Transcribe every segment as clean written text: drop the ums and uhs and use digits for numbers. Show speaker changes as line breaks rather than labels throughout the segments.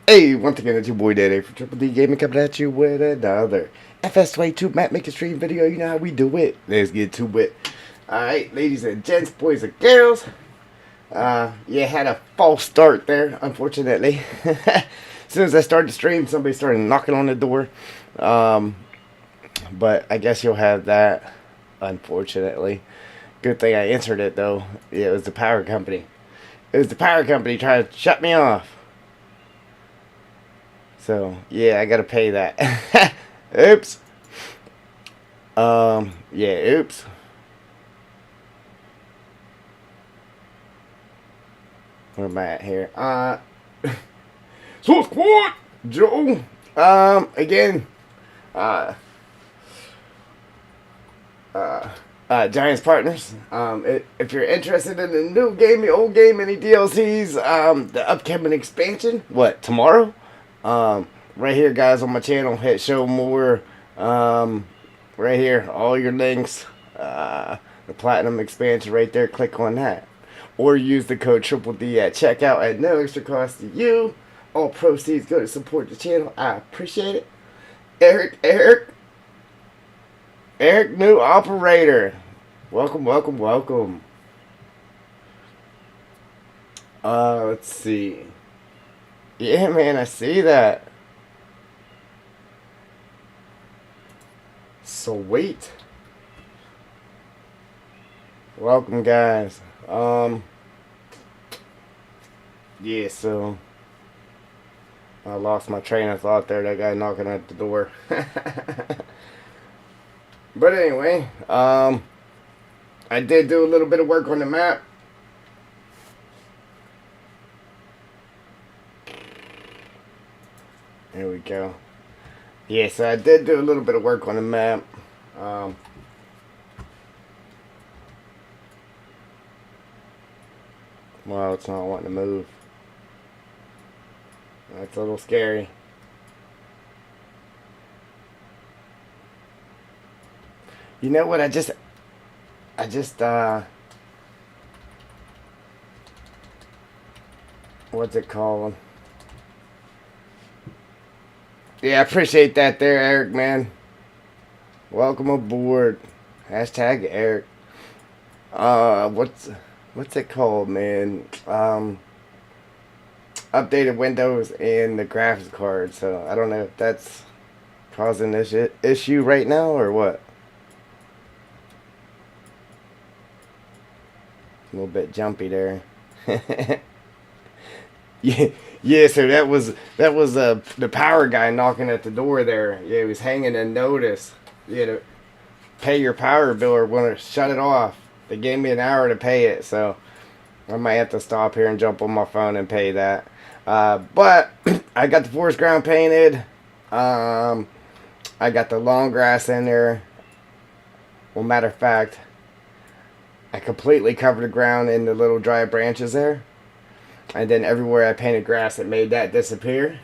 Hey, once again, it's your boy Daddy for Triple D Gaming coming at you with another FS22 map making stream video. You know how we do it. Let's get to it. Alright, ladies and gents, boys and girls. Yeah, had a false start there, unfortunately. As soon as I started the stream, somebody started knocking on the door. But I guess you'll have that, unfortunately. Good thing I answered it, though. Yeah, it was the power company. It was the power company trying to shut me off. So, yeah, I gotta pay that. Oops. Yeah, oops. Where am I at here? So squad, Joe. Again, uh, Giants Partners. If you're interested in the new game, the old game, any DLCs, the upcoming expansion, what, tomorrow? Right here, guys, on my channel, hit show more. Right here, all your links. The platinum expansion right there, click on that. Or use the code Triple D at checkout at no extra cost to you. All proceeds go to support the channel. I appreciate it. Eric, new operator. Welcome, welcome, welcome. Let's see. Yeah, man, I see that. Sweet. Welcome, guys. Yeah, so I lost my train of thought there. That guy knocking at the door. But anyway, I did do a little bit of work on the map. There we go. Yeah, so I did do a little bit of work on the map. Well, it's not wanting to move. That's a little scary. You know what? I just, what's it called? Yeah, I appreciate that there, Eric, man. Welcome aboard. Hashtag Eric. What's it called, man? Updated Windows and the graphics card. So I don't know if that's causing this issue right now or what. A little bit jumpy there. Yeah. So that was the power guy knocking at the door there. Yeah, he was hanging a notice. You know, pay your power bill or want to shut it off. They gave me an hour to pay it, so I might have to stop here and jump on my phone and pay that. But I got the forest ground painted. I got the long grass in there. Well, matter of fact, I completely covered the ground in the little dry branches there. And then everywhere I painted grass, it made that disappear.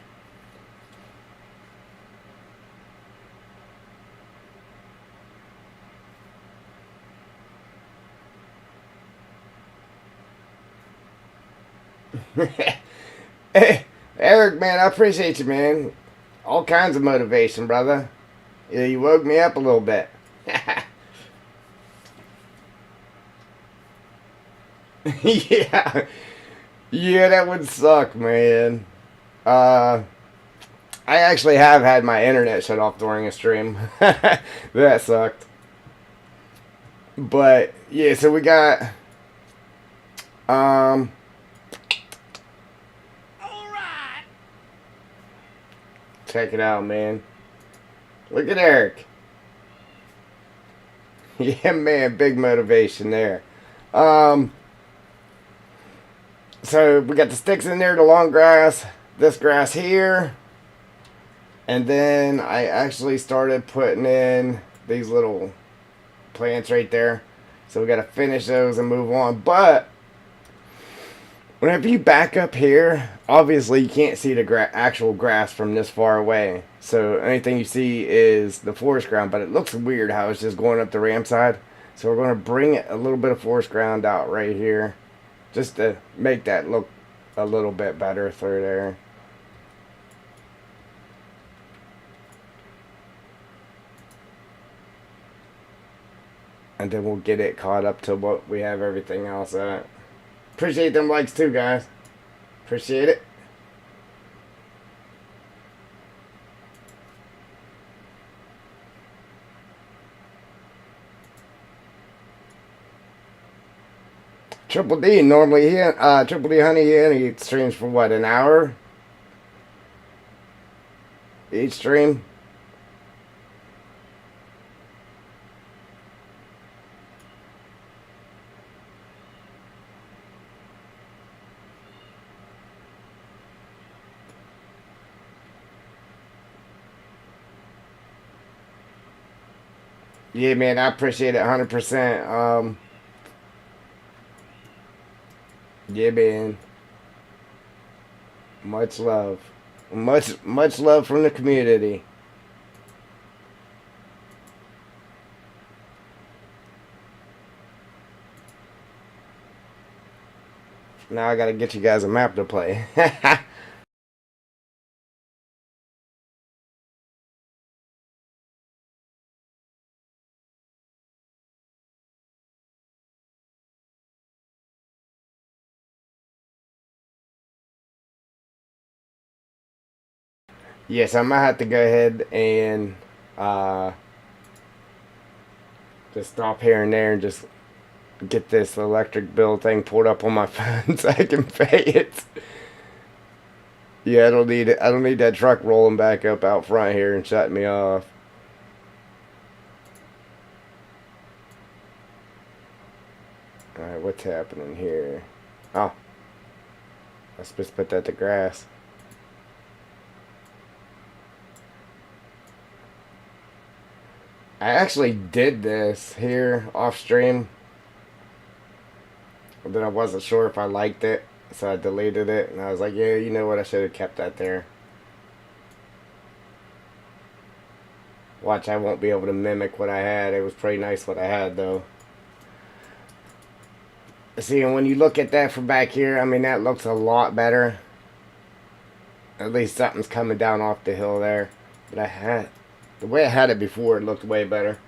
Hey, Eric, man, I appreciate you, man. All kinds of motivation, brother. Yeah, you woke me up a little bit. Yeah. Yeah, that would suck, man. I actually have had my internet shut off during a stream. That sucked. But, yeah, so we got... Check it out, man. Look at Eric. Yeah, man, big motivation there. So we got the sticks in there, the long grass, this grass here. And then I actually started putting in these little plants right there. So we got to finish those and move on. But whenever you back up here, obviously you can't see the actual grass from this far away. So anything you see is the forest ground. But it looks weird how it's just going up the ramp side. So we're going to bring a little bit of forest ground out right here. Just to make that look a little bit better through there. and then we'll get it caught up to what we have everything else at. Appreciate them likes too, guys. Appreciate it. Triple D normally Triple D Honey he streams for what, an hour each stream. Yeah, man, I appreciate it 100%. Yeah, man. Much love. Much love from the community. Now I gotta get you guys a map to play. Yes, I might have to go ahead and uh, just stop here and there and just get this electric bill thing pulled up on my phone so I can pay it. Yeah, I don't need it. I don't need that truck rolling back up out front here and shutting me off. All right, what's happening here? Oh, I'm supposed to put that to grass. I actually did this here off stream, but I wasn't sure if I liked it, so I deleted it. And I was like, yeah, you know what? I should have kept that there. Watch, I won't be able to mimic what I had. It was pretty nice what I had, though. See, and when you look at that from back here, I mean, that looks a lot better. At least something's coming down off the hill there. But the way I had it before, it looked way better.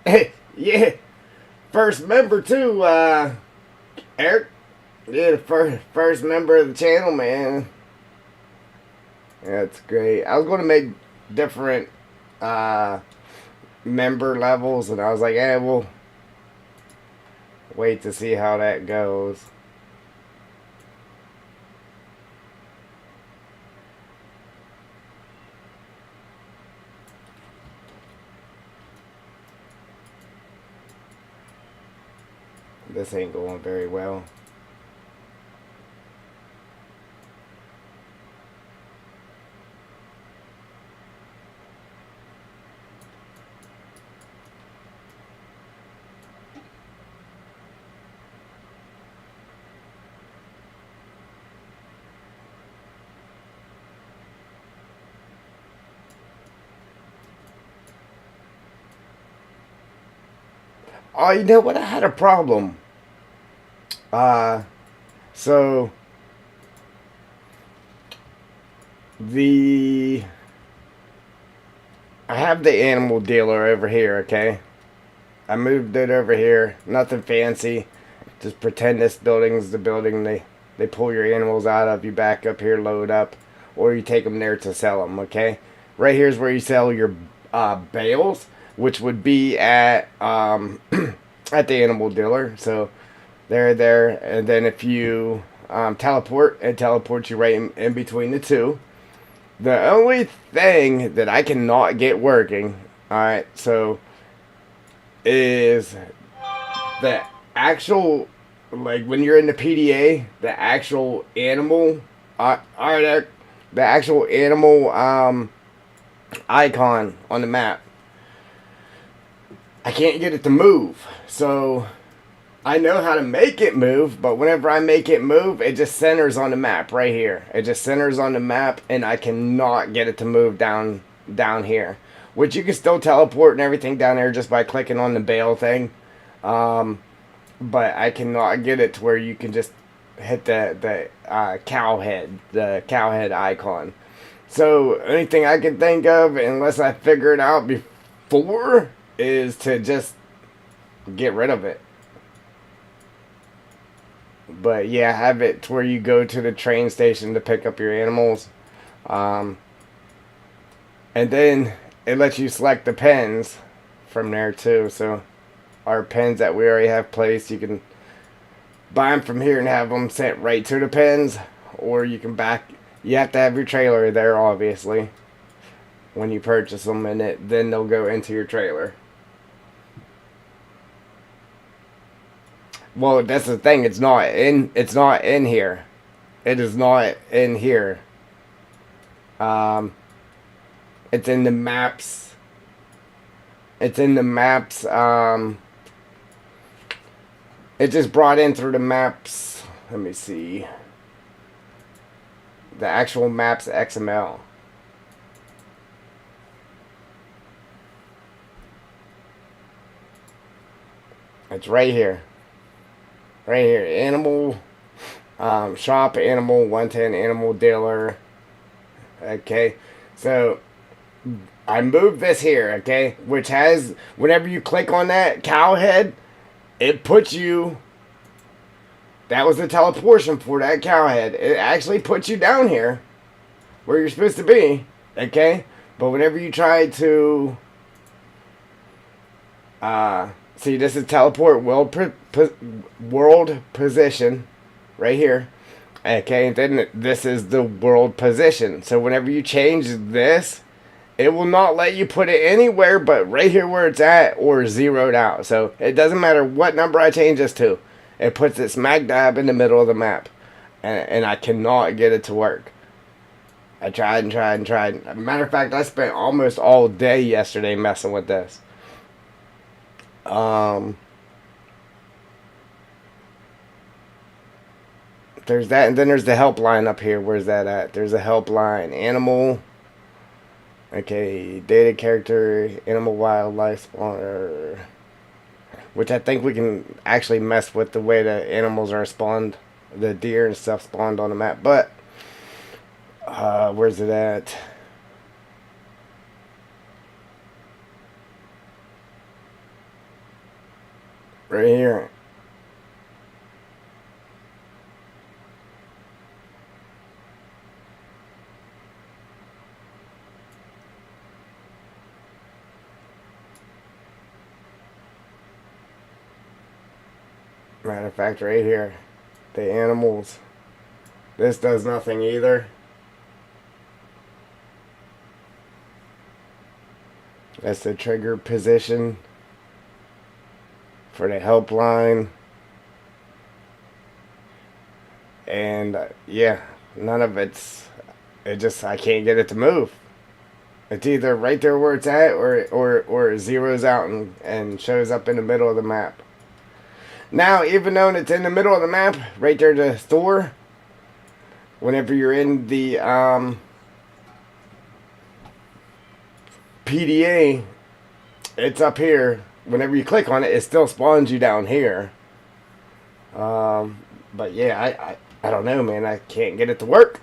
Hey, yeah. First member, too, Eric. Yeah, the first member of the channel, man. That's great. I was going to make different member levels, and I was like, eh, we'll wait to see how that goes. This ain't going very well. Oh, you know what? I had a problem. So I have the animal dealer over here, okay? I moved it over here. Nothing fancy. Just pretend this building's the building they pull your animals out of. You back up here, load up, or you take them there to sell them, okay? Right here's where you sell your bales, which would be at at the animal dealer. So they're there, and then if you teleport, it teleports you right in between the two. The only thing that I cannot get working, alright, so, is the actual, like, when you're in the PDA, the actual animal, alright, the actual animal icon on the map. I can't get it to move, so I know how to make it move, but whenever I make it move, it just centers on the map right here. It just centers on the map, and I cannot get it to move down here. Which you can still teleport and everything down there just by clicking on the bale thing. But I cannot get it to where you can just hit the cow head icon. So anything I can think of, unless I figure it out 4 is to just get rid of it. But yeah, have it to where you go to the train station to pick up your animals. Um, and then it lets you select the pens from there too. So our pens that we already have placed, you can buy them from here and have them sent right to the pens. Or you can back, you have to have your trailer there obviously when you purchase them, and then they'll go into your trailer. Well, that's the thing. It's not in. It's not in here. It is not in here. Um, it's in the maps. It's in the maps. It just brought in through the maps. Let me see. The actual maps XML. It's right here. Right here. Animal shop, animal 110, animal dealer. Okay. So I moved this here, okay? Which has, whenever you click on that cow head, it puts you, that was the teleportation for that cow head. It actually puts you down here where you're supposed to be, okay? But whenever you try to, see, this is teleport world position right here. Okay, and then this is the world position. So whenever you change this, it will not let you put it anywhere but right here where it's at or zeroed out. So it doesn't matter what number I change this to. It puts it smack dab in the middle of the map. And I cannot get it to work. I tried and tried and tried. As a matter of fact, I spent almost all day yesterday messing with this. There's that, and then there's the helpline up here. Where's that at? There's a helpline. Animal. Okay, data character, animal wildlife spawner. Which I think we can actually mess with the way the animals are spawned. The deer and stuff spawned on the map. But, where's it at? Right here. Matter of fact, right here. The animals. This does nothing either. That's the trigger position for the helpline. And yeah, none of it's, it just, I can't get it to move. It's either right there where it's at or it zeroes out and shows up in the middle of the map. Now, even though it's in the middle of the map, right there to store, whenever you're in the PDA, it's up here. Whenever you click on it, it still spawns you down here. But yeah, I don't know, man. I can't get it to work.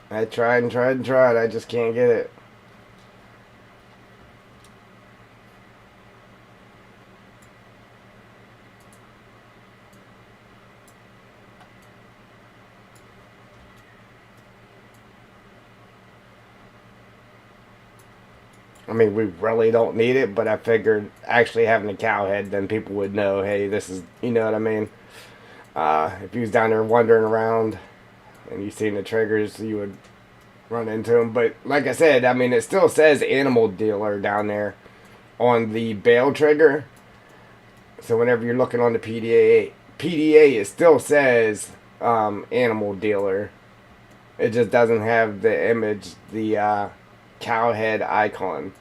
I tried and tried and tried. I just can't get it. I mean, we really don't need it, but I figured actually having a cow head, then people would know, hey, this is, you know what I mean? If you was down there wandering around and you seen the triggers, you would run into them. But like I said, I mean, it still says animal dealer down there on the bail trigger. So whenever you're looking on the PDA, it still says animal dealer. It just doesn't have the image, the cow head icon.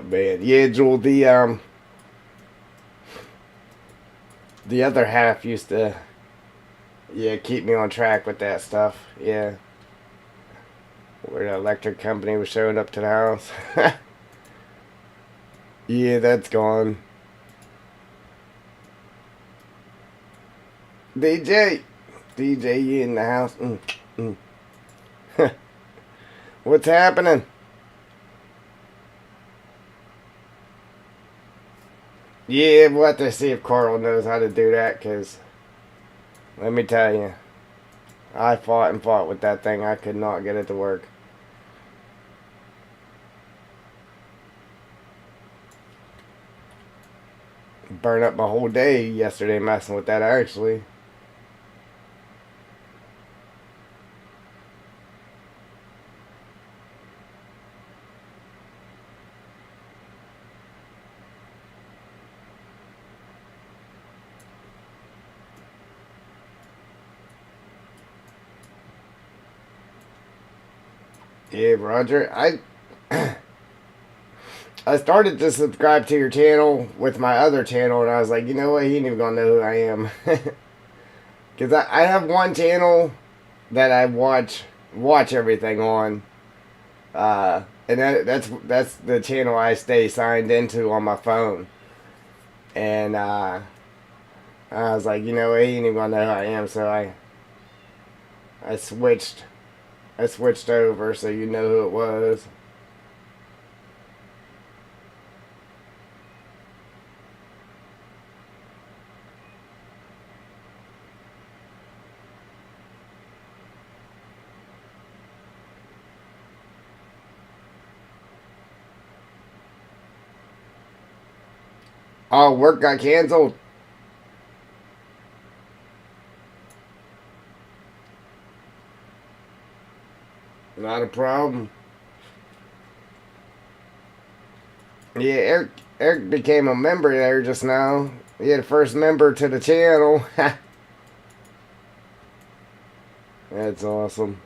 Man, yeah, Jewel, the The other half used to, yeah, keep me on track with that stuff. Yeah, where the electric company was showing up to the house. Yeah, that's gone. DJ, DJ, you in the house? Mm. What's happening? Yeah, we'll have to see if Carl knows how to do that, because let me tell you, I fought and fought with that thing. I could not get it to work. Burn up my whole day yesterday messing with that, actually. Yeah, Roger. I started to subscribe to your channel with my other channel, and I was like, you know what? He ain't even gonna know who I am. Because I have one channel that I watch everything on, and that's the channel I stay signed into on my phone. And I was like, you know, he ain't even gonna know who I am, so I switched I switched over so you know who it was. Oh, work got canceled. Not a problem. Yeah, Eric became a member there just now. He had the first member to the channel. That's awesome.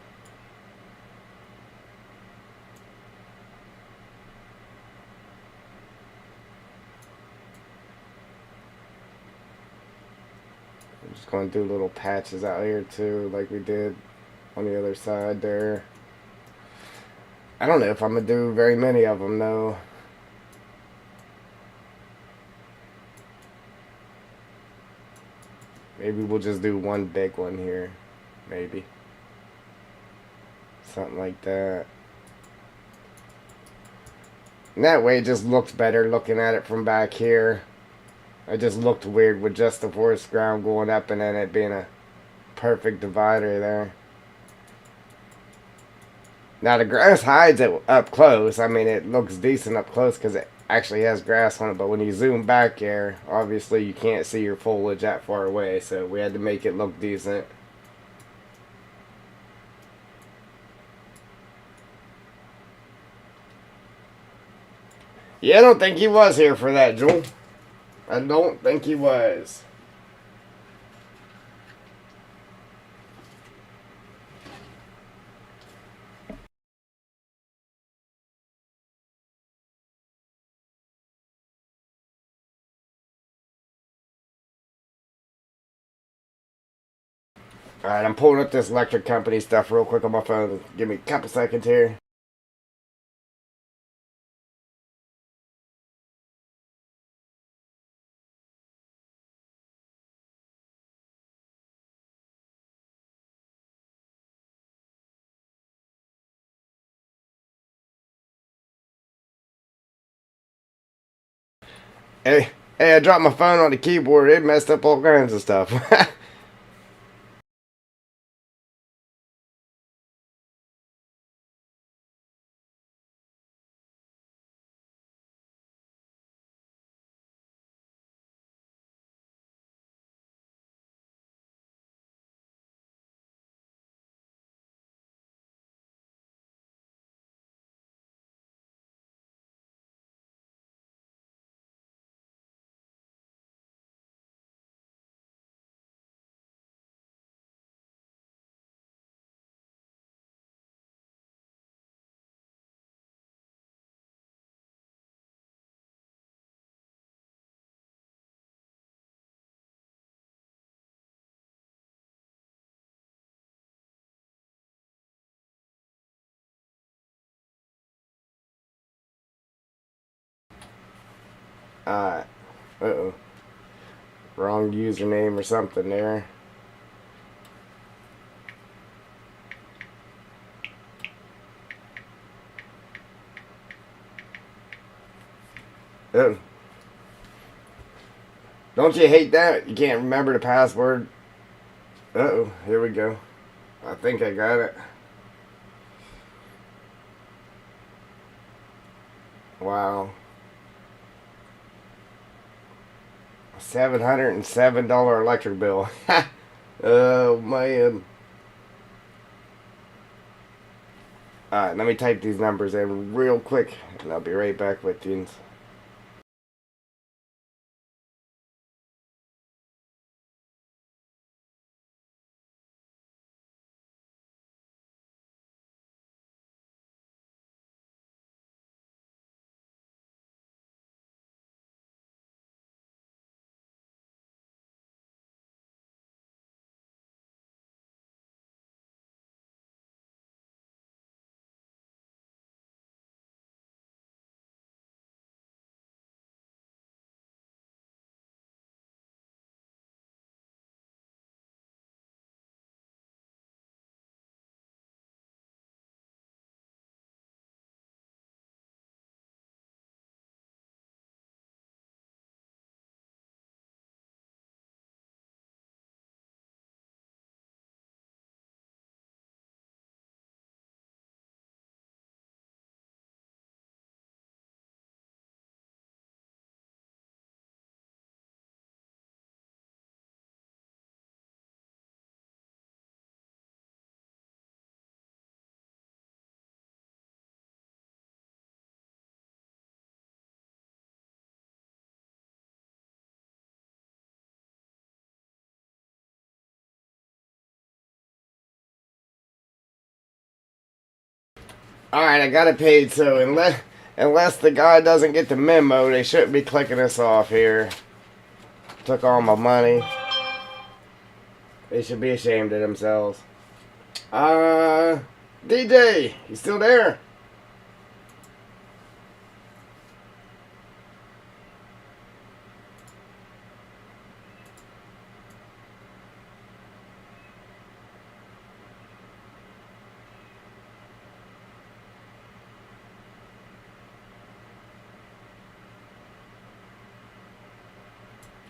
I'm just going to do little patches out here too, like we did on the other side there. I don't know if I'm gonna do very many of them though. Maybe we'll just do one big one here. Maybe something like that. And that way it just looks better looking at it from back here. It just looked weird with just the forest ground going up and then it being a perfect divider there. Now the grass hides it up close. I mean, it looks decent up close because it actually has grass on it. But when you zoom back here, obviously you can't see your foliage that far away. So we had to make it look decent. Yeah, I don't think he was here for that, Joel. I don't think he was. Alright, I'm pulling up this electric company stuff real quick on my phone. Give me a couple seconds here. Hey, hey, I dropped my phone on the keyboard. It messed up all kinds of stuff. Uh-oh. Wrong username or something there. Uh-oh. Don't you hate that? You can't remember the password. Uh-oh. Here we go. I think I got it. Wow. $707 electric bill. Oh, man. Alright, let me type these numbers in real quick, and I'll be right back with you. Alright, I got it paid, so unless the guy doesn't get the memo, they shouldn't be clicking us off here. Took all my money. They should be ashamed of themselves. DJ, you still there?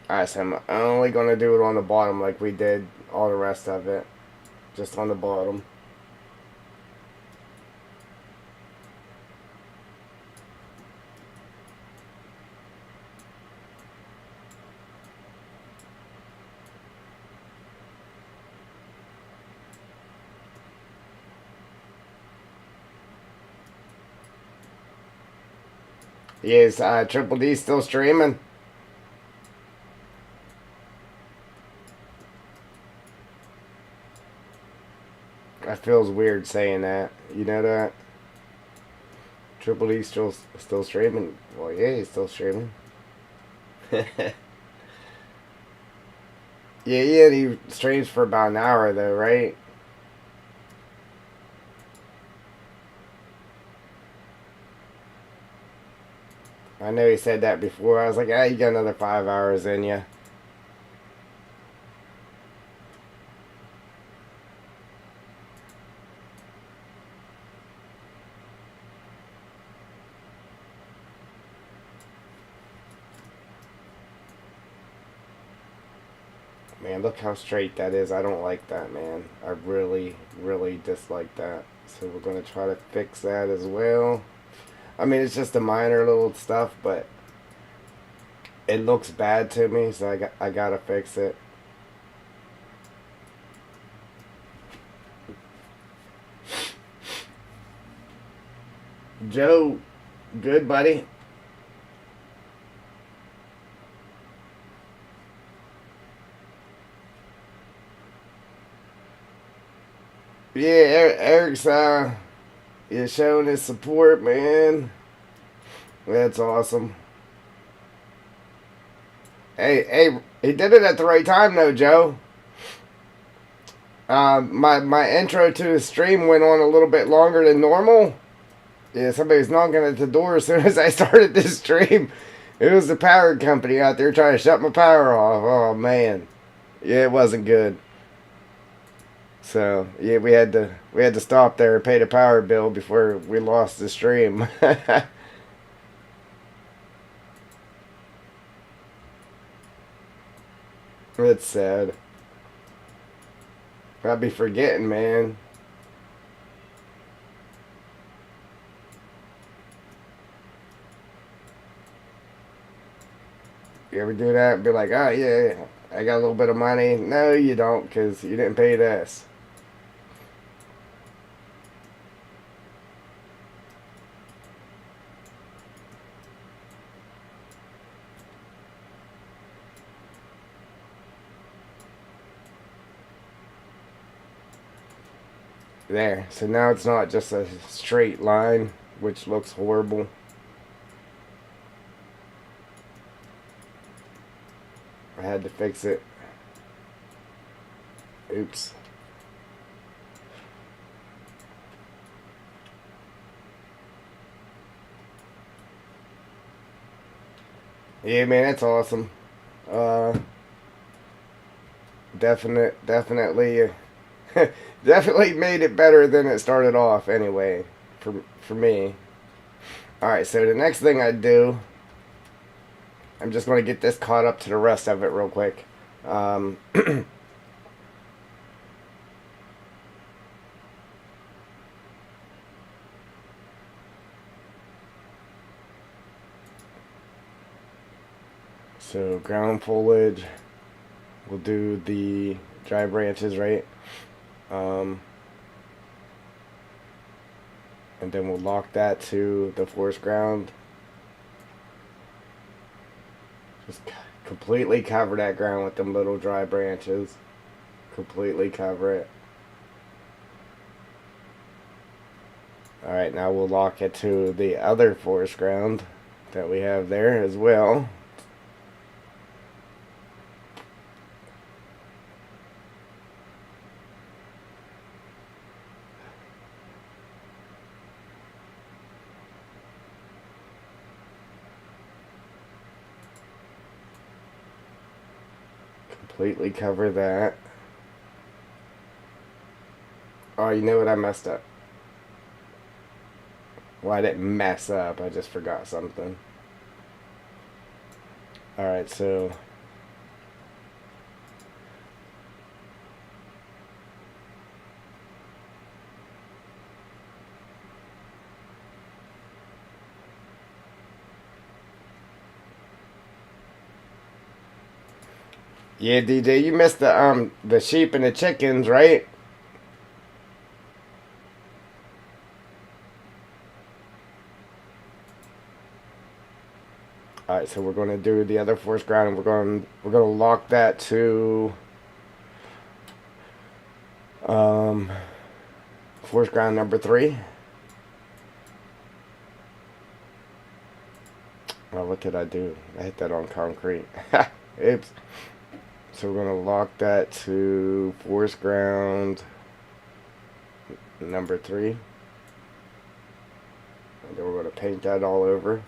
Alright, so I'm only going to do it on the bottom like we did all the rest of it. Just on the bottom. Yes, Triple D still streaming. That feels weird saying that. You know that? Triple D still streaming. Well, yeah, he's still streaming. Yeah, he streams for about an hour though, right? I know he said that before. I was like, you got another 5 hours in you. Man, look how straight that is. I don't like that, man. I really, really dislike that. So we're going to try to fix that as well. I mean, it's just a minor little stuff, but it looks bad to me, so I gotta fix it. Joe, good buddy. Yeah, Eric's is showing his support, man. That's awesome. Hey, he did it at the right time, though, Joe. My intro to the stream went on a little bit longer than normal. Yeah, somebody's knocking at the door as soon as I started this stream. It was the power company out there trying to shut my power off. Oh man, yeah, it wasn't good. So yeah, we had to stop there and pay the power bill before we lost the stream. It's sad. I'd be forgetting, man. You ever do that? Be like, oh yeah, I got a little bit of money. No, you don't, because you didn't pay this. There. So now it's not just a straight line, which looks horrible. I had to fix it. Oops. Yeah, man, that's awesome. Uh, definitely, definitely made it better than it started off. Anyway, for me. All right, so the next thing I do, I'm just going to get this caught up to the rest of it real quick. Um, so ground foliage, we'll do the dry branches, right? Um, and then we'll lock that to the forest ground. Just completely cover that ground with them little dry branches. Completely cover it. Alright, now we'll lock it to the other forest ground that we have there as well. Completely cover that. Oh, you know what? I messed up. Well, I didn't mess up. I just forgot something. Alright, so yeah, DJ, you missed the sheep and the chickens, right? All right, so we're going to do the other forest ground, and we're going to lock that to um, forest ground number 3. Oh, what did I do? I hit that on concrete. Oops. So we're going to lock that to forest ground number 3, and then we're going to paint that all over.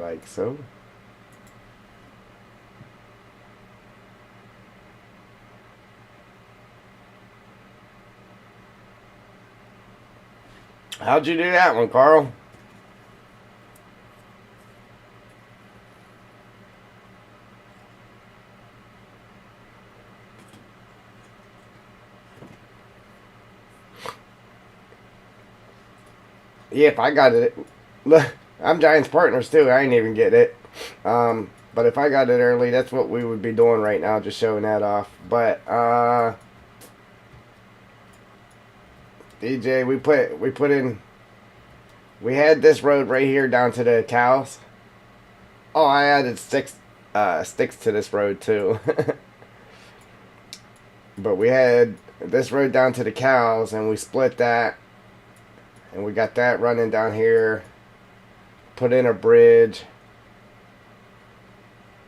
Like so. How'd you do that one, Carl? Yeah, if I got it. Look, I'm Giants partners too. I ain't even get it. But if I got it early, that's what we would be doing right now, just showing that off. But DJ, we put in. We had this road right here down to the cows. Oh, I added sticks to this road too. But we had this road down to the cows, and we split that, and we got that running down here. Put in a bridge.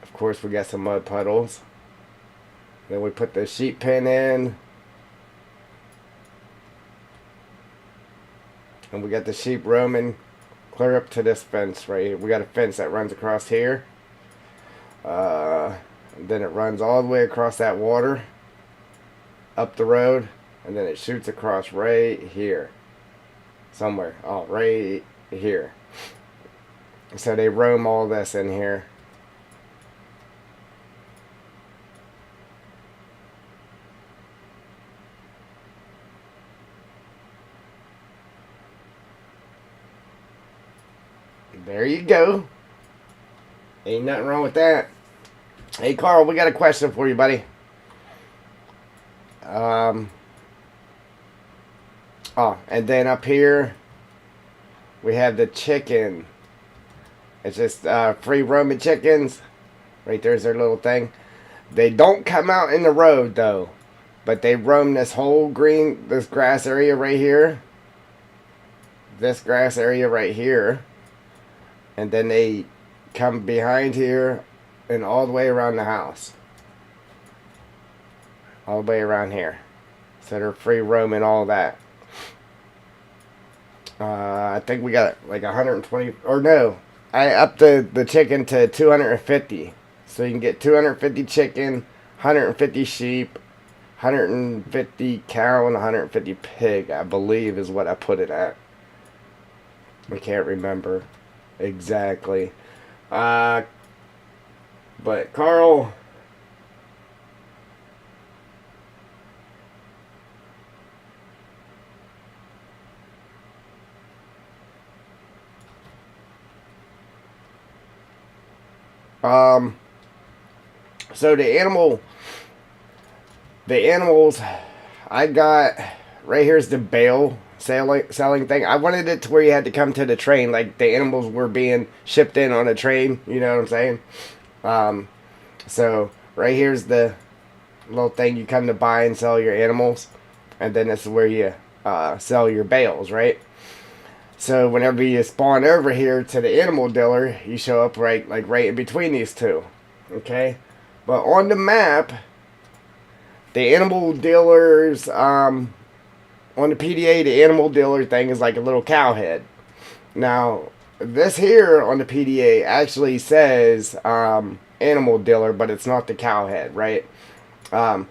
Of course, we got some mud puddles. Then we put the sheep pen in. And we got the sheep roaming clear up to this fence right here. We got a fence that runs across here. And then it runs all the way across that water, up the road, and then it shoots across right here. Somewhere. Oh, right here. So they roam all this in here. There you go. Ain't nothing wrong with that. Hey, Carl, we got a question for you, buddy. Oh, and then up here, we have the chicken. It's just free roaming chickens. Right there's their little thing. They don't come out in the road, though. But they roam this whole this grass area right here. This grass area right here. And then they come behind here and all the way around the house. All the way around here. So they're free roaming all that. I think we got like 120, or no, I upped the chicken to 250. So you can get 250 chicken, 150 sheep, 150 cow, and 150 pig, I believe is what I put it at. I can't remember exactly. But Carl, so the animals I got, right here's the bale selling thing. I wanted it to where you had to come to the train, like the animals were being shipped in on a train, you know what I'm saying? So right here's the little thing you come to buy and sell your animals, and then this is where you sell your bales, right? So whenever you spawn over here to the animal dealer, you show up right in between these two. Okay? But on the map, the animal dealers, on the PDA, the animal dealer thing is like a little cow head. Now, this here on the PDA actually says animal dealer, but it's not the cow head, right? But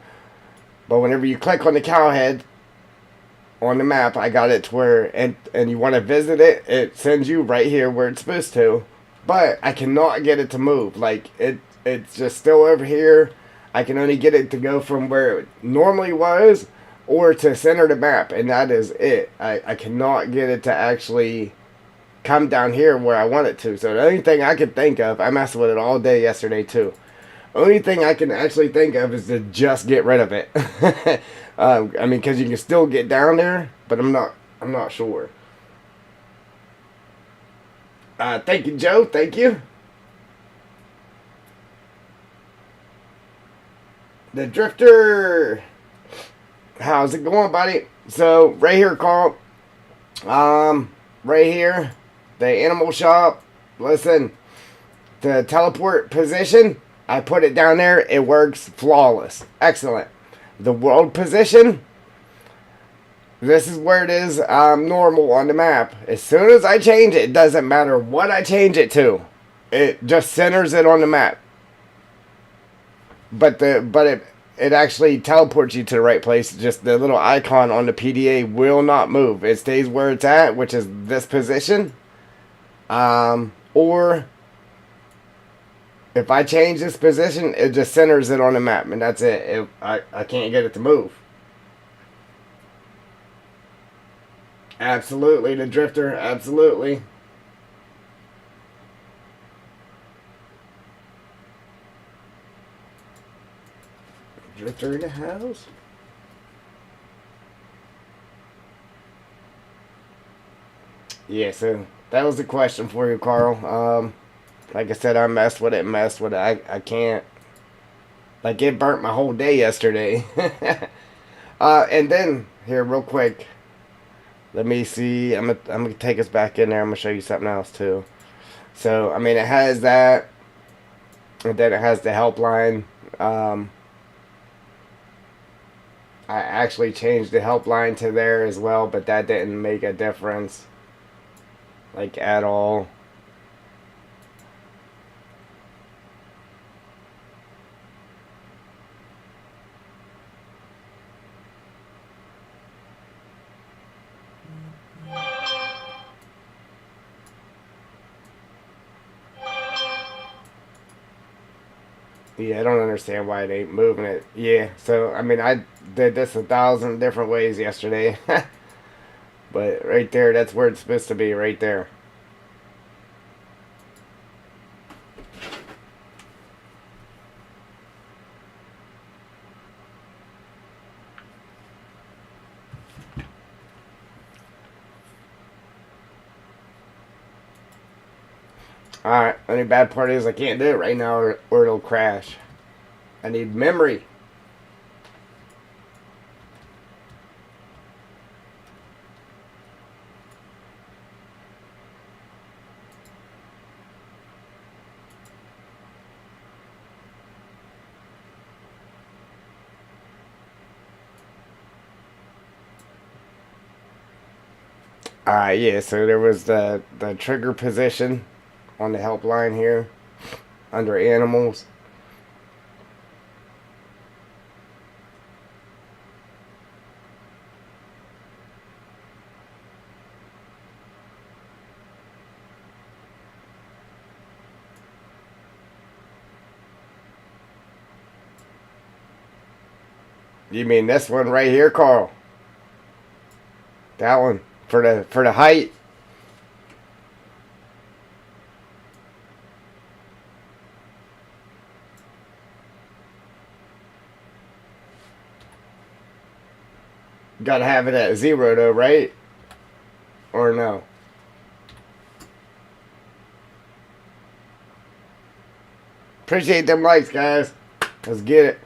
whenever you click on the cow head, on the map, I got it to where, and you want to visit it, it sends you right here where it's supposed to, but I cannot get it to move. Like, it's just still over here. I can only get it to go from where it normally was, or to center the map, and that is it. I cannot get it to actually come down here where I want it to. So the only thing I could think of, I messed with it all day yesterday too. Only thing I can actually think of is to just get rid of it. I mean, because you can still get down there, but I'm not sure. Thank you, Joe. Thank you. The Drifter. How's it going, buddy? So right here, Carl. Right here, the animal shop. Listen, the teleport position, I put it down there. It works flawless. Excellent. The world position, this is where it is normal on the map. As soon as I change it, it doesn't matter what I change it to. It just centers it on the map. But it actually teleports you to the right place. Just the little icon on the PDA will not move. It stays where it's at, which is this position. Or if I change this position, it just centers it on the map, and that's it. I can't get it to move. Absolutely, the Drifter. Absolutely. Drifter in the house. Yeah, so that was the question for you, Carl. Like I said, I messed with it. I can't. Like, it burnt my whole day yesterday. And then, here, real quick. Let me see. I'm gonna take us back in there. I'm gonna show you something else, too. So, I mean, it has that. And then it has the helpline. I actually changed the helpline to there as well, but that didn't make a difference. like at all. Yeah, I don't understand why it ain't moving it. Yeah, so I mean, I did this 1,000 different ways yesterday, but right there, that's where it's supposed to be, right there. Alright, only bad part is I can't do it right now or it'll crash. I need memory. Yeah, so there was the trigger position on the helpline here under animals. You mean this one right here, Carl? That one for the height. Gotta have it at 0 though, right? Or no? Appreciate them likes, guys. Let's get it.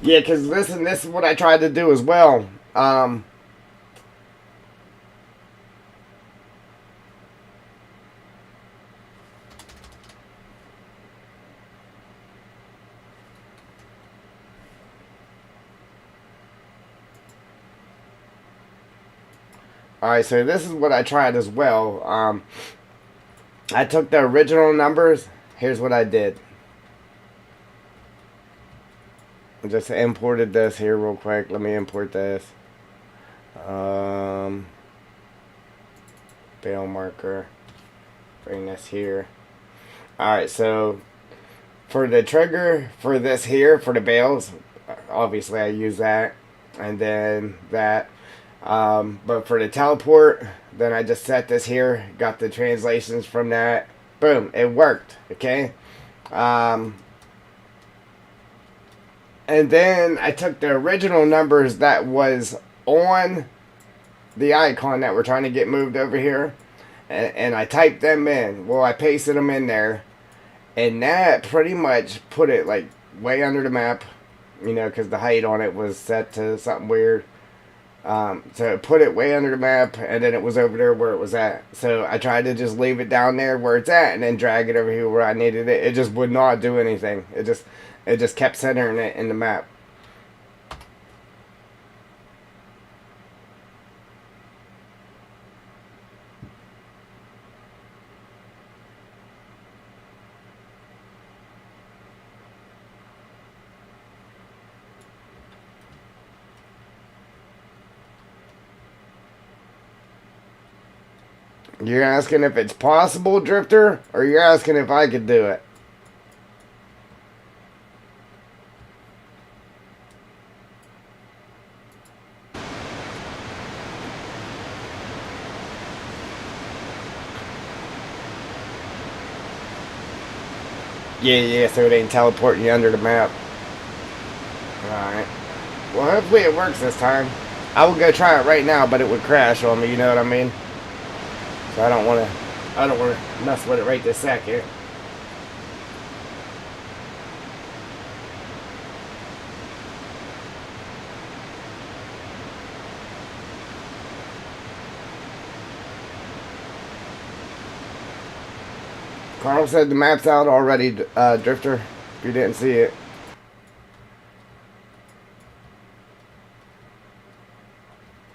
Yeah, because listen, this is what I tried to do as well. Alright, so this is what I tried as well. I took the original numbers. Here's what I did. I just imported this here real quick. Let me import this. Bale marker. Bring this here. Alright, so for the trigger for this here, for the bales, obviously I use that. And then that. But for the teleport, then I just set this here. Got the translations from that. Boom, it worked. Okay. And then I took the original numbers that was on the icon that we're trying to get moved over here, and I typed them in. Well, I pasted them in there, and that pretty much put it like way under the map, you know, because the height on it was set to something weird. So it put it way under the map, and then it was over there where it was at. So I tried to just leave it down there where it's at, and then drag it over here where I needed it. It just would not do anything. It just kept centering it in the map. You're asking if it's possible, Drifter, or you're asking if I could do it? Yeah, so it ain't teleporting you under the map. Alright. Well, hopefully it works this time. I would go try it right now, but it would crash on me, you know what I mean? So I don't want to mess with it right this second. Carl said the map's out already, Drifter, if you didn't see it.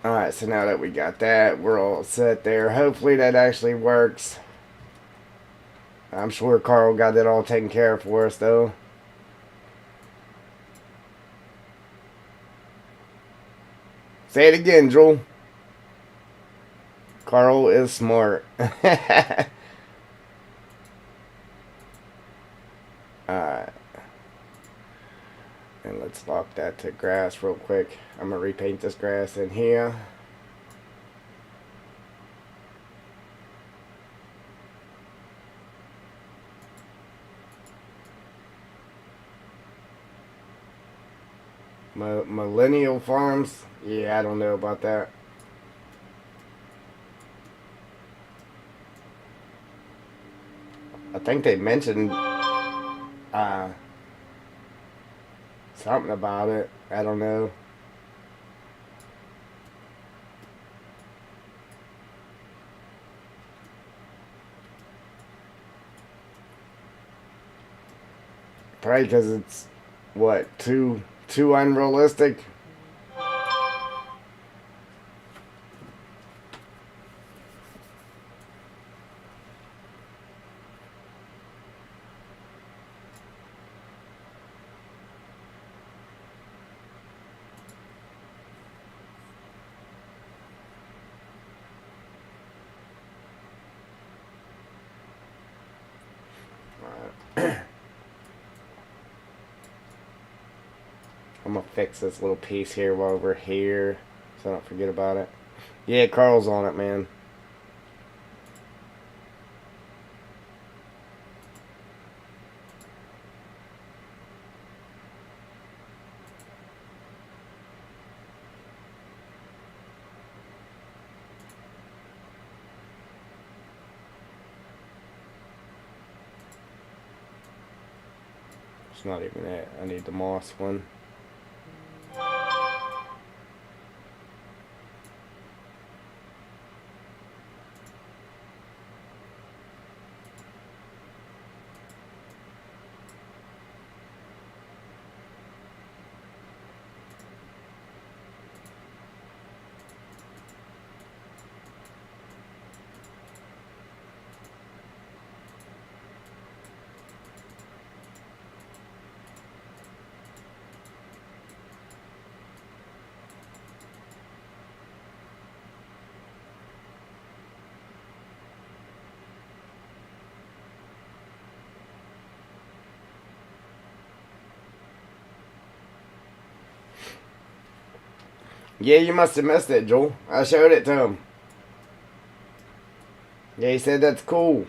Alright, so now that we got that, we're all set there. Hopefully that actually works. I'm sure Carl got that all taken care of for us, though. Say it again, Joel. Carl is smart. Alright. And let's lock that to grass real quick. I'm going to repaint this grass in here. Millennial Farms? Yeah, I don't know about that. I think they mentioned something about it. I don't know. Probably because it's, what, too unrealistic? I'm gonna fix this little piece here while we're here, so I don't forget about it. Yeah, Carl's on it, man. It's not even it. I need the moss one. Yeah, you must have missed it, Joel. I showed it to him. Yeah, he said that's cool.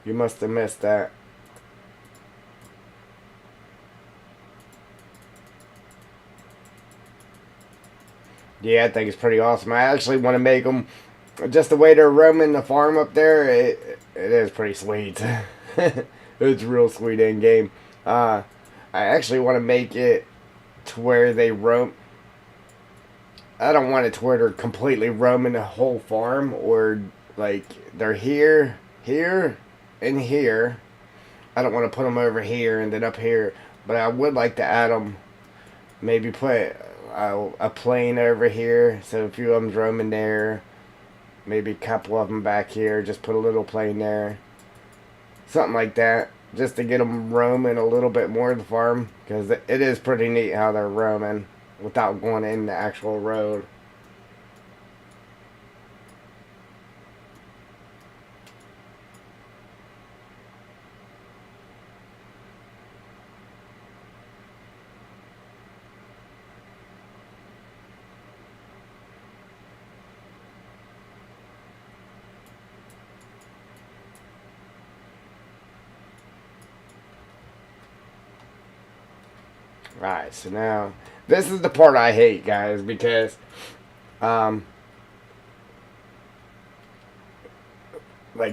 You must have missed that. Yeah, I think it's pretty awesome. I actually want to make them just the way they're roaming the farm up there. It is pretty sweet. It's real sweet in game. I actually want to make it to where they roam. I don't want it to where they're completely roaming the whole farm, or like they're here, and here. I don't want to put them over here and then up here, but I would like to add them. Maybe put a plane over here, so a few of them's roaming there. Maybe a couple of them back here. Just put a little plane there, something like that, just to get them roaming a little bit more of the farm, because it is pretty neat how they're roaming without going in the actual road. Right, so now this is the part I hate, guys, because like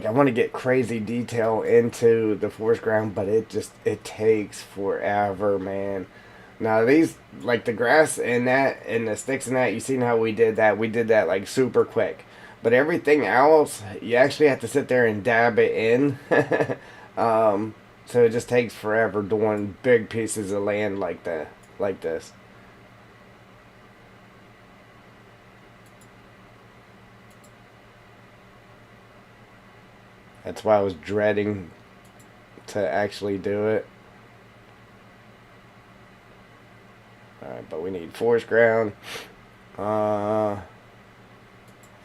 I want to get crazy detail into the forest ground, but it takes forever, man. Now these, like the grass and that and the sticks and that, you seen how we did that? We did that like super quick. But everything else, you actually have to sit there and dab it in. So it just takes forever doing big pieces of land like that, like this. That's why I was dreading to actually do it. Alright, but we need forest ground. Uh,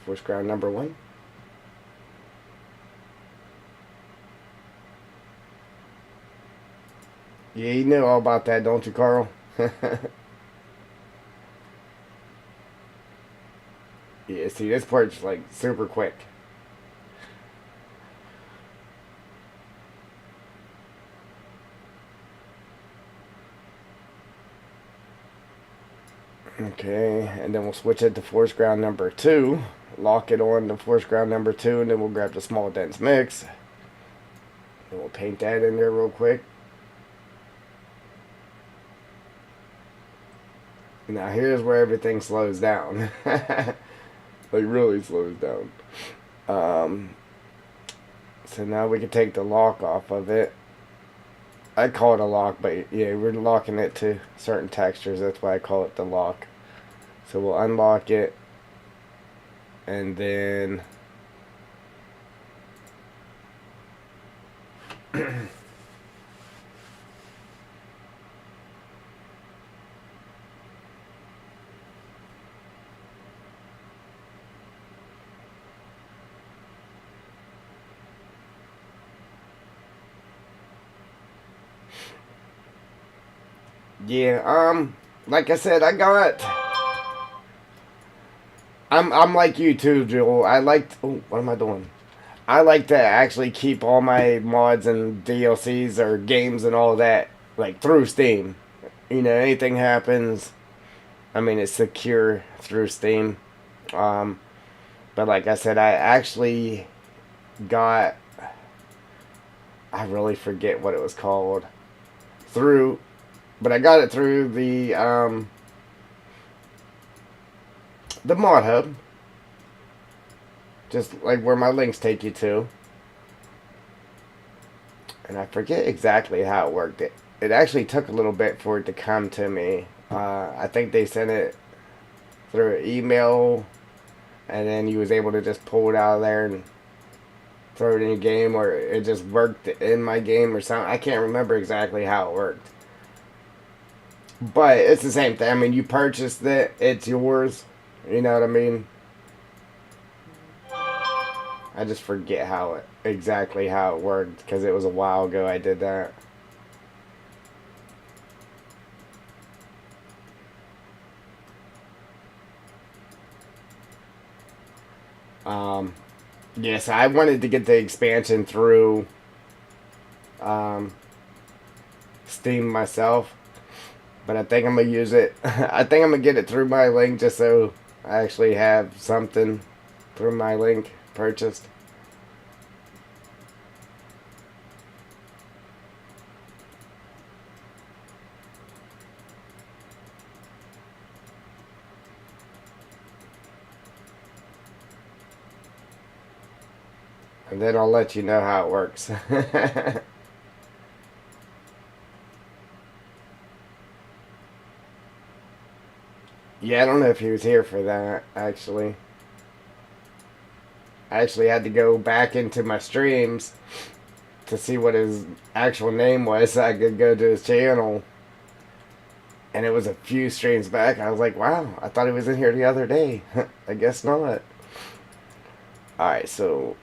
Forest ground number 1. Yeah, you know all about that, don't you, Carl? Yeah, see, this part's like super quick. Okay, and then we'll switch it to forest ground number 2. Lock it on to forest ground number 2, and then we'll grab the small dense mix. And we'll paint that in there real quick. Now here's where everything slows down. Like really slows down. Um, so now we can take the lock off of it. I call it a lock, but yeah, we're locking it to certain textures. That's why I call it the lock. So we'll unlock it, and then yeah, like I said, I'm like you too, Joel. What am I doing? I like to actually keep all my mods and DLCs or games and all that like through Steam. You know, anything happens, I mean, it's secure through Steam. Um, but like I said, I actually got, I really forget what it was called through, but I got it through the mod hub, just like where my links take you to. And I forget exactly how it worked. It actually took a little bit for it to come to me. I think they sent it through an email, and then you was able to just pull it out of there and throw it in your game, or it just worked in my game or something. I can't remember exactly how it worked. But it's the same thing. I mean, you purchased it, it's yours. You know what I mean? I just forget exactly how it worked because it was a while ago I did that. Um, yes, I wanted to get the expansion through Steam myself, but I think I'm gonna use it. I think I'm gonna get it through my link just so I actually have something through my link purchased. And then I'll let you know how it works. Yeah, I don't know if he was here for that, actually. I actually had to go back into my streams to see what his actual name was so I could go to his channel. And it was a few streams back. I was like, wow, I thought he was in here the other day. I guess not. Alright, so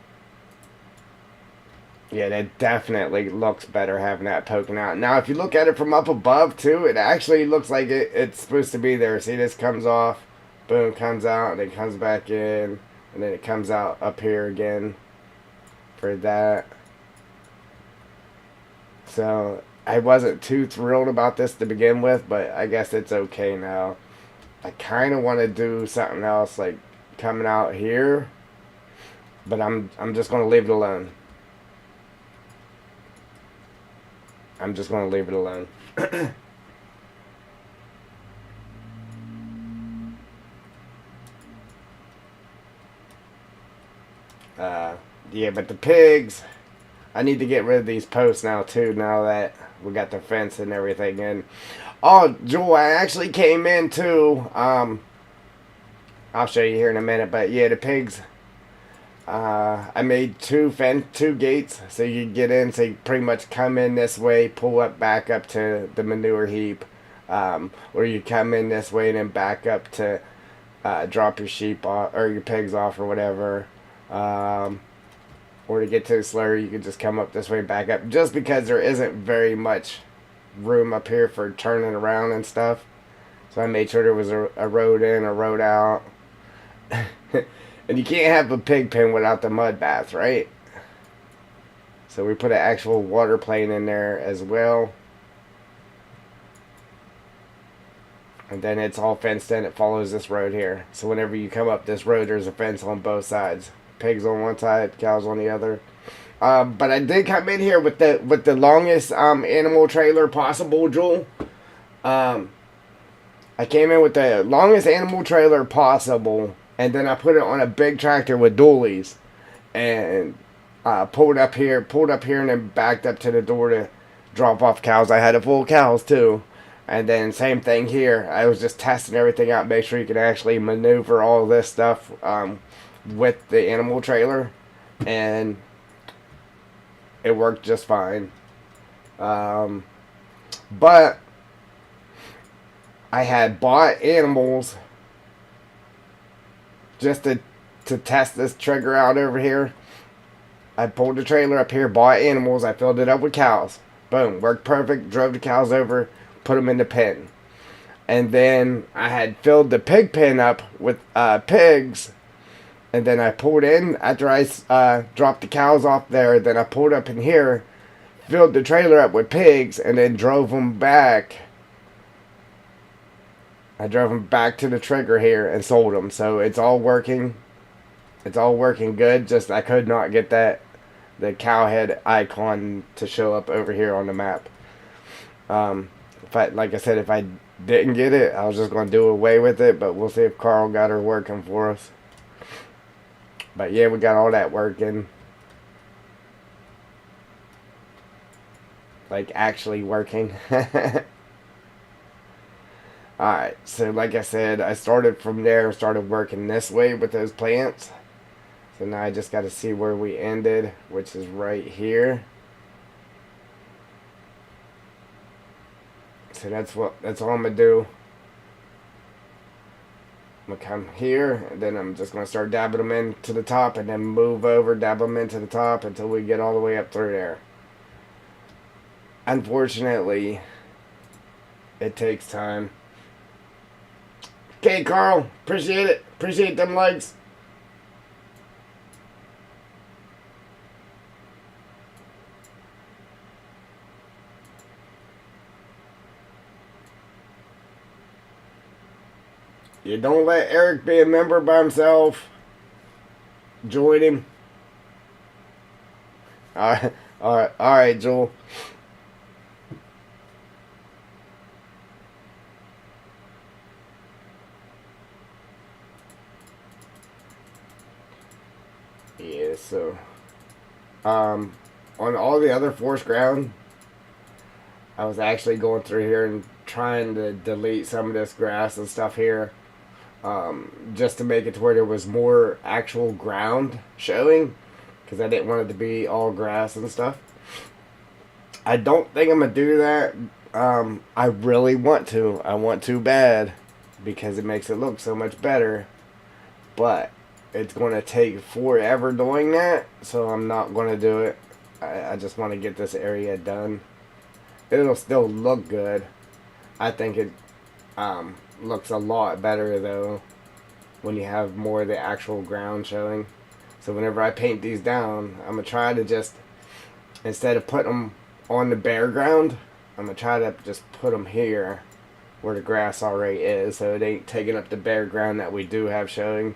yeah, that definitely looks better having that poking out. Now, if you look at it from up above, too, it actually looks like it's supposed to be there. See, this comes off, boom, comes out, and then comes back in, and then it comes out up here again for that. So, I wasn't too thrilled about this to begin with, but I guess it's okay now. I kind of want to do something else, like coming out here, but I'm just going to leave it alone. I'm just going to leave it alone. Uh, yeah, but the pigs, I need to get rid of these posts now too. Now that we got the fence and everything in. Oh, Jewel, I actually came in too. I'll show you here in a minute. But yeah, the pigs. I made two gates so you can get in. So you pretty much come in this way, pull up back up to the manure heap, or you come in this way and then back up to drop your sheep off or your pigs off or whatever. Um, or to get to the slurry, you can just come up this way and back up. Just because there isn't very much room up here for turning around and stuff. So I made sure there was a road in, a road out. And you can't have a pig pen without the mud bath, right? So we put an actual water plane in there as well. And then it's all fenced in. It follows this road here. So whenever you come up this road, there's a fence on both sides. Pigs on one side, cows on the other. But I did come in here with the longest animal trailer possible, Joel. I came in with the longest animal trailer possible, and then I put it on a big tractor with dualies, and pulled up here, and then backed up to the door to drop off cows. I had a full of cows too, and then same thing here. I was just testing everything out, make sure you can actually maneuver all this stuff with the animal trailer, and it worked just fine. But I had bought animals just to test this trigger out over here. I pulled the trailer up here, bought animals, I filled it up with cows. Boom, worked perfect, drove the cows over, put them in the pen. And then I had filled the pig pen up with pigs. And then I pulled in, after I dropped the cows off there, then I pulled up in here, filled the trailer up with pigs, and then drove them back. I drove them back to the trigger here and sold them. So it's all working. It's all working good. Just I could not get the cow head icon to show up over here on the map. Like I said, if I didn't get it, I was just going to do away with it. But we'll see if Carl got her working for us. But yeah, we got all that working. Like actually working. Alright, so like I said, I started from there, started working this way with those plants. So now I just got to see where we ended, which is right here. So that's all I'm going to do. I'm going to come here, and then I'm just going to start dabbing them into the top, and then move over, dab them into the top until we get all the way up through there. Unfortunately, it takes time. Okay, Carl. Appreciate it. Appreciate them likes. You don't let Eric be a member by himself. Join him. Alright, alright, Joel. Yeah, so on all the other forest ground, I was actually going through here and trying to delete some of this grass and stuff here, just to make it to where there was more actual ground showing, because I didn't want it to be all grass and stuff. I don't think I'm gonna do that. I really want to. I want to bad, because it makes it look so much better, but it's going to take forever doing that, so I'm not going to do it. I just want to get this area done. It'll still look good. I think it looks a lot better, though, when you have more of the actual ground showing. So whenever I paint these down, I'm going to try to just, instead of putting them on the bare ground, I'm going to try to just put them here where the grass already is, so it ain't taking up the bare ground that we do have showing.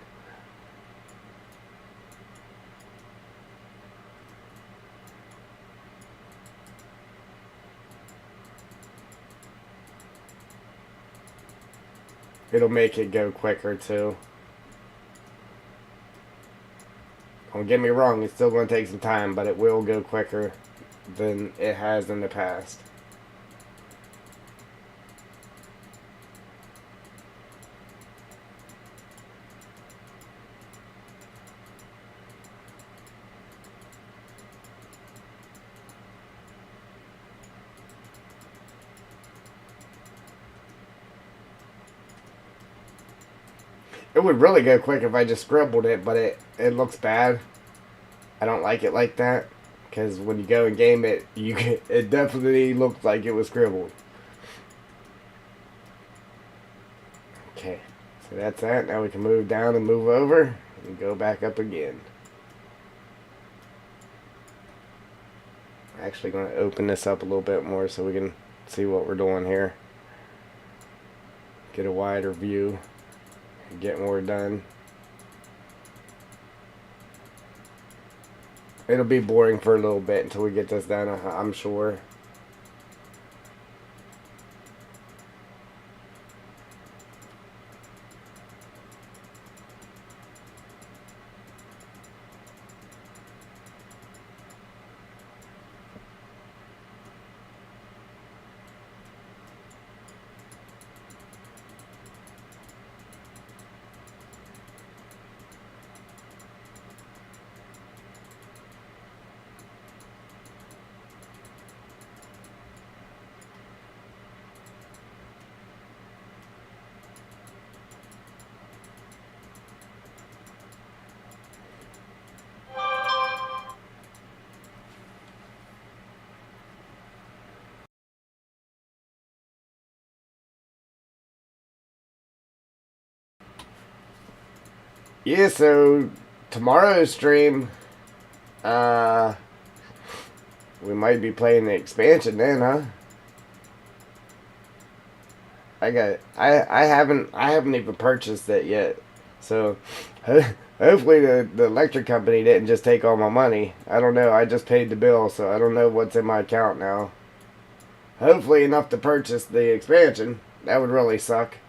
It'll make it go quicker too. Don't get me wrong, it's still going to take some time, but it will go quicker than it has in the past. It would really go quick if I just scribbled it, but it looks bad. I don't like it like that, because when you go and game it, it definitely looks like it was scribbled. Okay, so that's that. Now we can move down and move over and go back up again. I'm actually going to open this up a little bit more so we can see what we're doing here. Get a wider view. Get more done. It'll be boring for a little bit until we get this done, I'm sure. Yeah, so tomorrow's stream, uh, we might be playing the expansion then, huh? I haven't even purchased it yet, so hopefully the electric company didn't just take all my money. I don't know. I just paid the bill, so I don't know what's in my account now. Hopefully enough to purchase the expansion. That would really suck.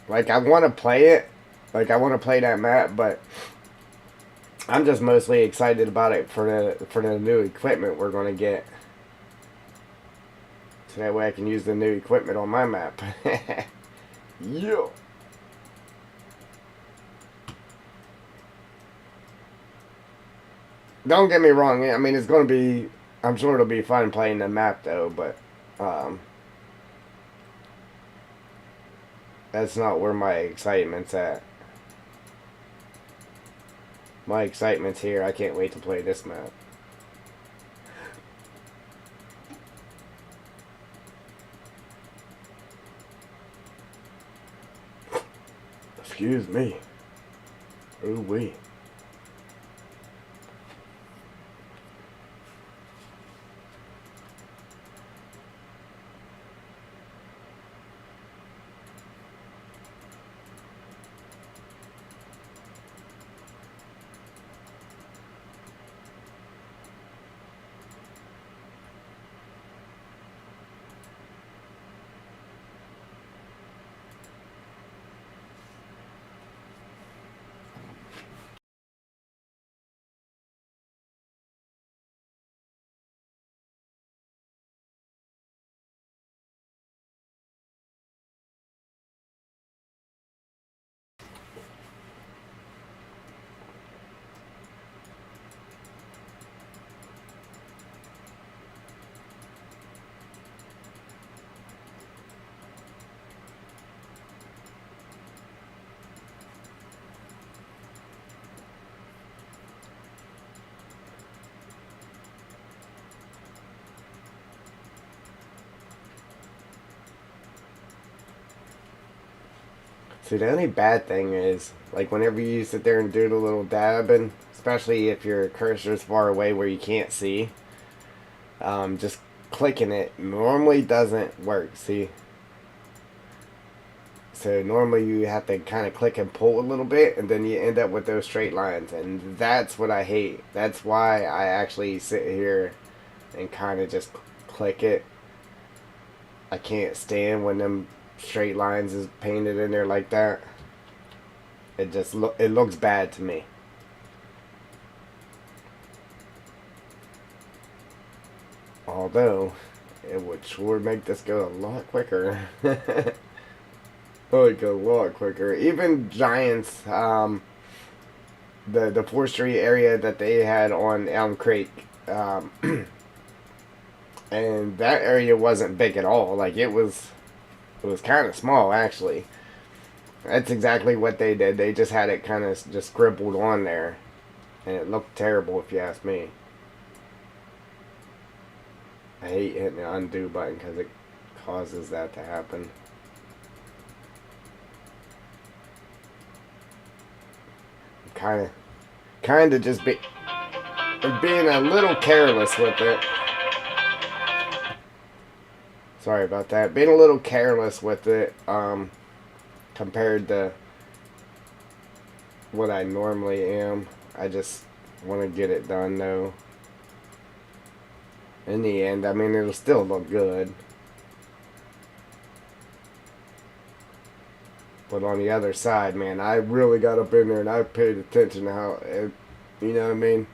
Like, I want to play it. Like, I want to play that map, but I'm just mostly excited about it for the new equipment we're going to get. So that way I can use the new equipment on my map. Yeah. Don't get me wrong. I mean, it's going to be... I'm sure it'll be fun playing the map, though, but... that's not where my excitement's at. My excitement's here. I can't wait to play this map. Excuse me. Ooh wee. See, the only bad thing is, like, whenever you sit there and do the little dabbing, especially if your cursor's far away where you can't see, just clicking it normally doesn't work. See? So normally you have to kind of click and pull a little bit, and then you end up with those straight lines, and that's what I hate. That's why I actually sit here and kind of just click it. I can't stand when them straight lines is painted in there like that. It looks bad to me. Although it would sure make this go a lot quicker. Like a lot quicker. Even Giants, the forestry area that they had on Elm Creek, and that area wasn't big at all. Like it was kind of small actually. That's exactly what they did. They just had it kind of just scribbled on there, and it looked terrible if you ask me. I hate hitting the undo button because it causes that to happen. Kind of just being a little careless with it. Sorry about that. Being a little careless with it, compared to what I normally am. I just want to get it done though. In the end, I mean, it'll still look good. But on the other side, man, I really got up in there and I paid attention to how it, you know what I mean?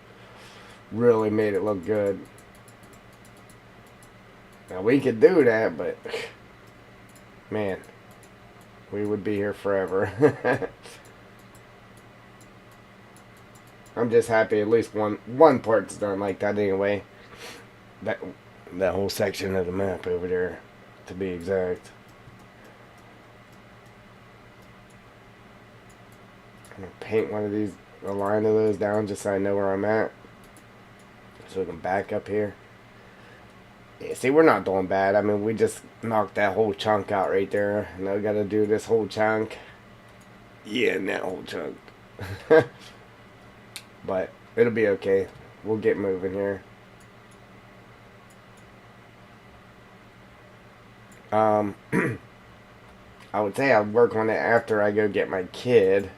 Really made it look good. Now, we could do that, but, man, we would be here forever. I'm just happy at least one part's done like that anyway. That whole section of the map over there, to be exact. I'm gonna paint a line of those down just so I know where I'm at. So we can back up here. Yeah, see, we're not doing bad. I mean, we just knocked that whole chunk out right there. Now we gotta do this whole chunk. Yeah, and that whole chunk. But it'll be okay. We'll get moving here. I would say I'd work on it after I go get my kid.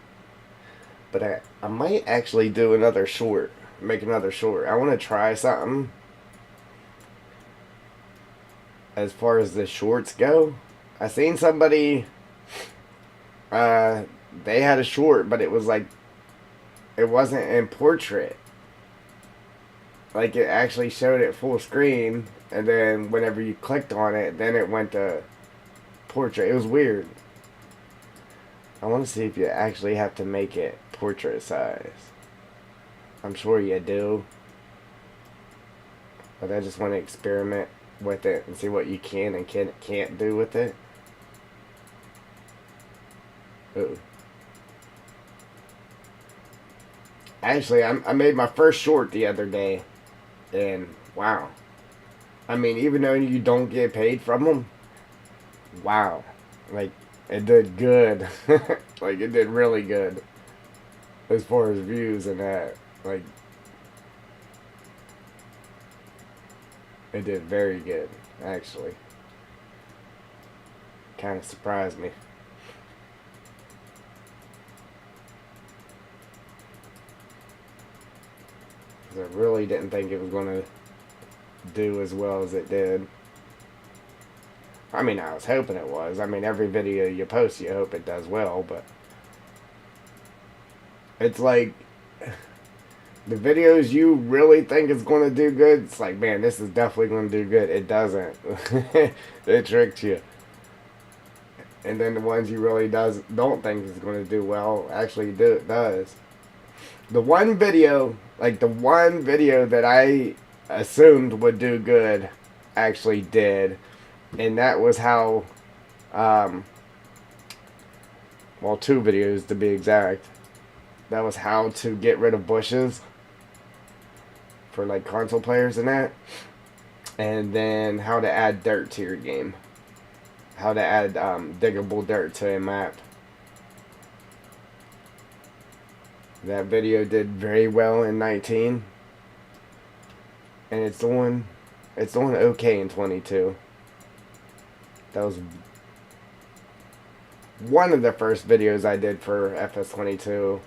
But I might actually do another short. Make another short. I want to try something. As far as the shorts go, I seen somebody, they had a short, but it was like, it wasn't in portrait. Like it actually showed it full screen, and then whenever you clicked on it, then it went to portrait. It was weird. I want to see if you actually have to make it portrait size. I'm sure you do. But I just want to experiment with it and see what you can and can't do with it. Ooh. Actually, I made my first short the other day, and wow. I mean, even though you don't get paid from them, wow. Like, it did good. Like, it did really good. As far as views and that. Like, it did very good, actually. Kind of surprised me. I really didn't think it was going to do as well as it did. I mean, I was hoping it was. I mean, every video you post, you hope it does well, but it's like the videos you really think is going to do good, it's like, man, this is definitely going to do good. It doesn't. It tricked you. And then the ones you really don't think is going to do well actually does. The one video that I assumed would do good actually did, and that was how, well, 2 videos to be exact. That was how to get rid of bushes for like console players and that, and then how to add dirt to your game, how to add diggable dirt to a map. That video did very well in 19, and it's doing It's doing okay in 22. That was one of the first videos I did for FS22.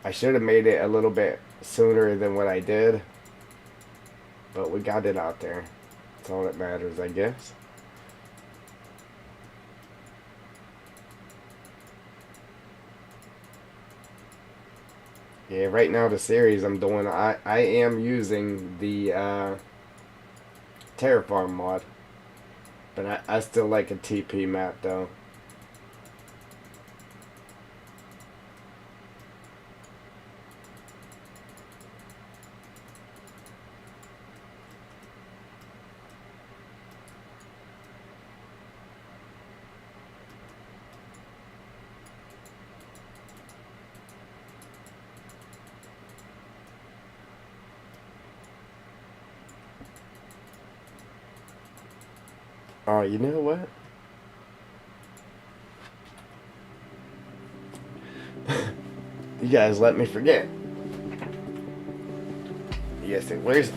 I should have made it a little bit sooner than what I did, but we got it out there. That's all that matters, I guess. Yeah, right now the series I'm doing, I am using the Terraform mod, but I still like a TP map though. Oh, you know what? You guys let me forget. Yes, where's...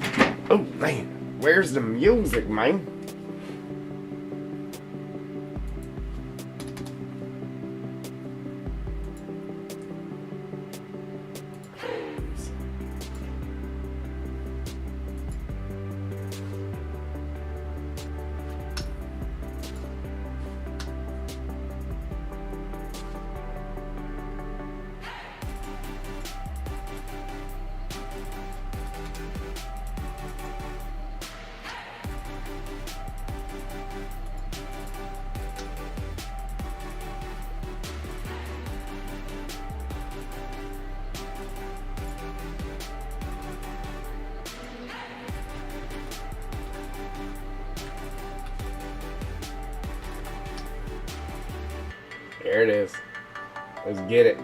Oh, man. Where's the music, man? Close. There it is. Let's get it.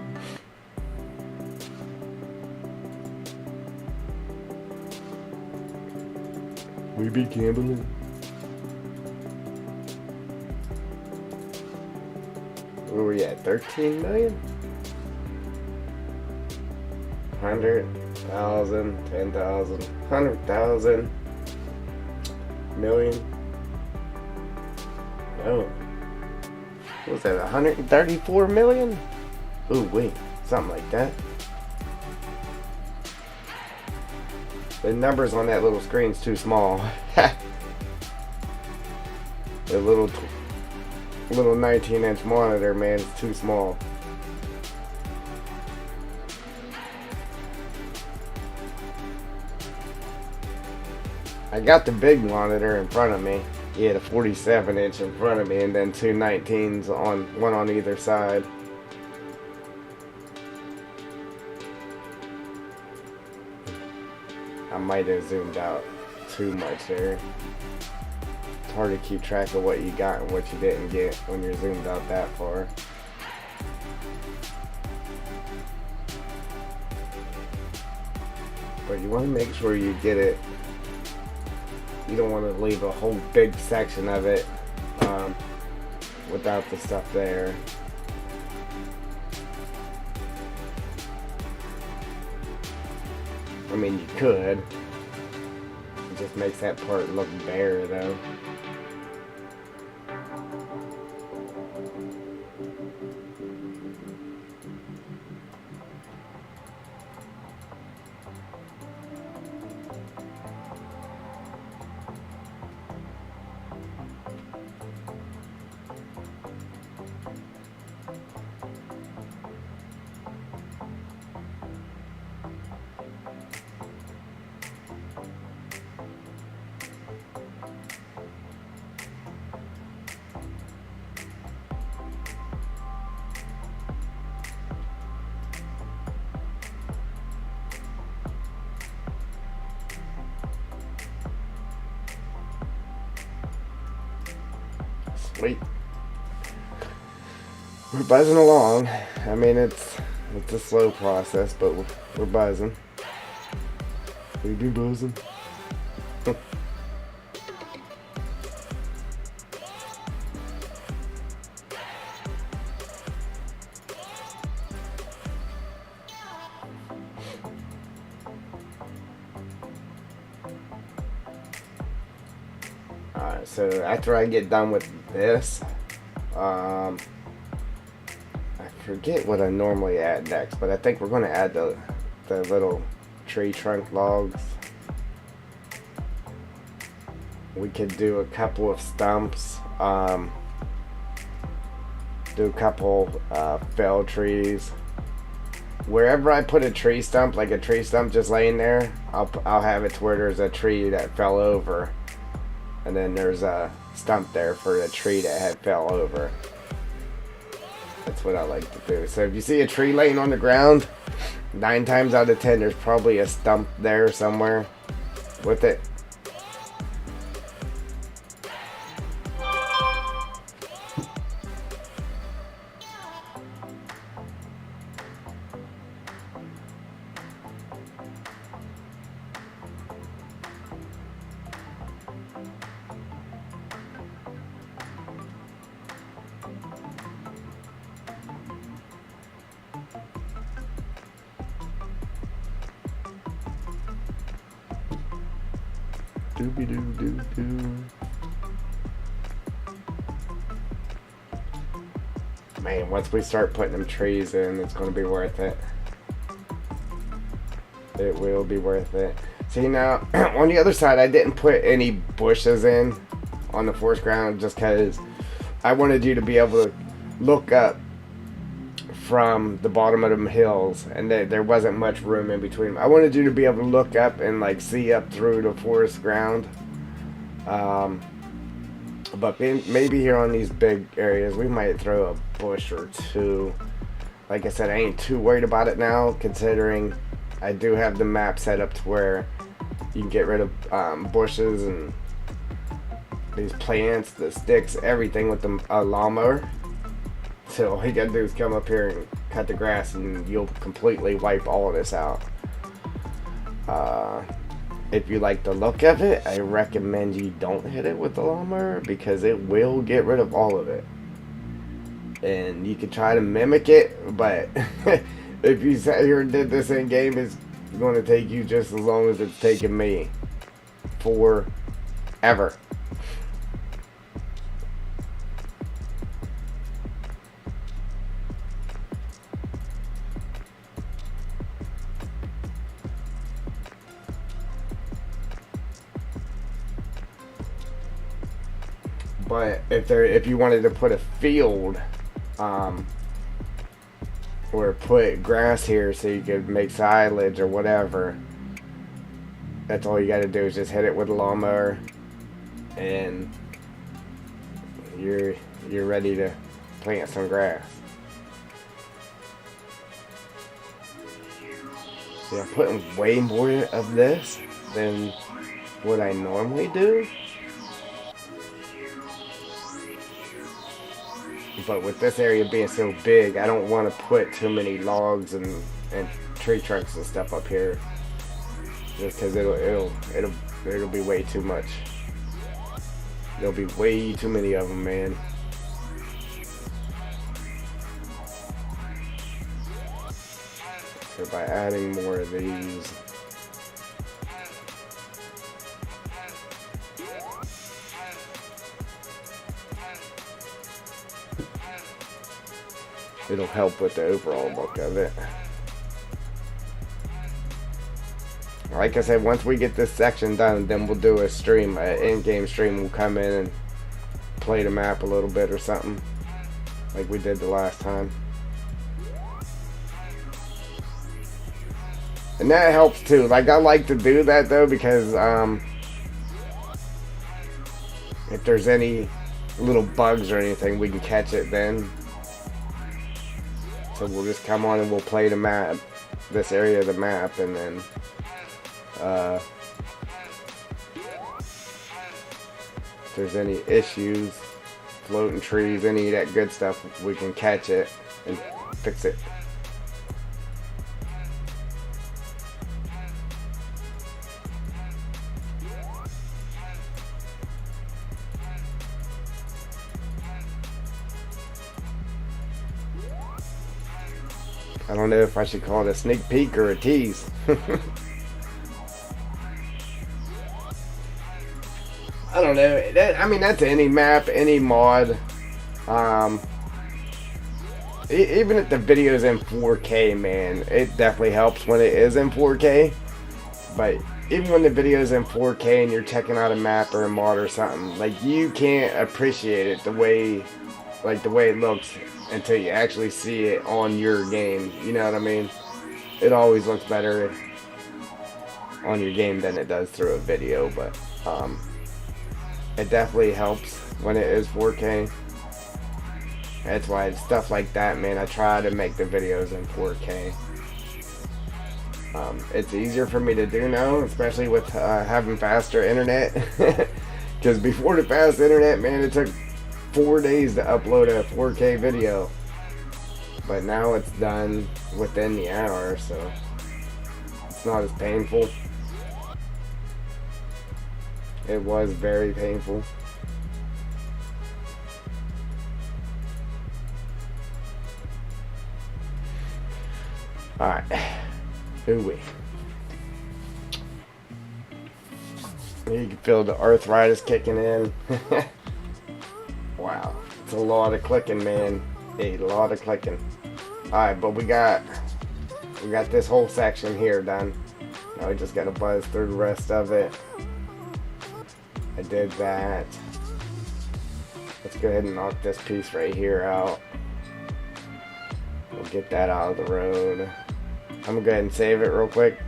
We be gambling. Where were we at? 13 million? 100,000, 10,000, 100,000, million. No. What was that, 134 million? Ooh, wait, something like that. The numbers on that little screen's too small. The little 19-inch monitor, man, is too small. I got the big monitor in front of me. Yeah, the 47-inch in front of me, and then two 19s on one on either side. I might have zoomed out too much there. It's hard to keep track of what you got and what you didn't get when you're zoomed out that far. But you want to make sure you get it. You don't want to leave a whole big section of it without the stuff there. I mean, you could. It just makes that part look bare, though. Sweet. We're buzzing along. I mean, it's a slow process, but we're buzzing. We be buzzing. Alright, so after I get done with this, I forget what I normally add next, but I think we're going to add the little tree trunk logs. We could do a couple of stumps, do a couple fell trees. Wherever I put a tree stump, like a tree stump just laying there, I'll have it to where there's a tree that fell over, and then there's a stump there for the tree that had fell over. That's what I like to do. So if you see a tree laying on the ground, 9 times out of 10 there's probably a stump there somewhere with it. Doobie doo doo doo. Man, once we start putting them trees in, it's going to be worth it. It will be worth it. See, now, on the other side, I didn't put any bushes in on the forest ground just because I wanted you to be able to look up from the bottom of them hills, and there wasn't much room in between them. I wanted you to be able to look up and like see up through the forest ground. But maybe here on these big areas we might throw a bush or two. Like I said, I ain't too worried about it now, considering I do have the map set up to where you can get rid of bushes and these plants, the sticks, everything with the lawnmower. So all you gotta do is come up here and cut the grass and you'll completely wipe all of this out. If you like the look of it, I recommend you don't hit it with the lawnmower because it will get rid of all of it. And you can try to mimic it, but if you sat here and did this in game, it's going to take you just as long as it's taken me. Forever. But if you wanted to put a field, or put grass here so you could make silage or whatever, that's all you got to do is just hit it with a lawnmower, and you're ready to plant some grass. See, I'm putting way more of this than what I normally do. But with this area being so big, I don't want to put too many logs and tree trunks and stuff up here, just because it'll be way too much. There'll be way too many of them, man. So by adding more of these, it'll help with the overall look of it. Like I said, once we get this section done, then we'll do a stream, an in-game stream. We'll come in and play the map a little bit or something, like we did the last time. And that helps too. Like, I like to do that though, because if there's any little bugs or anything, we can catch it then. So we'll just come on and we'll play the map, this area of the map, and then if there's any issues, floating trees, any of that good stuff, we can catch it and fix it. I don't know if I should call it a sneak peek or a tease. I don't don't know. I mean, that's any map, any mod. Even if the video's in 4K, man, it definitely helps when it is in 4K. But even when the video's in 4K and you're checking out a map or a mod or something, like, you can't appreciate it the way it looks until you actually see it on your game. You know what I mean? It always looks better on your game than it does through a video, but it definitely helps when it is 4K. That's why it's stuff like that, man, I try to make the videos in 4K. It's easier for me to do now, especially with having faster internet. Because before the fast internet, man, it took 4 days to upload a 4K video. But now it's done within the hour, so it's not as painful. It was very painful. Alright. Ooh-wee. You can feel the arthritis kicking in. Wow. It's a lot of clicking, man. A lot of clicking. Alright, but we got this whole section here done. Now we just gotta buzz through the rest of it. I did that. Let's go ahead and knock this piece right here out. We'll get that out of the road. I'm gonna go ahead and save it real quick.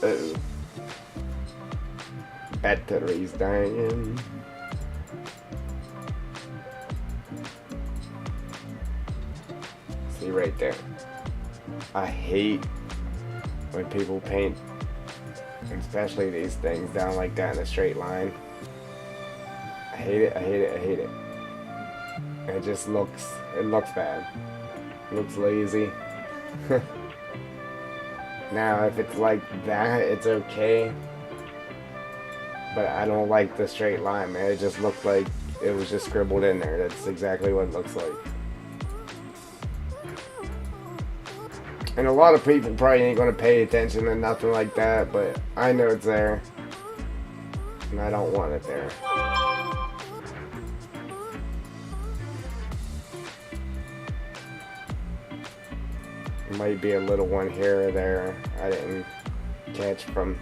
Uh-oh. Battery's dying. See right there. I hate when people paint, especially these things, down like that in a straight line. I hate it, I hate it, I hate it. It just looks bad. It looks lazy. Now, if it's like that, it's okay. But I don't like the straight line, man. It just looked like it was just scribbled in there. That's exactly what it looks like. And a lot of people probably ain't gonna pay attention to nothing like that, but I know it's there. And I don't want it there. Might be a little one here or there I didn't catch from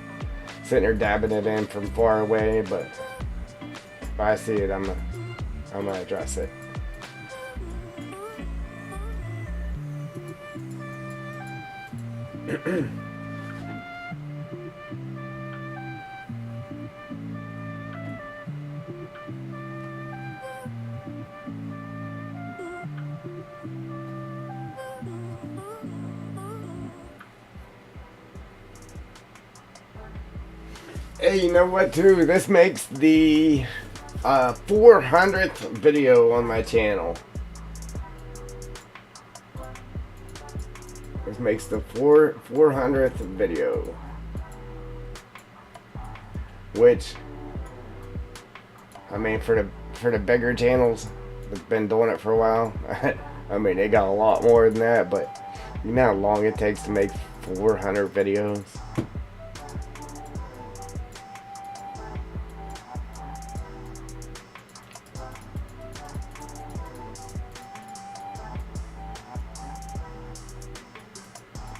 sitting there dabbing it in from far away, but if I see it, I'm gonna address it. Hey, you know what, too? This makes the 400th video on my channel. This makes the 400th video. Which, I mean, for the bigger channels that's been doing it for a while, I mean, they got a lot more than that, but you know how long it takes to make 400 videos?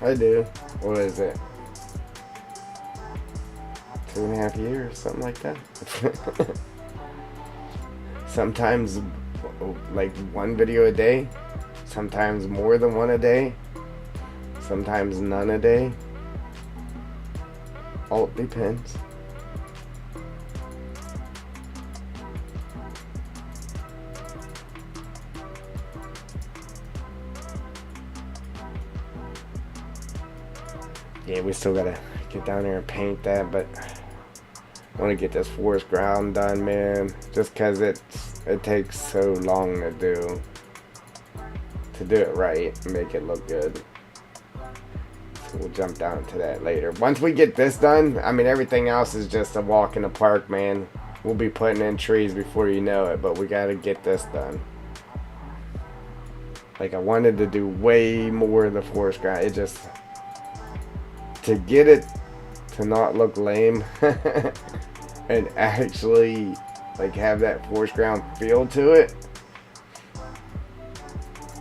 I do. What is it? 2.5 years, something like that. Sometimes like one video a day, sometimes more than one a day, sometimes none a day. All depends. Yeah, we still gotta get down there and paint that, but I want to get this forest ground done, man, just because it takes so long to do. to do it right and make it look good. So we'll jump down to that later. Once we get this done, I mean, everything else is just a walk in the park, man. We'll be putting in trees before you know it, but we gotta get this done. Like, I wanted to do way more of the forest ground. It just, to get it to not look lame and actually like have that forest ground feel to it,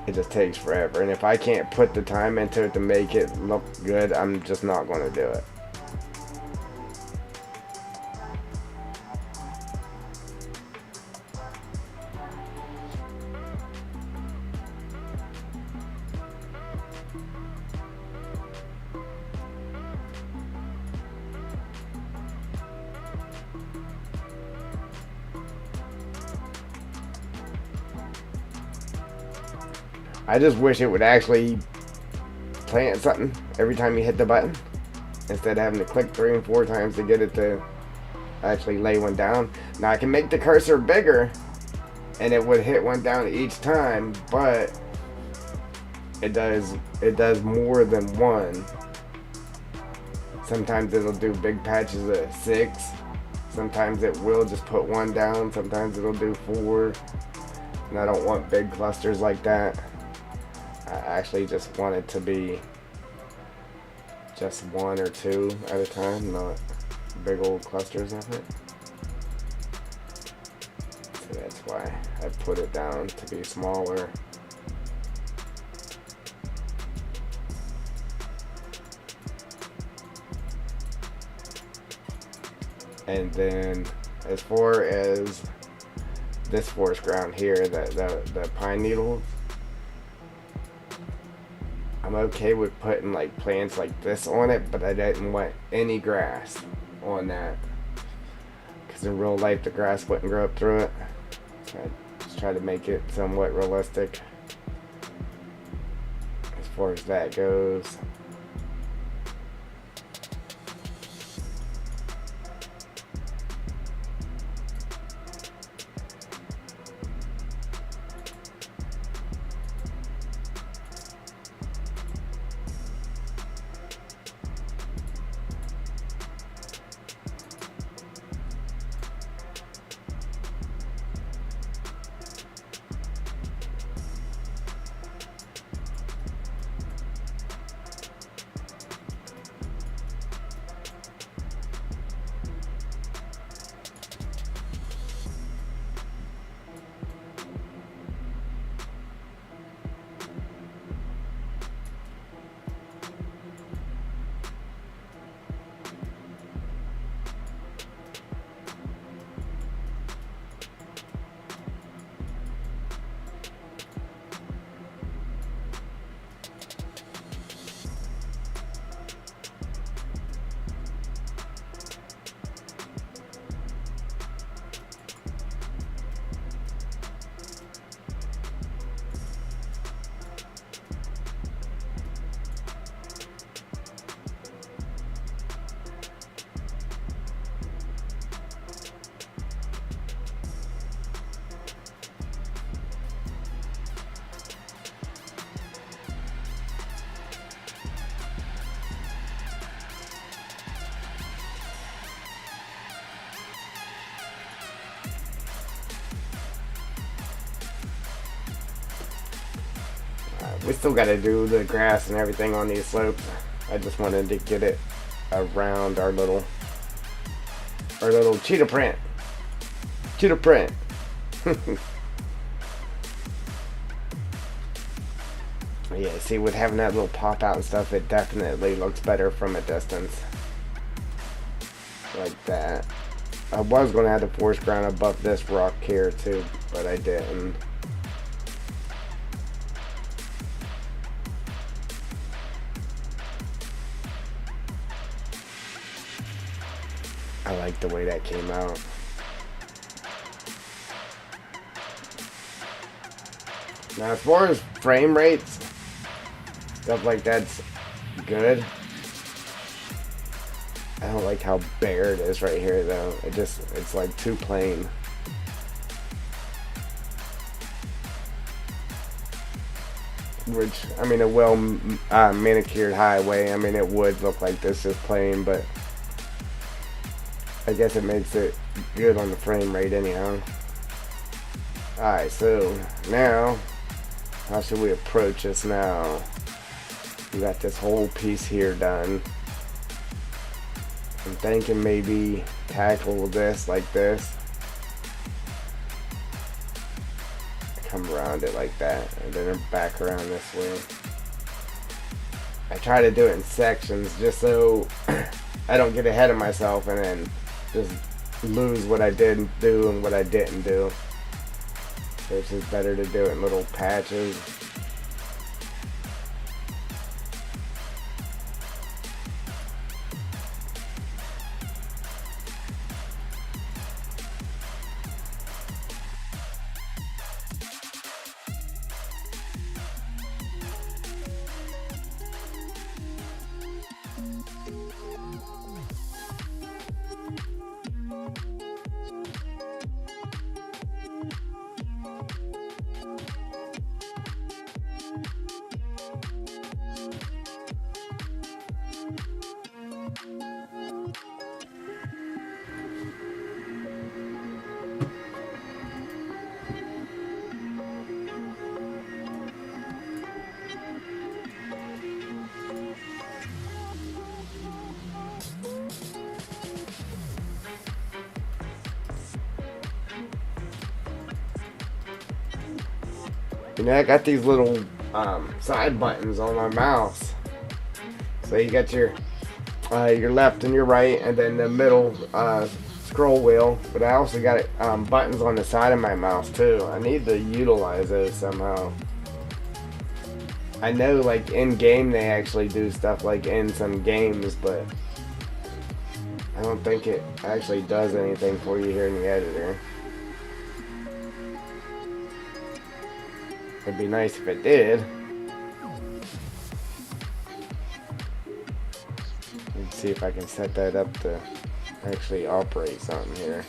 it just takes forever. And if I can't put the time into it to make it look good, I'm just not going to do it. I just wish it would actually plant something every time you hit the button, instead of having to click 3 and 4 times to get it to actually lay one down. Now I can make the cursor bigger and it would hit one down each time, but it does more than one. Sometimes it'll do big patches of 6. Sometimes it will just put one down. Sometimes it'll do 4. And I don't want big clusters like that. I actually just want it to be just 1 or 2 at a time, not big old clusters of it. So that's why I put it down to be smaller. And then as far as this forest ground here, the pine needles, I'm okay with putting like plants like this on it, but I didn't want any grass on that, because in real life the grass wouldn't grow up through it. So I just try to make it somewhat realistic as far as that goes. We still got to do the grass and everything on these slopes. I just wanted to get it around our little cheetah print. Cheetah print. Yeah, see, with having that little pop out and stuff, it definitely looks better from a distance. Like that. I was going to have the forest ground above this rock here too, but I didn't. I like the way that came out. Now, as far as frame rates, stuff like that's good. I don't like how bare it is right here, though. It's like too plain. which, I mean, a well manicured highway, I mean, it would look like this just plain, but I guess it makes it good on the frame rate anyhow. Alright, so now, how should we approach this now? We got this whole piece here done. I'm thinking maybe tackle this like this. Come around it like that, and then back around this way. I try to do it in sections just so I don't get ahead of myself and then just lose what I did do and what I didn't do. So it's just better to do it in little patches. You know, I got these little side buttons on my mouse. So you got your left and your right, and then the middle scroll wheel. But I also got buttons on the side of my mouse too. I need to utilize those somehow. I know, like in game, they actually do stuff like in some games, but I don't think it actually does anything for you here in the editor. It'd be nice if it did. Let's see if I can set that up to actually operate something here.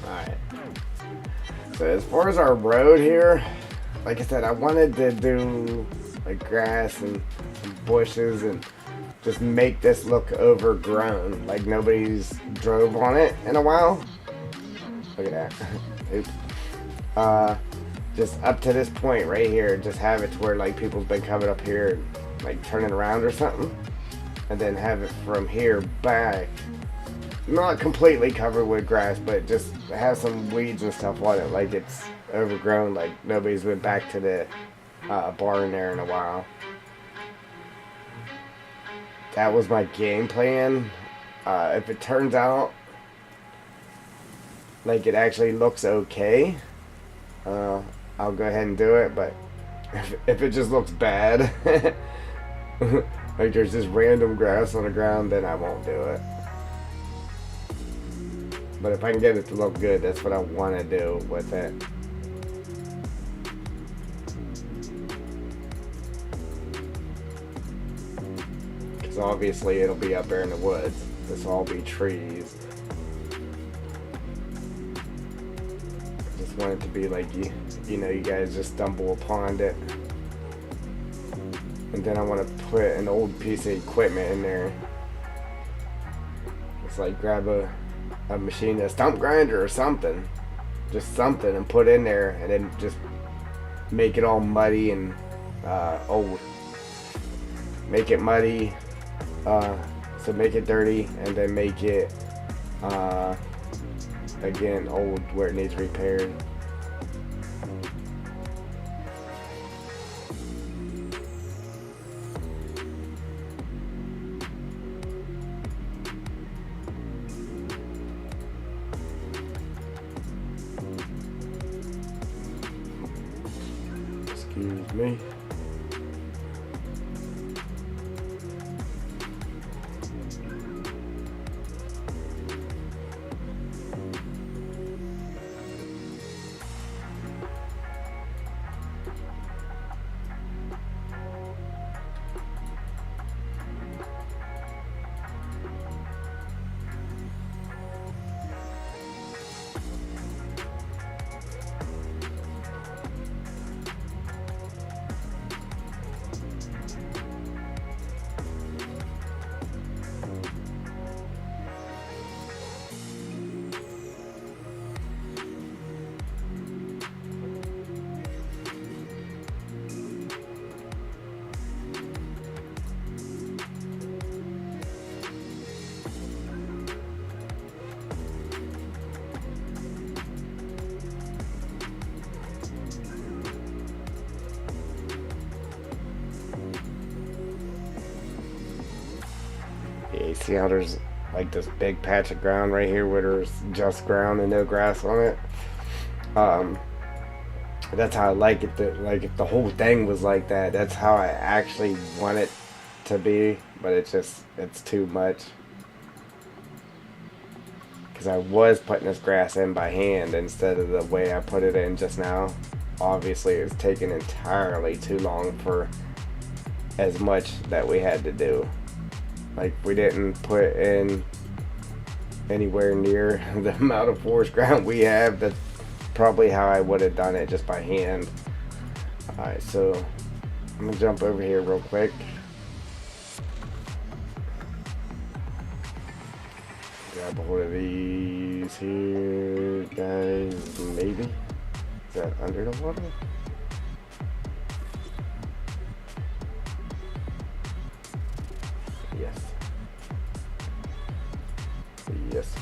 Alright. So as far as our road here, like I said, I wanted to do like grass and some bushes and just make this look overgrown, like nobody's drove on it in a while. Look at that. Oops. Just up to this point right here, just have it to where like people's been coming up here like turning around or something, and then have it from here back, not completely covered with grass, but just have some weeds and stuff on it, like it's overgrown, like nobody's been back to the barn there in a while. That was my game plan. If it turns out like it actually looks okay, I'll go ahead and do it, but if it just looks bad, like there's just random grass on the ground, then I won't do it. But if I can get it to look good, that's what I want to do with it. Because obviously it'll be up there in the woods. This will all be trees. I just want it to be like, you know, you guys just stumble upon it. And then I want to put an old piece of equipment in there. It's like grab a machine, a stump grinder or something, just something, and put in there, and then just make it all muddy and old. Make it muddy, so make it dirty, and then make it again old where it needs repaired. Excuse me. see how there's like this big patch of ground right here where there's just ground and no grass on it. That's how I like it. Like if the whole thing was like that, that's how I actually want it to be. But it's too much. Because I was putting this grass in by hand instead of the way I put it in just now. Obviously, it's taken entirely too long for as much that we had to do. Like, we didn't put in anywhere near the amount of forest ground we have. That's probably how I would have done it, just by hand. Alright, so I'm gonna jump over here real quick. Grab a hold of these here, guys. Maybe. Is that under the water? Yes. Yes.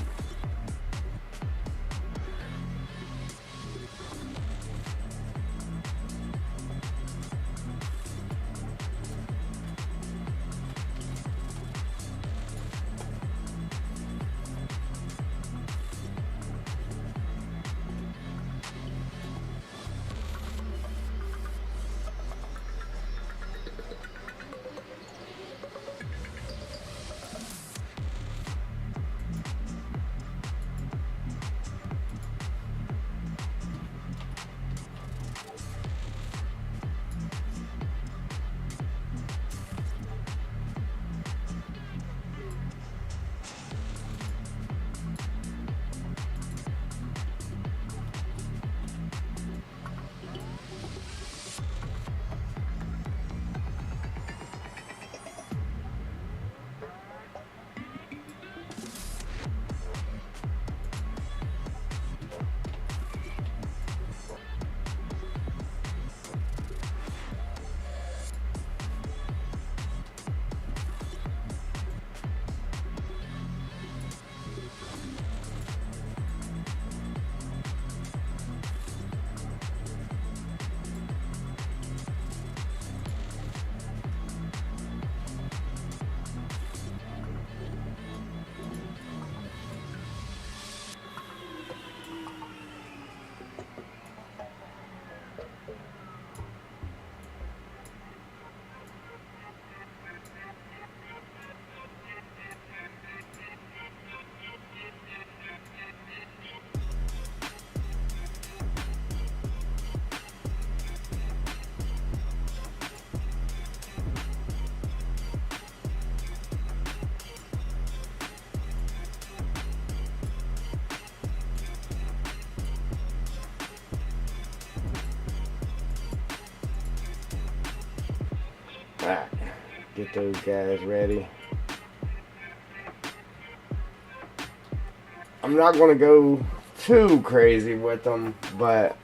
Alright, get those guys ready. I'm not gonna go too crazy with them, but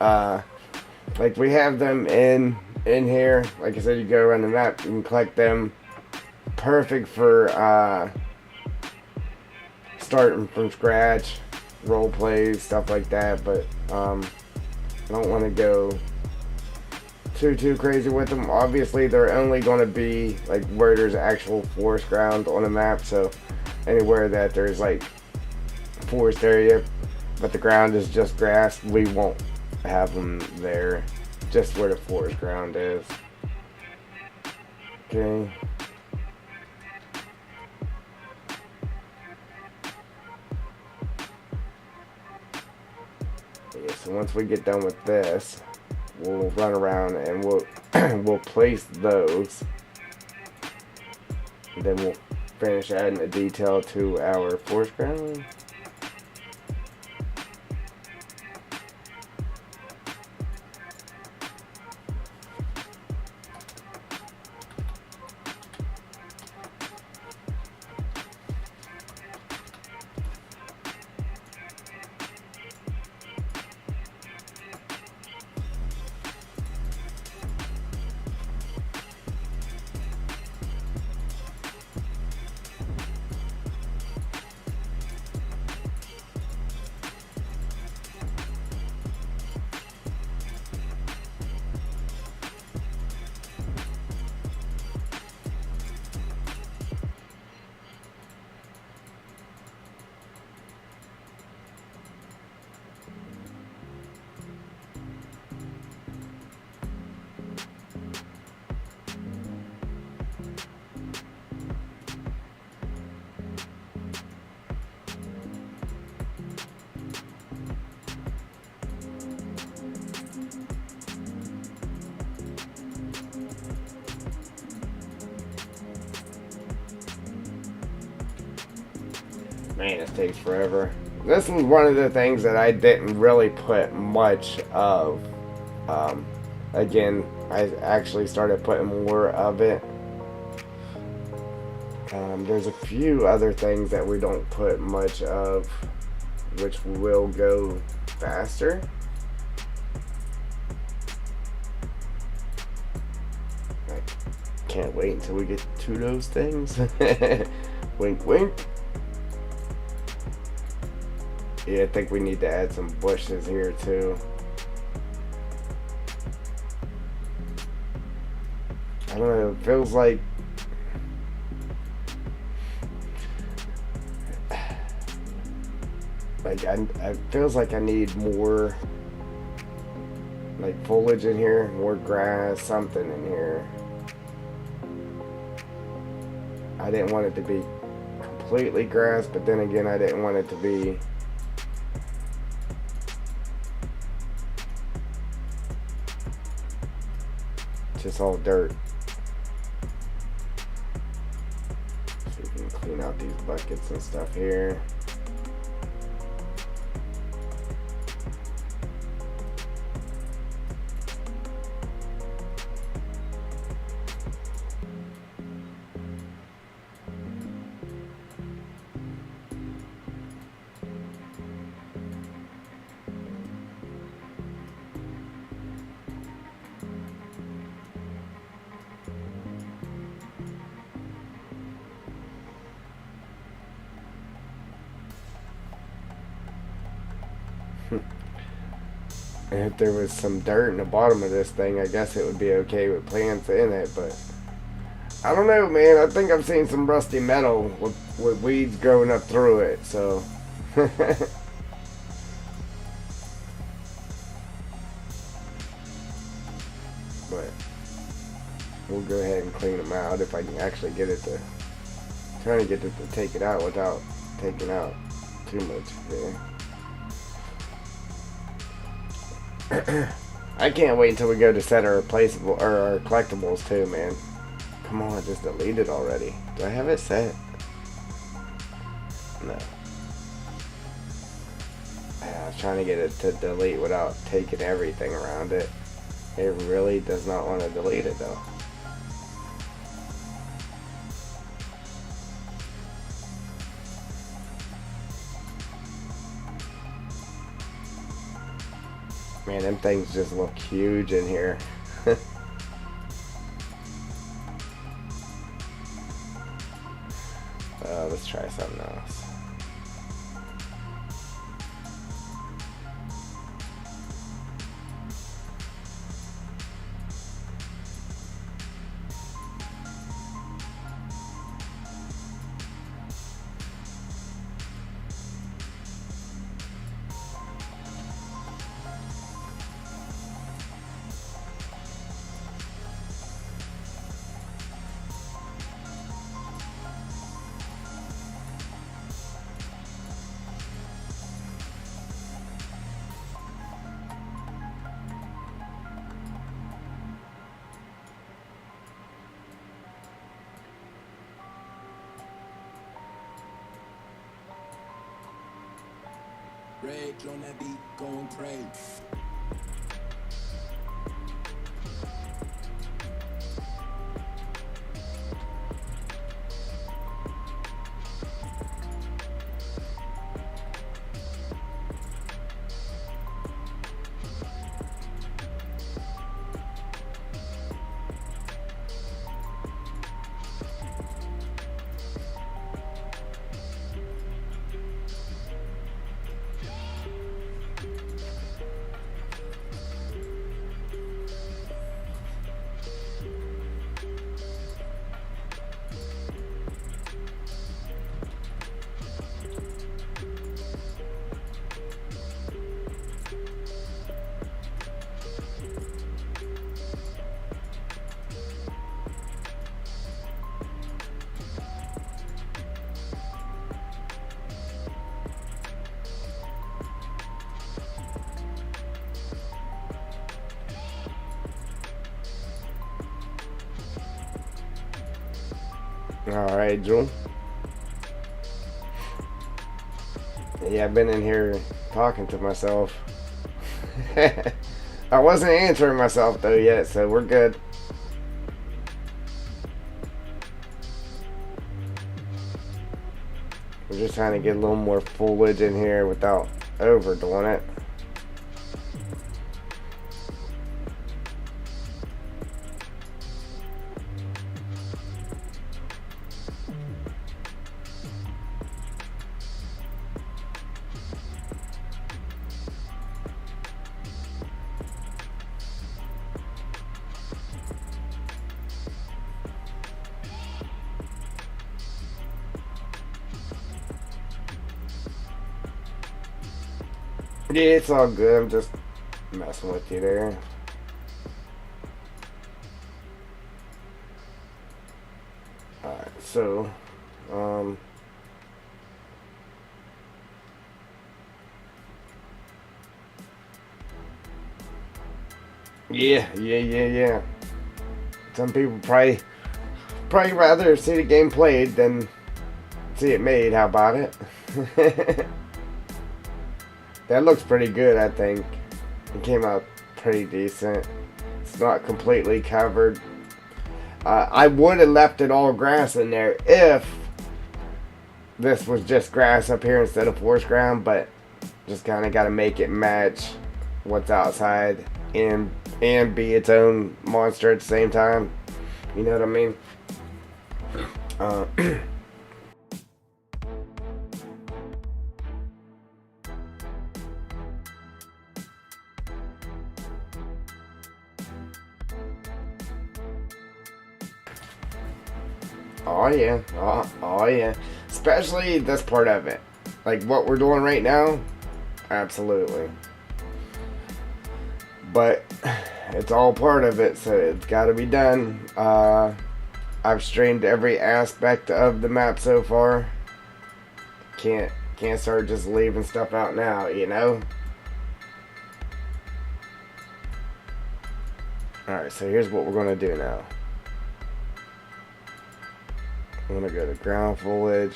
like we have them in here. Like I said, you go around the map, you can collect them. Perfect for starting from scratch, role plays, stuff like that. But I don't want to go too crazy with them. Obviously, they're only going to be like where there's actual forest ground on the map. So anywhere that there's like forest area, but the ground is just grass, we won't have them there. Just where the forest ground is. Okay. Yeah, so once we get done with this, we'll run around and we'll place those. And then we'll finish adding the detail to our forest ground. Man, it takes forever. This was one of the things that I didn't really put much of. Um, Again, I actually started putting more of it. There's a few other things that we don't put much of, which will go faster. I can't wait until we get to those things. Wink, wink. Yeah, I think we need to add some bushes here too. I don't know, it feels like it feels like I need more like foliage in here, more grass, something in here. I didn't want it to be completely grass, but then again I didn't want it to be just all dirt. So we can clean out these buckets and stuff here. And if there was some dirt in the bottom of this thing, I guess it would be okay with plants in it, but I don't know, man. I think I've seen some rusty metal with weeds growing up through it, so. But we'll go ahead and clean them out if I can actually get it to. Trying to get it to take it out without taking out too much there. I can't wait until we go to set our replaceable or our collectibles too, man. Come on, just delete it already. Do I have it set? No. I was trying to get it to delete without taking everything around it. It really does not want to delete it though. Man, them things just look huge in here. Let's try something else.
Rage on that beat, going crazy.
Alright, June. Yeah, I've been in here talking to myself. I wasn't answering myself though yet, so we're good. We're just trying to get a little more foliage in here without overdoing it. Yeah, it's all good. I'm just messing with you there. Alright, so, yeah. Some people probably rather see the game played than see it made. How about it? That looks pretty good, I think. It came out pretty decent. It's not completely covered. I would have left it all grass in there if this was just grass up here instead of forest ground, but just kind of got to make it match what's outside and be its own monster at the same time. You know what I mean? Oh yeah, oh yeah. Especially this part of it. Like what we're doing right now, absolutely. But it's all part of it, so it's got to be done. I've streamed every aspect of the map so far. Can't start just leaving stuff out now, you know? Alright, so here's what we're going to do now. I'm going to go to ground foliage.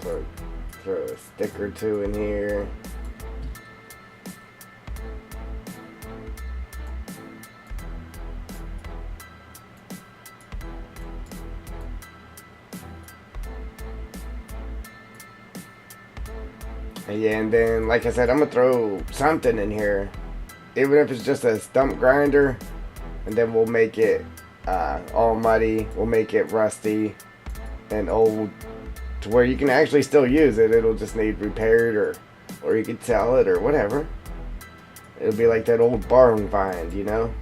Throw a stick or two in here. Yeah, and then, like I said, I'm going to throw something in here. Even if it's just a stump grinder. And then we'll make it all muddy. We'll make it rusty and old to where you can actually still use it. It'll just need repaired or you could sell it or whatever. It'll be like that old barn find, you know?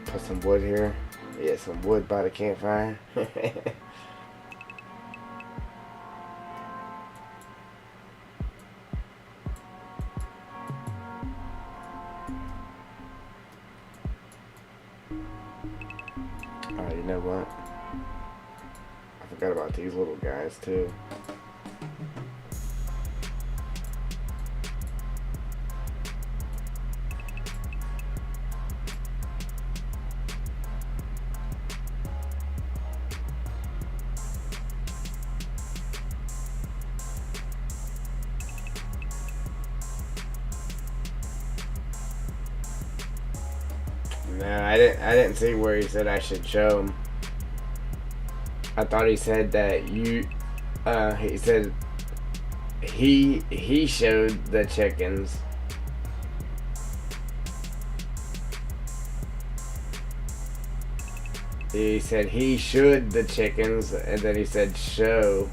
Put some wood here. Yeah, some wood by the campfire. Alright, you know what? I forgot about these little guys too. No, I didn't see where he said I should show him. I thought he said that you. He said he showed the chickens. He said he should the chickens, and then he said show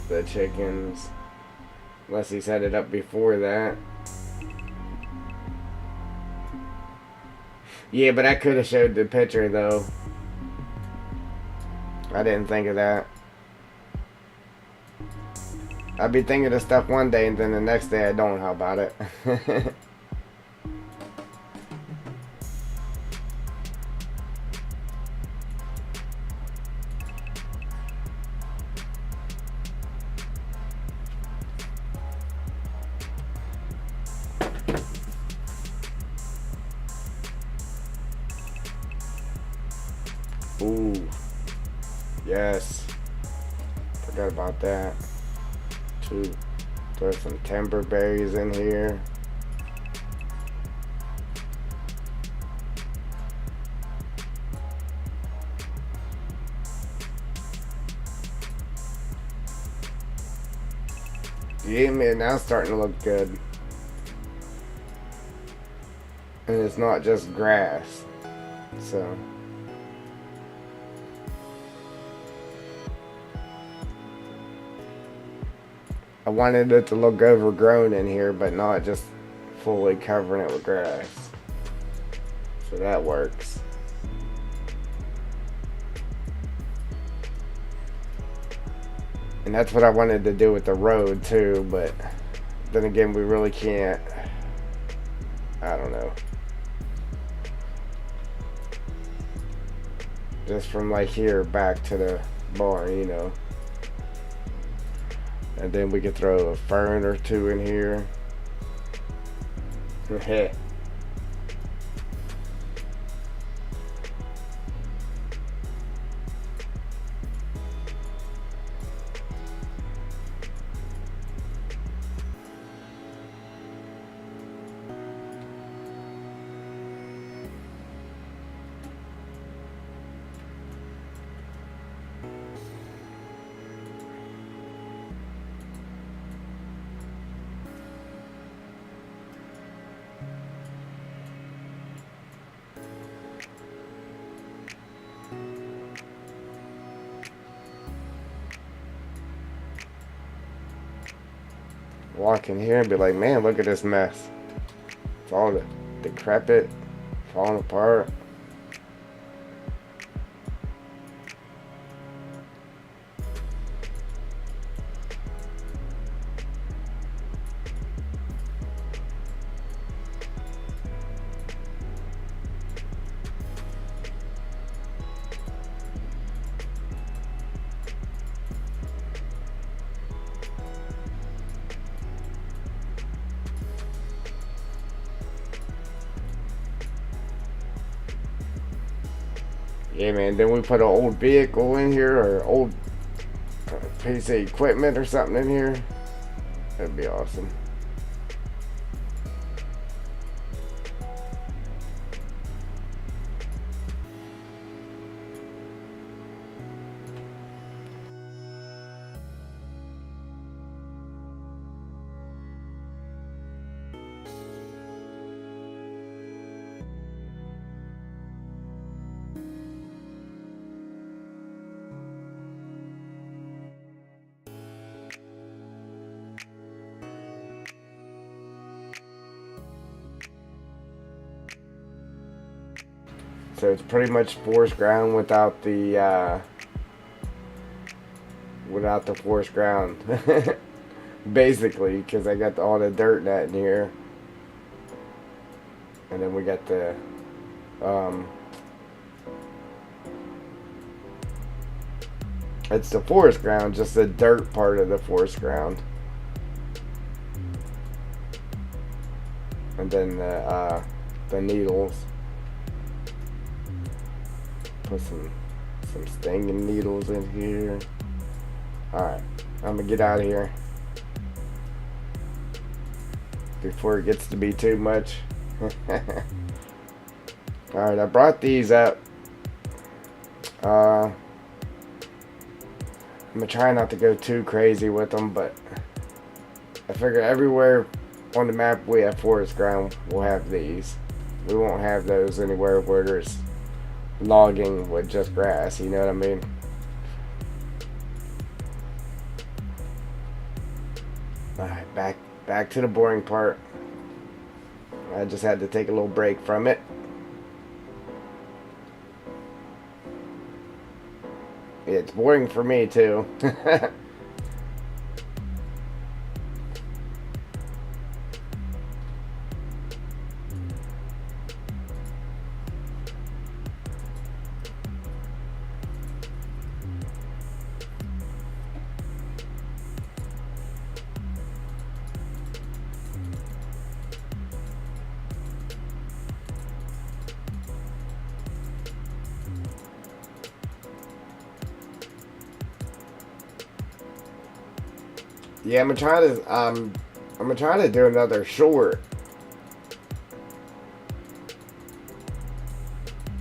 the chickens. Unless he set it up before that. Yeah, but I could have showed the picture though. I didn't think of that. I'd be thinking of stuff one day and then the next day I don't. How about it? Yes. Forgot about that. Throw some timber berries in here. Yeah, man, now it's starting to look good. And it's not just grass. So. I wanted it to look overgrown in here, but not just fully covering it with grass. So that works. And that's what I wanted to do with the road too, but then again, we really can't. I don't know. Just from like here back to the barn, you know. And then we could throw a fern or two in here. Walk in here and be like, man, look at this mess. It's all decrepit, falling apart. Yeah, man, then we put an old vehicle in here or old piece of equipment or something in here. That'd be awesome. So it's pretty much forest ground without the forest ground, basically, because I got all the dirt net in here, and then we got the it's the forest ground, just the dirt part of the forest ground, and then the needles. Put some stinging needles in here. Alright, I'm gonna get out of here before it gets to be too much. Alright, I brought these up. I'm gonna try not to go too crazy with them, but I figure everywhere on the map we have forest ground, we'll have these. We won't have those anywhere where there's logging with just grass, you know what I mean? Alright, back to the boring part. I just had to take a little break from it. It's boring for me too. Yeah, I'm gonna try to do another short.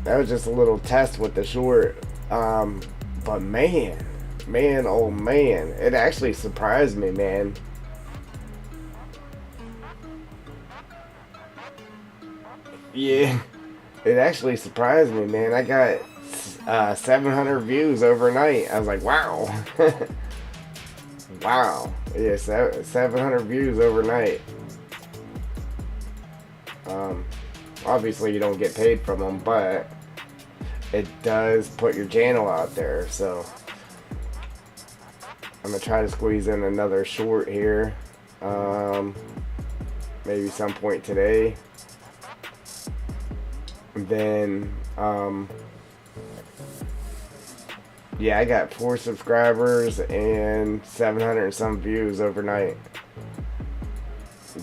That was just a little test with the short. But man, oh man, it actually surprised me, man. Yeah, it actually surprised me, man. I got 700 views overnight. I was like, wow. Wow. Yeah, 700 views overnight. Um, Obviously, you don't get paid from them, but it does put your channel out there. So I'm gonna try to squeeze in another short here. Maybe some point today. Then, yeah, I got 4 subscribers and 700 and some views overnight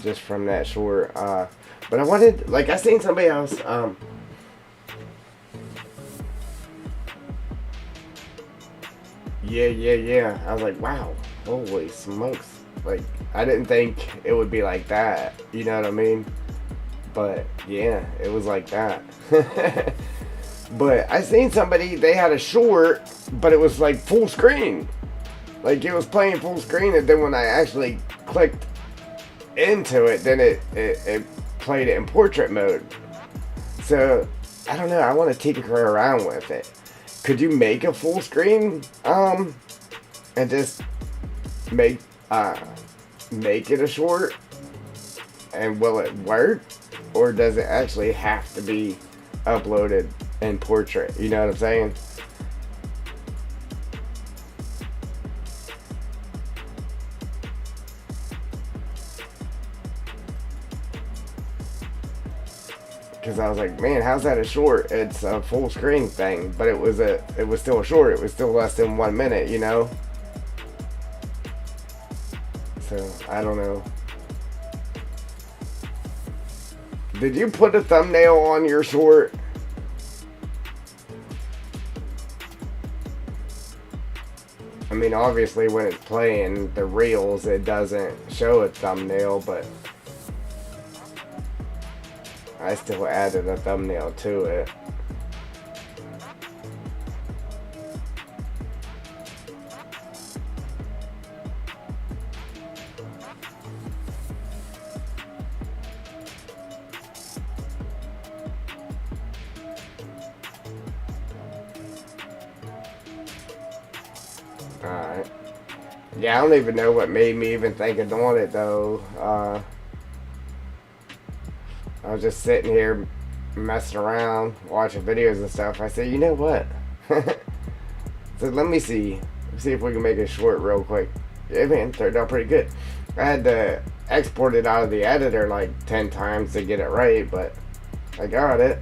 just from that short. But I wanted, like, I seen somebody else. Yeah. I was like, wow, holy smokes! Like, I didn't think it would be like that. You know what I mean? But yeah, it was like that. But I seen somebody, they had a short, but it was like full screen. Like, it was playing full screen, and then when I actually clicked into it, then it played it in portrait mode. So I don't know, I want to tinker around with it. Could you make a full screen and just make it a short? And will it work? Or does it actually have to be uploaded in portrait? You know what I'm saying? Because I was like, man, how's that a short? It's a full screen thing, but it was still a short. It was still less than 1 minute, you know. So I don't know. Did you put a thumbnail on your short? I mean, obviously when it's playing the reels, it doesn't show a thumbnail, but I still added a thumbnail to it. Alright. Yeah, I don't even know what made me even think of doing it, though. I was just sitting here messing around, watching videos and stuff. I said, you know what? So let me see if we can make it short real quick. Yeah, man, turned out pretty good. I had to export it out of the editor like 10 times to get it right, but I got it.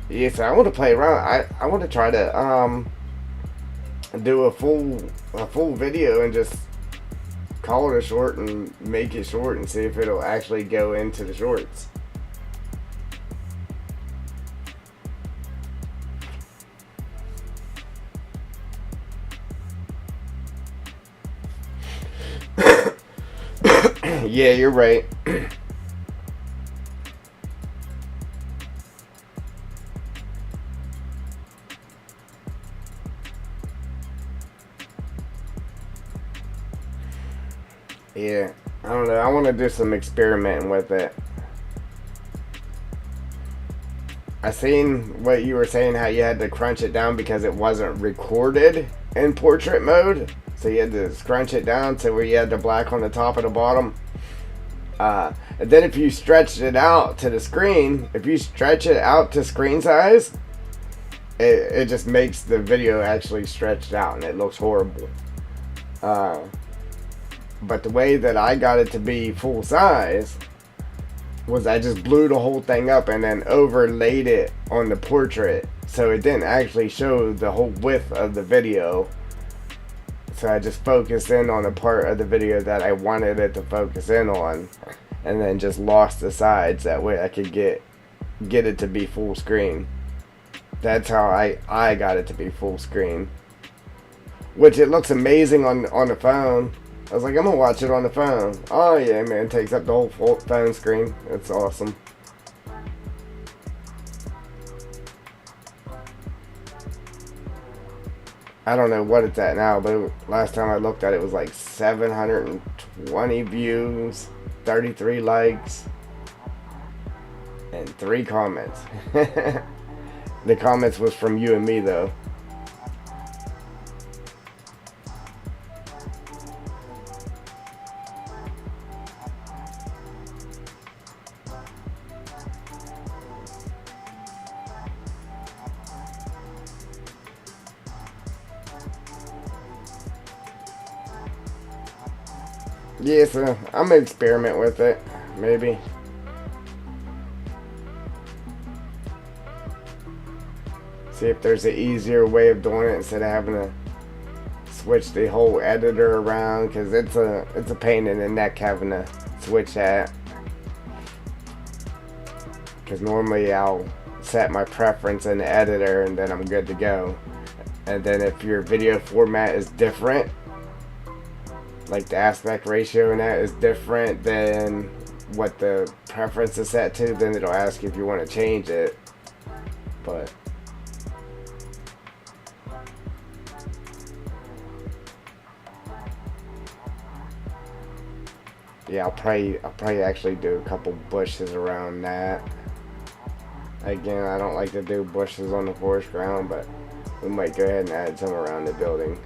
Yeah, so I want to play around. I want to try to do a full video and just call it a short and make it short and see if it'll actually go into the shorts. Yeah, you're right. Yeah, I don't know. I want to do some experimenting with it. I seen what you were saying, how you had to crunch it down because it wasn't recorded in portrait mode. So you had to scrunch it down to where you had the black on the top and the bottom. And then if you stretched it out to the screen, if you stretch it out to screen size, it just makes the video actually stretched out and it looks horrible. But the way that I got it to be full size was I just blew the whole thing up and then overlaid it on the portrait, so it didn't actually show the whole width of the video. So I just focused in on the part of the video that I wanted it to focus in on, and then just lost the sides. That way I could get it to be full screen. That's how I got it to be full screen. which it looks amazing on the phone. I was like, I'm gonna watch it on the phone. Oh yeah, man, it takes up the whole phone screen. It's awesome. I don't know what it's at now, but last time I looked at it, it was like 720 views, 33 likes, and 3 comments. The comments was from you and me though. Yeah, so I'm gonna experiment with it, maybe. See if there's an easier way of doing it instead of having to switch the whole editor around, because it's a pain in the neck having to switch that. Because normally I'll set my preference in the editor and then I'm good to go. And then if your video format is different, like the aspect ratio and that is different than what the preference is set to, then it'll ask you if you want to change it. But yeah, I'll probably actually do a couple bushes around that. Again, I don't like to do bushes on the forest ground, but we might go ahead and add some around the building.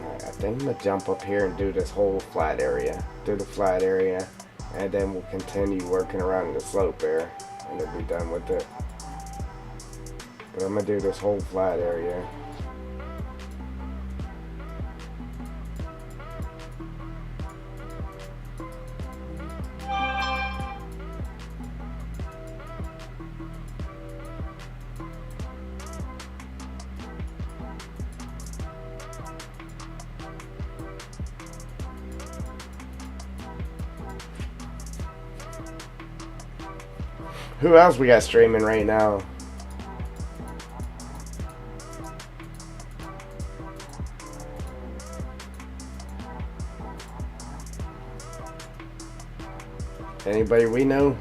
I think I'm gonna jump up here and do this whole flat area. Do the flat area, and then we'll continue working around the slope there, and then be done with it. But I'm gonna do this whole flat area. Who else we got streaming right now? Anybody we know?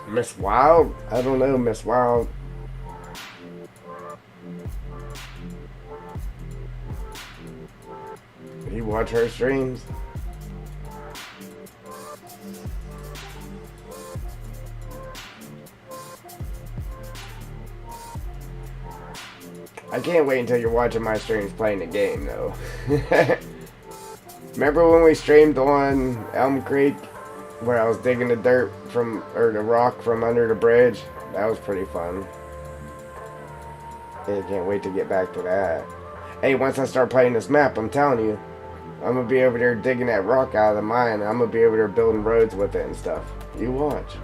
Miss Wild? I don't know, Miss Wild. You watch her streams? I can't wait until you're watching my streams playing the game, though. Remember when we streamed on Elm Creek, where I was digging the dirt from, or the rock from under the bridge? That was pretty fun. Yeah, can't wait to get back to that. Hey, once I start playing this map, I'm telling you, I'm gonna be over there digging that rock out of the mine. I'm gonna be over there building roads with it and stuff. You watch.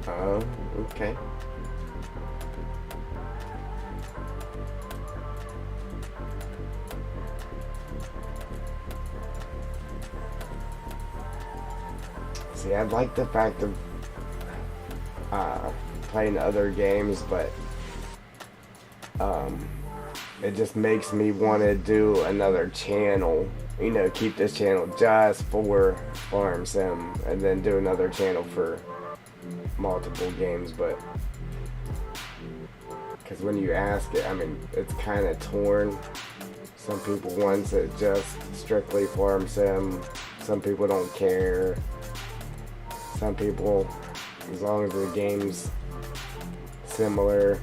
Oh, okay. See, I like the fact of playing other games, but it just makes me want to do another channel. You know, keep this channel just for Farm Sim, and then do another channel for multiple games. But because when you ask it, I mean, it's kind of torn. Some people want it just strictly Farm Sim. Some people don't care. Some people, as long as the game's similar,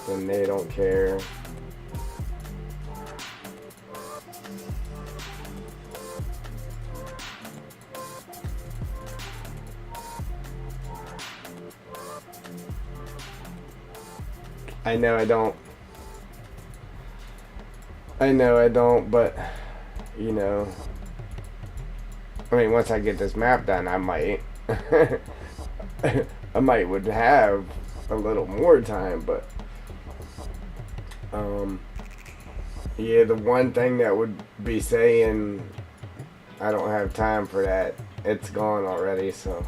then they don't care. I know I don't. I know I don't, but, you know, I mean, once I get this map done, I might. I might would have a little more time, but, yeah, the one thing that would be saying I don't have time for that, it's gone already, so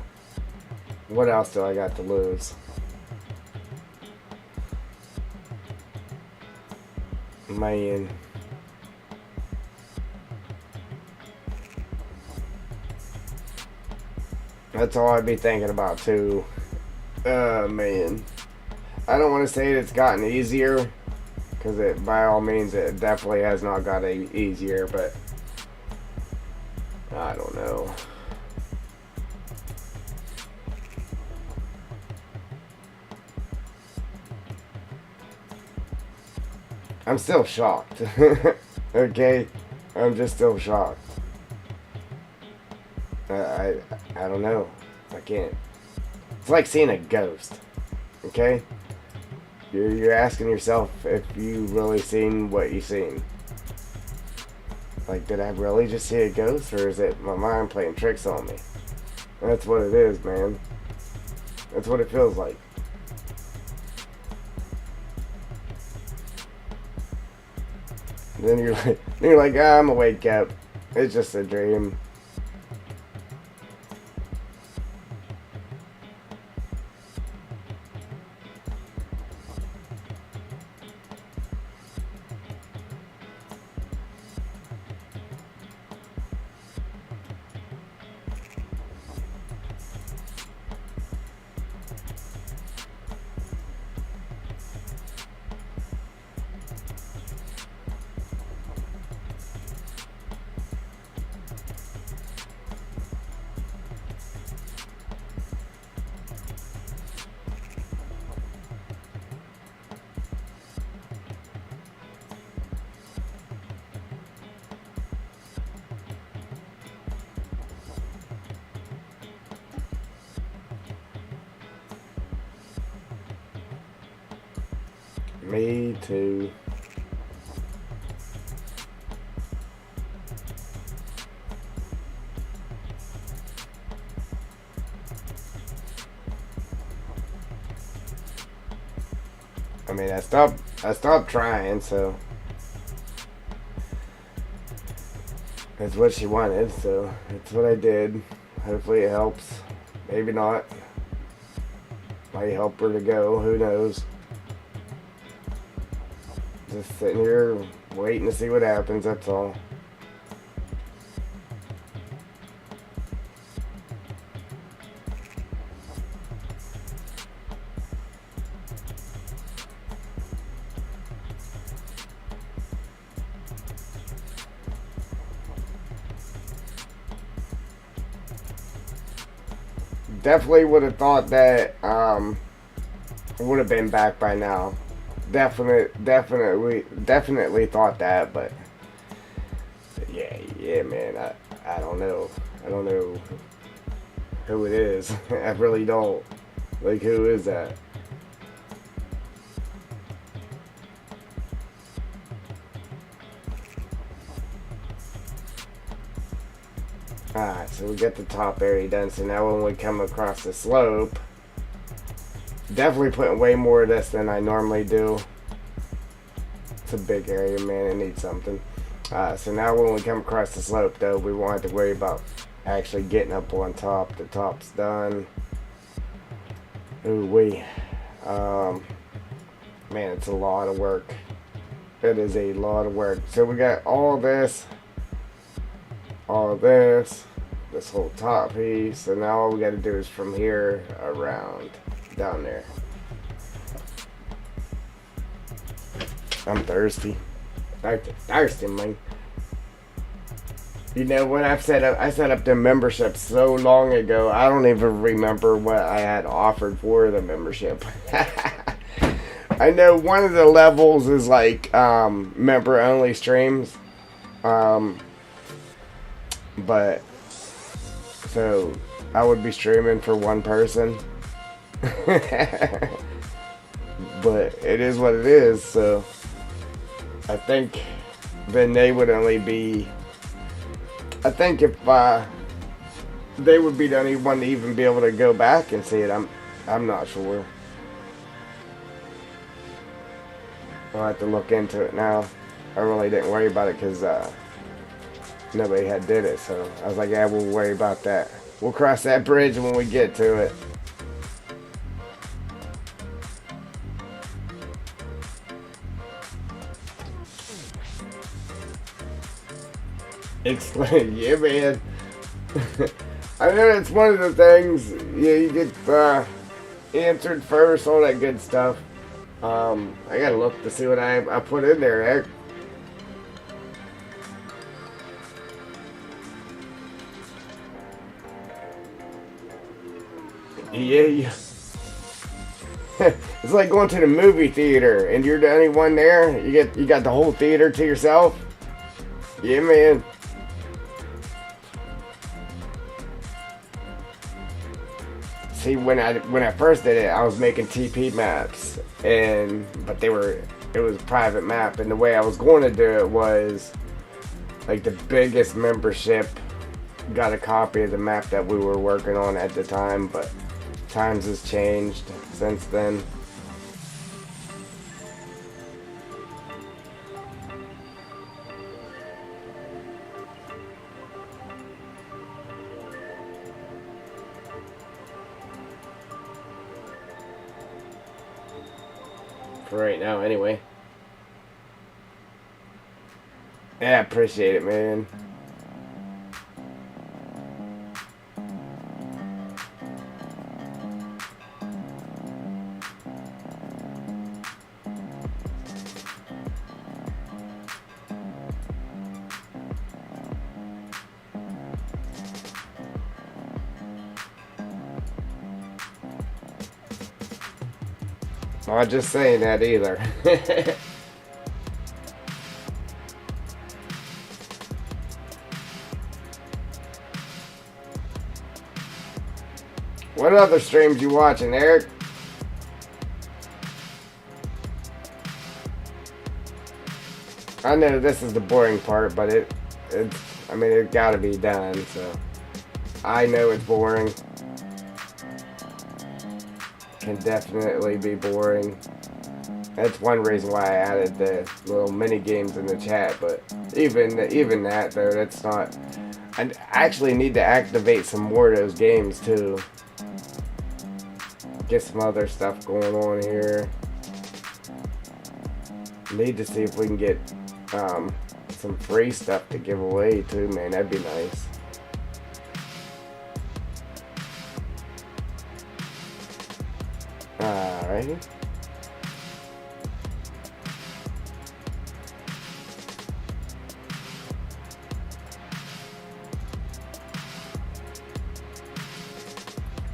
what else do I got to lose? Man. That's all I'd be thinking about too. Man. I don't want to say it's gotten easier, because it, by all means, it definitely has not gotten easier, but I don't know. I'm still shocked. Okay? I'm just still shocked. I don't know. I can't. It's like seeing a ghost. Okay? You're asking yourself if you really seen what you seen. Like, did I really just see a ghost, or is it my mind playing tricks on me? That's what it is, man. That's what it feels like. Then you're like, ah, I'm awake up. It's just a dream. Me too. I mean, I stopped trying, so that's what she wanted, so that's what I did. Hopefully it helps. Maybe not. Might help her to go, who knows. Just sitting here waiting to see what happens, that's all. Definitely would have thought that would have been back by now. Definitely thought that, but yeah, man. I don't know. I don't know who it is. I really don't. Like, who is that? Alright, so we got the top area done. So now when we come across the slope, definitely putting way more of this than I normally do. It's a big area, man. It needs something. So now when we come across the slope, though, we won't have to worry about actually getting up on top. The top's done. Ooh wee. Man, it's a lot of work. It is a lot of work. So we got all this, this whole top piece. So now all we got to do is from here around down there. I'm thirsty. Thirsty, man. You know, when I set up the membership so long ago, I don't even remember what I had offered for the membership. I know one of the levels is like member only streams. Um, but so I would be streaming for one person. But it is what it is, so I think then they would only be, I think if they would be the only one to even be able to go back and see it. I'm not sure. I'll have to look into it now. I really didn't worry about it because nobody had did it, so I was like, yeah, we'll worry about that. We'll cross that bridge when we get to it. Explain, yeah, man. I know it's one of the things. Yeah, you get answered first, all that good stuff. I gotta look to see what I put in there. Yeah. It's like going to the movie theater and you're the only one there. You got the whole theater to yourself. Yeah, man. See, when I first did it, I was making TP maps, but it was a private map, and the way I was going to do it was like the biggest membership got a copy of the map that we were working on at the time, but times has changed since then. For right now, anyway. Yeah, I appreciate it, man. I'm not just saying that either. What other streams you watching, Eric? I know this is the boring part, but I mean, it gotta be done, so. I know it's boring. Can definitely be boring. That's one reason why I added the little mini games in the chat, but even that though, that's not. I actually need to activate some more of those games too. Get some other stuff going on here. Need to see if we can get some free stuff to give away too, man. That'd be nice. Alrighty.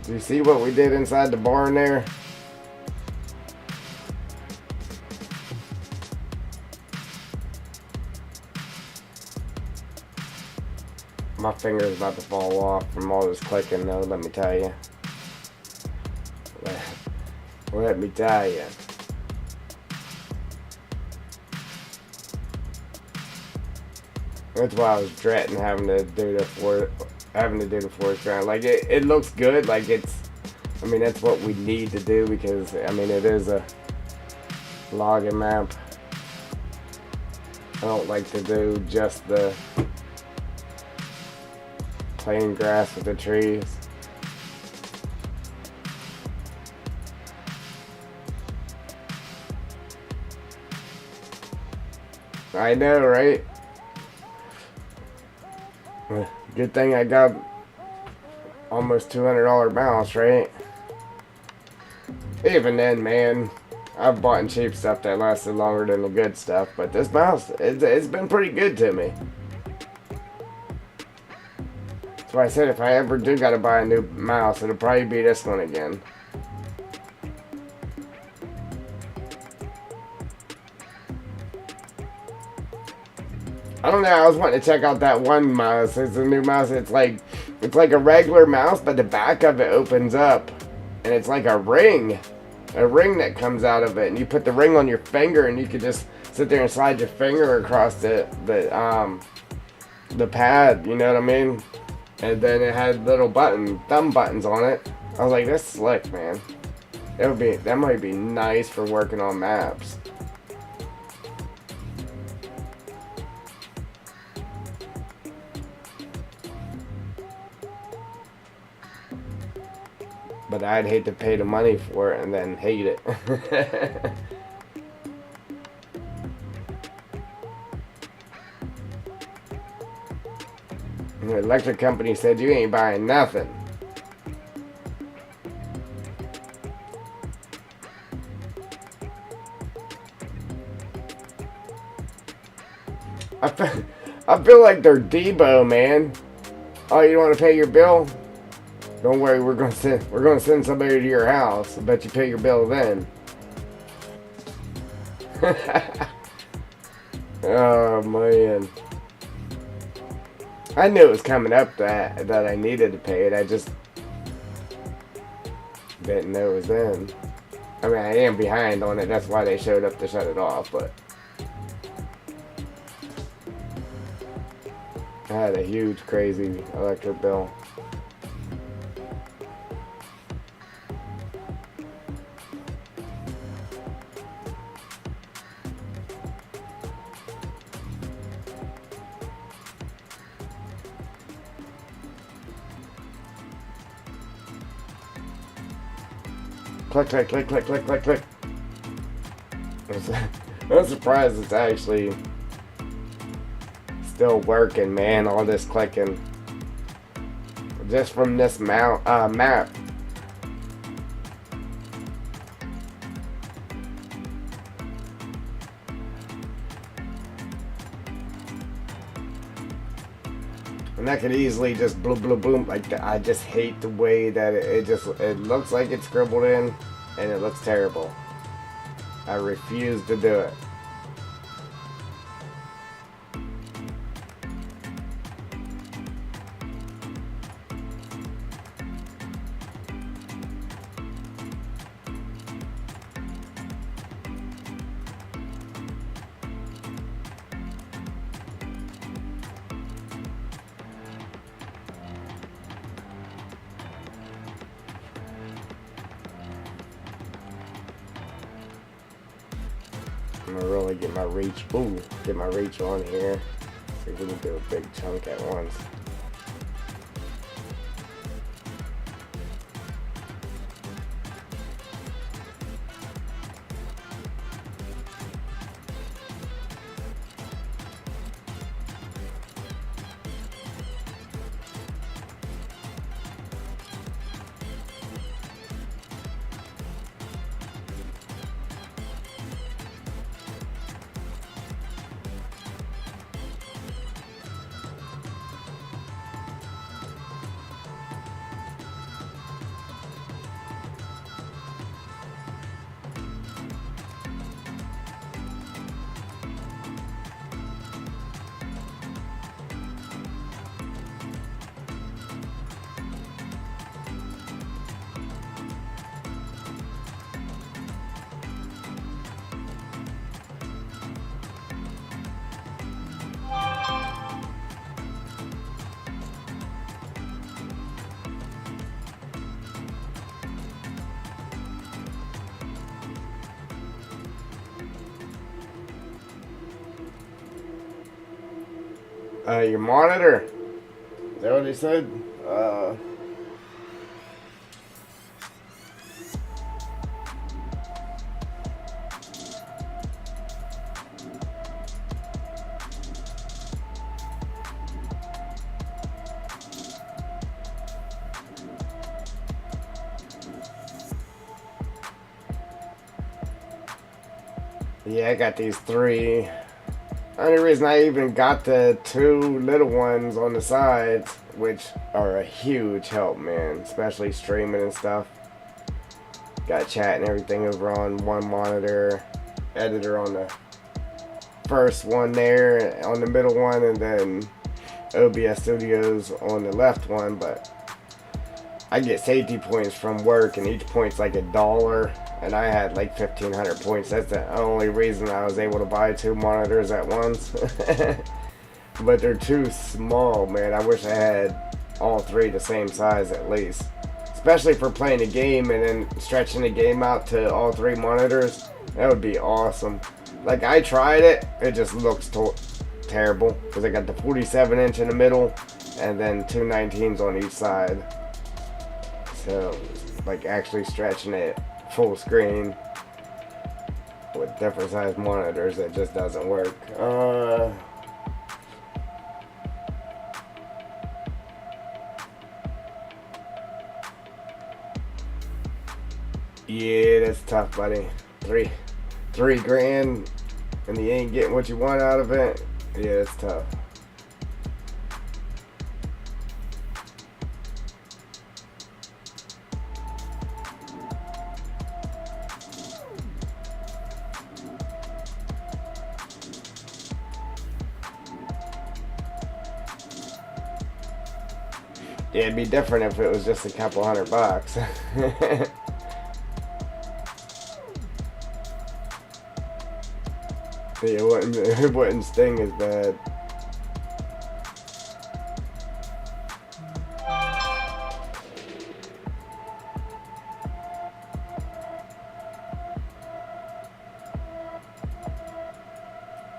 Do you see what we did inside the barn there? My finger's about to fall off from all this clicking though, let me tell you. Let me tell you. That's why I was dreading having to do the forest ground. Like it looks good. Like I mean, that's what we need to do because I mean it is a logging map. I don't like to do just the plain grass with the trees. I know, right? Good thing I got almost $200 mouse, right? Even then, man, I've bought cheap stuff that lasted longer than the good stuff, but this mouse, it's been pretty good to me. That's why I said if I ever do gotta buy a new mouse, it'll probably be this one again. I don't know. I was wanting to check out that one mouse. It's a new mouse. It's like a regular mouse, but the back of it opens up, and it's like a ring that comes out of it. And you put the ring on your finger, and you could just sit there and slide your finger across the pad. You know what I mean? And then it had little thumb buttons on it. I was like, that's slick, man. That might be nice for working on maps. But I'd hate to pay the money for it and then hate it. The electric company said you ain't buying nothing. I feel like they're Debo, man. Oh, you don't want to pay your bill? Don't worry, we're gonna send somebody to your house. I bet you pay your bill then. Oh man. I knew it was coming up that I needed to pay it. I just didn't know it was then. I mean, I am behind on it. That's why they showed up to shut it off, but I had a huge, crazy electric bill. Click, click, click, click, click, click, click. I'm surprised it's actually still working, man. All this clicking just from this map. And that could easily just bloom, bloom, bloom like that. I just hate the way that it looks like it's scribbled in, and it looks terrible. I refuse to do it. I'm gonna really get my reach. Ooh, get my reach on here. See if we can do a big chunk at once. Your monitor. Is that what he said? Yeah, I got these three. Only reason I even got the two little ones on the sides, which are a huge help, man, especially streaming and stuff. Got chat and everything over on one monitor, editor on the first one there on the middle one, and then OBS Studios on the left one. But I get safety points from work, and each point's like $1, and I had like 1,500 points. That's the only reason I was able to buy 2 monitors at once. But they're too small, man. I wish I had all 3 the same size at least. Especially for playing a game and then stretching the game out to all 3 monitors. That would be awesome. Like, I tried it. It just looks terrible. Because I got the 47-inch in the middle and then 2 19s on each side. So, like, actually stretching it full screen with different size monitors, it just doesn't work. Yeah, that's tough, buddy. Three grand, and you ain't getting what you want out of it. Yeah, it's tough. Yeah, it'd be different if it was just a couple $100. Yeah, it wouldn't sting as bad.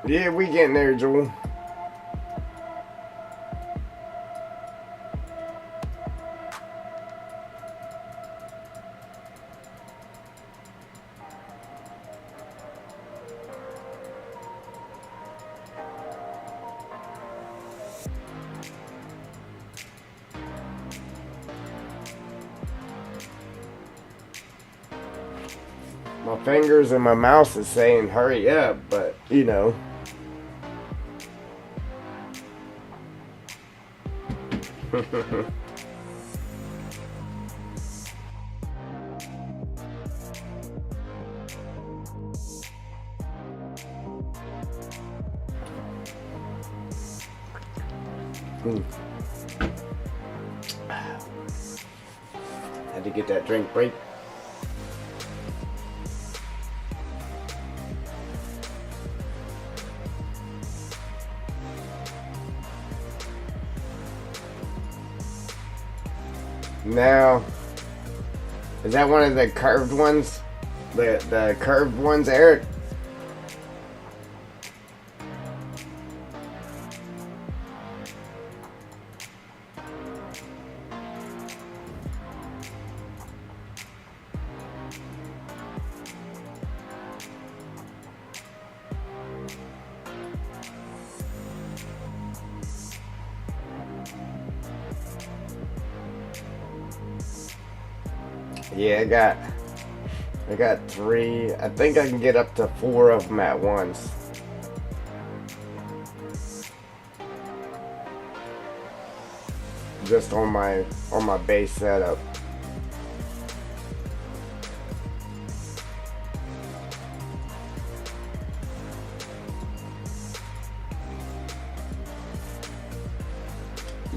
Yeah, we getting there, Joel. My fingers and my mouse is saying hurry up, but you know. Had to get that drink break. Now, is that one of the curved ones? The curved ones, Eric? Yeah, I got 3. I think I can get up to 4 of them at once. Just on my base setup.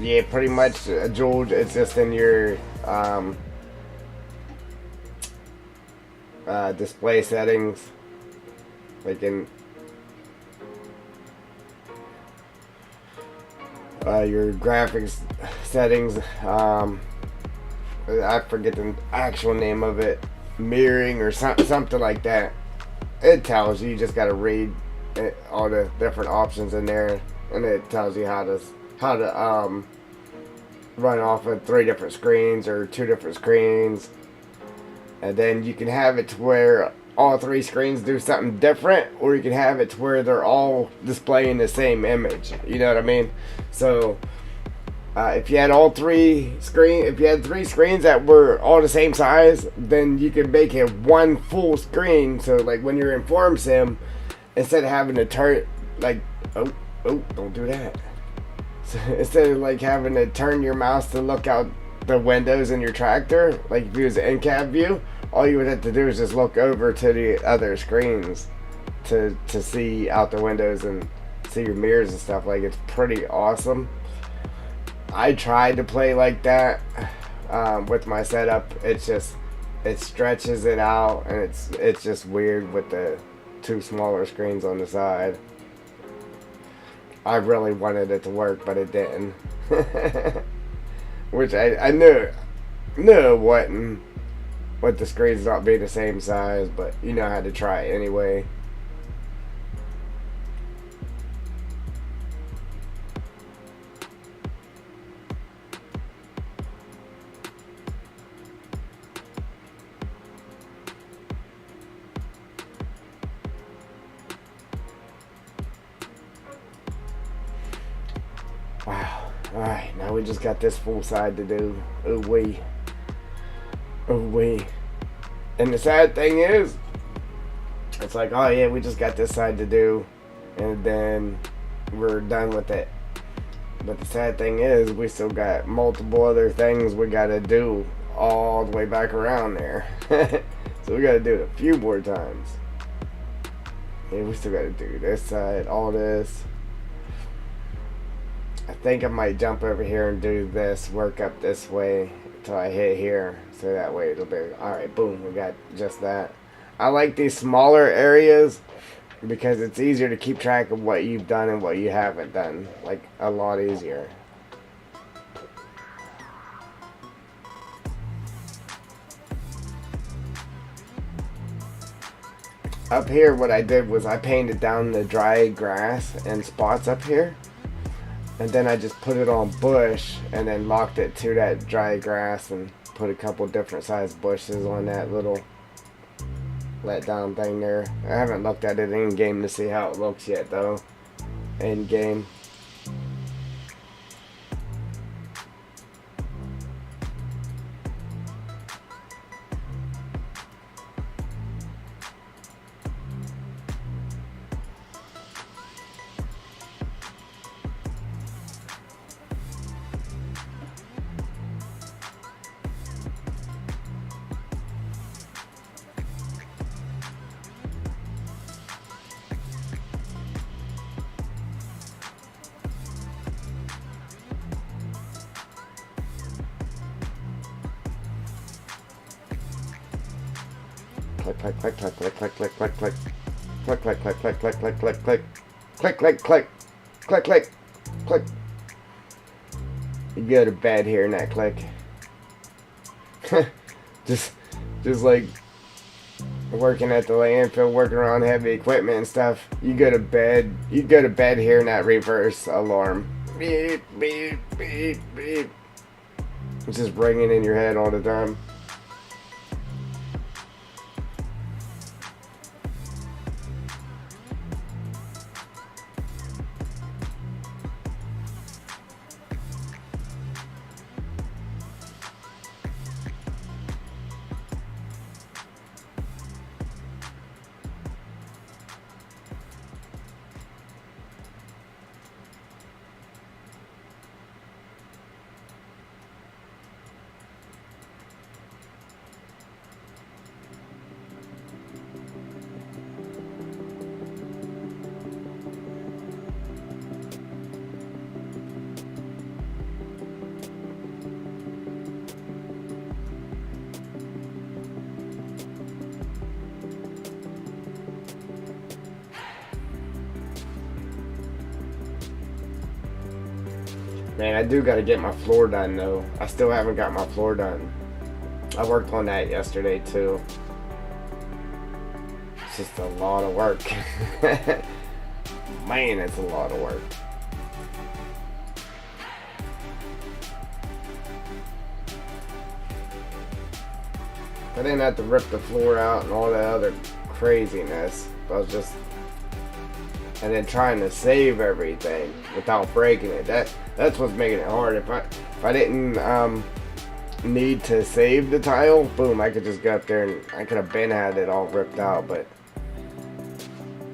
Yeah, pretty much, George. It's just in your display settings, like in your graphics settings. I forget the actual name of it, mirroring or something like that. It tells you. You just got to read all the different options in there, and it tells you how to run off of 3 different screens or 2 different screens. And then you can have it to where all 3 screens do something different, or you can have it to where they're all displaying the same image. You know what I mean? So if you had 3 screens that were all the same size, then you could make it one full screen. So like when you're in Form Sim, instead of having to turn don't do that. So instead of like having to turn your mouse to look out the windows in your tractor, like if you was an in-cab view, all you would have to do is just look over to the other screens. to see out the windows and see your mirrors and stuff. Like, it's pretty awesome. I tried to play like that with my setup. It's just, it stretches it out, and it's just weird with the two smaller screens on the side. I really wanted it to work, but it didn't. Which I knew it wasn't, with the screens not being the same size, but you know, I had to try it anyway. Wow. Alright, now we just got this full side to do. Ooh wee. Ooh wee. And the sad thing is, it's like, oh yeah, we just got this side to do, and then we're done with it. But the sad thing is, we still got multiple other things we gotta do all the way back around there. So we gotta do it a few more times. Yeah, we still gotta do this side, all this. I think I might jump over here and do this, work up this way until I hit here, so that way it'll be alright. Boom, we got just that. I like these smaller areas because it's easier to keep track of what you've done and what you haven't done, like a lot easier. Up here, what I did was I painted down the dry grass and spots up here. And then I just put it on bush and then locked it to that dry grass and put a couple different sized bushes on that little let down thing there. I haven't looked at it in game to see how it looks yet though. In game. Click, click, click, click, click, click, click, click, click. Click, click, click, click, click, click, click, click. Click, click, click. Click, click, click. You go to bed hearing that click. just like working at the landfill, working around heavy equipment and stuff. You go to bed hearing that reverse alarm. Beep, beep, beep, beep. It's just ringing in your head all the time. Man, I do gotta get my floor done though. I still haven't got my floor done. I worked on that yesterday too. It's just a lot of work. Man, it's a lot of work. I didn't have to rip the floor out and all that other craziness. I was just, and then trying to save everything without breaking it. That's what's making it hard. If I didn't need to save the tile, boom, I could just go up there and I could have been had it all ripped out. But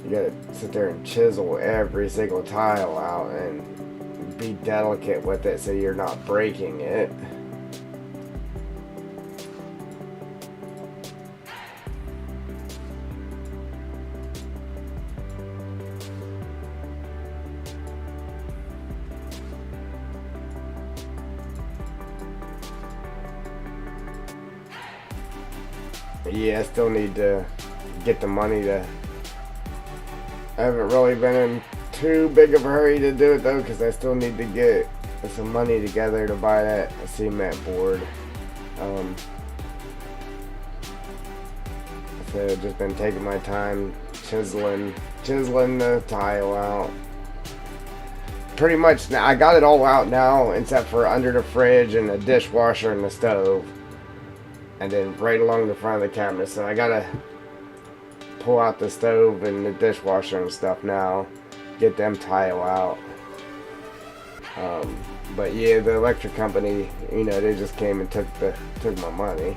you gotta sit there and chisel every single tile out and be delicate with it so you're not breaking it. Yeah, I still need to get the money to. I haven't really been in too big of a hurry to do it though, because I still need to get some money together to buy that cement board. So I've just been taking my time chiseling the tile out. Pretty much, I got it all out now, except for under the fridge and the dishwasher and the stove, and then right along the front of the cabinet. So I gotta pull out the stove and the dishwasher and stuff now, get them tile out. But yeah, the electric company, you know, they just came and took my money.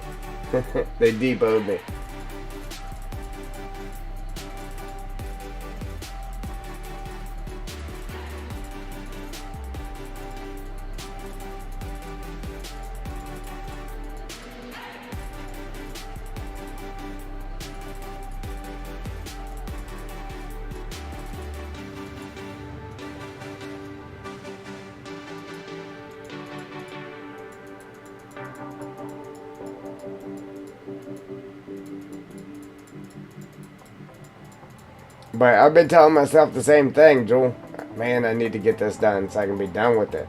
They depoted me. But I've been telling myself the same thing, Joel. Man, I need to get this done so I can be done with it.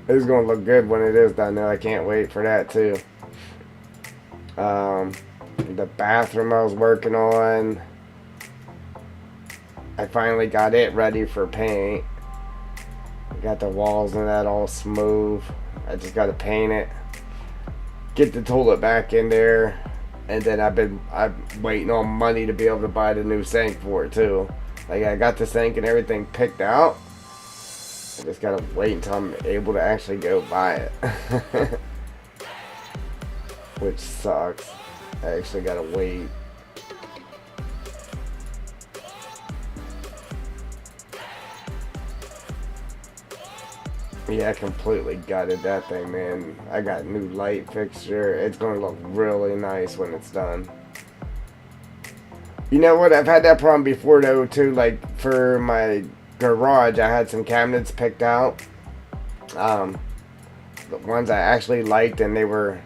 It's gonna look good when it is done though. I can't wait for that too. The bathroom I was working on, I finally got it ready for paint. Got the walls and that all smooth. I just gotta paint it, get the toilet back in there, and then I'm waiting on money to be able to buy the new sink for it too. Like I got the sink and everything picked out. I just gotta wait until I'm able to actually go buy it. Which sucks. I actually gotta wait. Yeah, I completely gutted that thing, man. I got a new light fixture. It's gonna look really nice when it's done. You know what? I've had that problem before though too. Like for my garage, I had some cabinets picked out. The ones I actually liked, and they were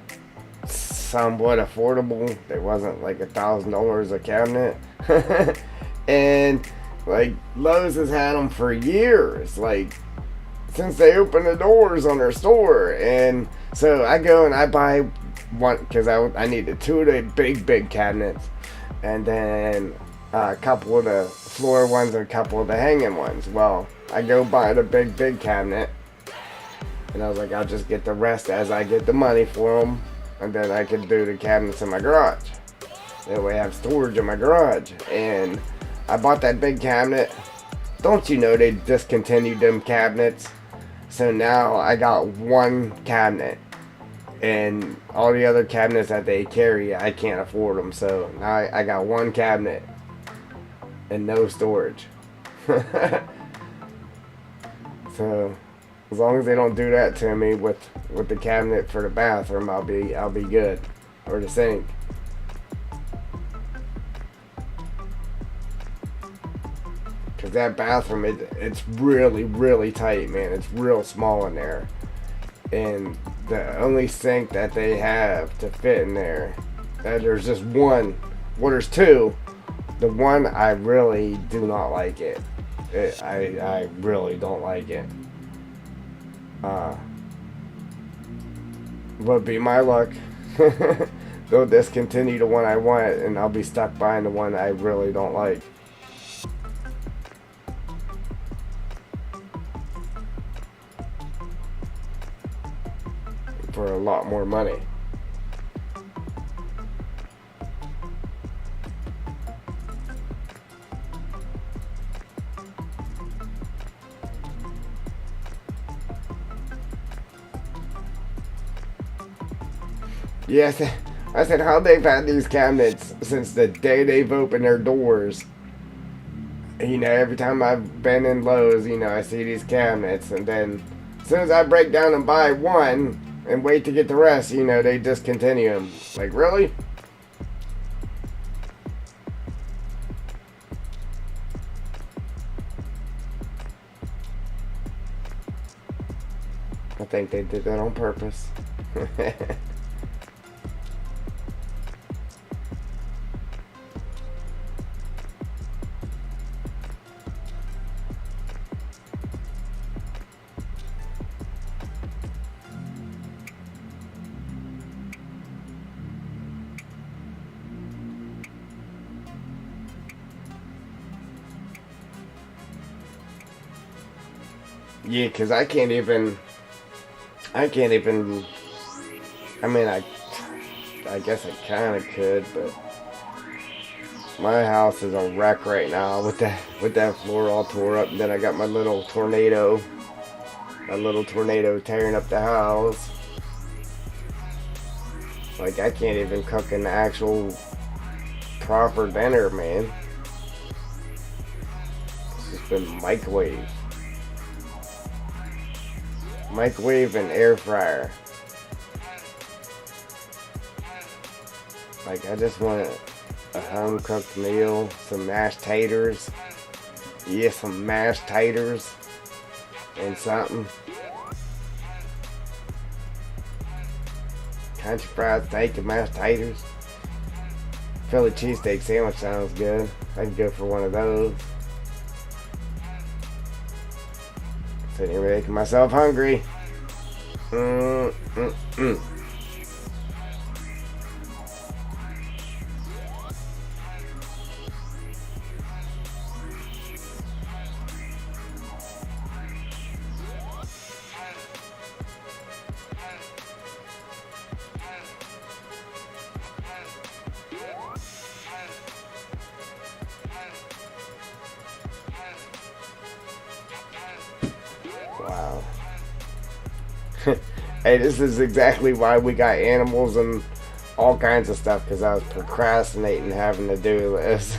somewhat affordable. They wasn't like $1,000 a cabinet. And like Lowe's has had them for years. Like since they opened the doors on their store. And so I go and I buy one because I needed two of the big cabinets, and then a couple of the floor ones and a couple of the hanging ones. Well, I go buy the big cabinet, and I was like, I'll just get the rest as I get the money for them, and then I can do the cabinets in my garage. That way I have storage in my garage. And I bought that big cabinet. Don't you know they discontinued them cabinets? So now I got one cabinet, and all the other cabinets that they carry, I can't afford them. So now I got one cabinet and no storage. So as long as they don't do that to me with the cabinet for the bathroom, I'll be good, or the sink. Because that bathroom, it's really tight, man. It's real small in there. And the only sink that they have to fit in there, there's just one. Well, there's two. The one, I really do not like it. I really don't like it. Would be my luck. They'll discontinue the one I want, and I'll be stuck buying the one I really don't like. For a lot more money. Yes, I said how they've had these cabinets since the day they've opened their doors. You know, every time I've been in Lowe's, you know, I see these cabinets, and then as soon as I break down and buy one and wait to get the rest, you know, they discontinue them. Like, really? think they did that on purpose. Yeah, because I can't even. I mean, I guess I kind of could, but my house is a wreck right now with that floor all tore up. And then I got my little tornado tearing up the house. Like, I can't even cook an actual proper dinner, man. It's just been microwave and air fryer. Like, I just want a home cooked meal, some mashed taters. Yeah, some mashed taters and something. Country fried steak and mashed taters. Philly cheesesteak sandwich sounds good. I could go for one of those. Sitting here making myself hungry. Wow. Hey, this is exactly why we got animals and all kinds of stuff, because I was procrastinating having to do this.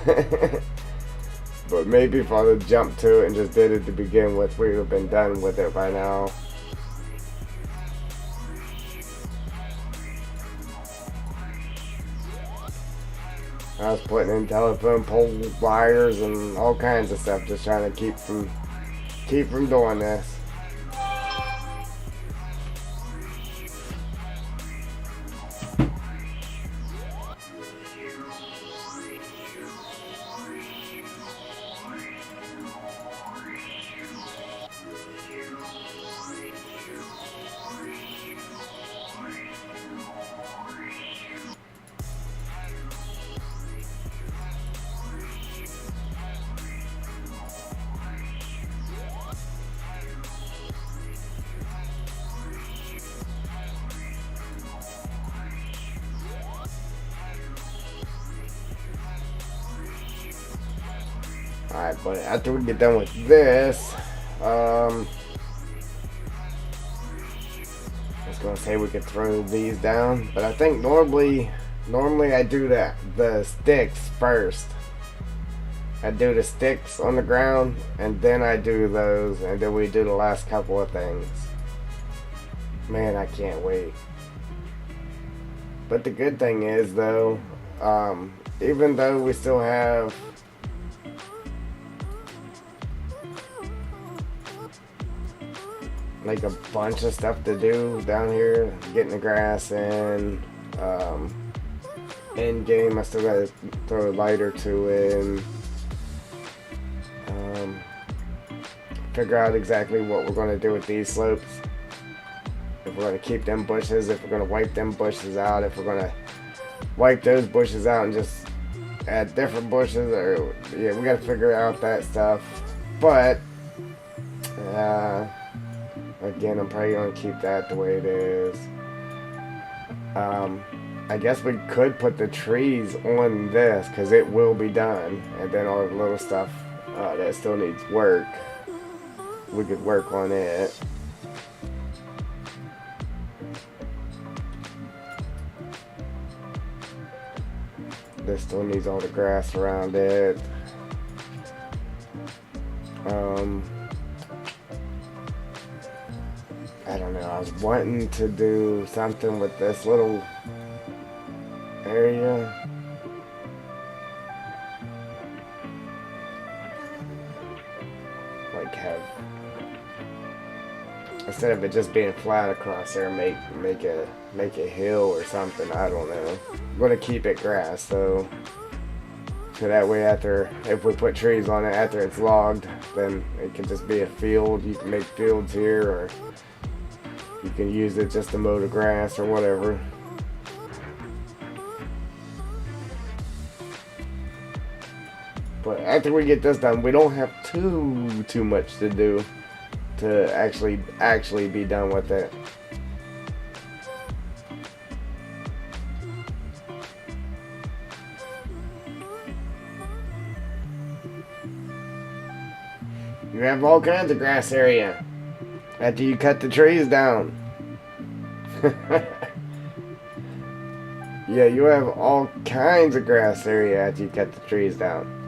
But maybe if I would have jumped to it and just did it to begin with, we would have been done with it by now. I was putting in telephone pole wires and all kinds of stuff, just trying to keep from doing this. Alright, but after we get done with this, I was gonna say we could throw these down, but I think normally I do the sticks first. I do the sticks on the ground, and then I do those, and then we do the last couple of things. Man, I can't wait. But the good thing is, though, even though we still have like a bunch of stuff to do down here, getting the grass in, end game, I still gotta throw a light or two in, figure out exactly what we're gonna do with these slopes, if we're gonna keep them bushes, if we're gonna wipe them bushes out, if we're gonna wipe those bushes out and just add different bushes, or yeah, we gotta figure out that stuff. But again, I'm probably going to keep that the way it is. I guess we could put the trees on this, because it will be done. And then all the little stuff that still needs work, we could work on it. This still needs all the grass around it. I don't know, I was wanting to do something with this little area. Like have a instead of it just being flat across there, make a hill or something. I don't know. I'm gonna keep it grass though, so that way after, if we put trees on it after it's logged, then it can just be a field. You can make fields here, or you can use it just to mow the grass or whatever. But after we get this done, we don't have too much to do to actually be done with it. You have all kinds of grass area after you cut the trees down. Yeah, you have all kinds of grass area after you cut the trees down.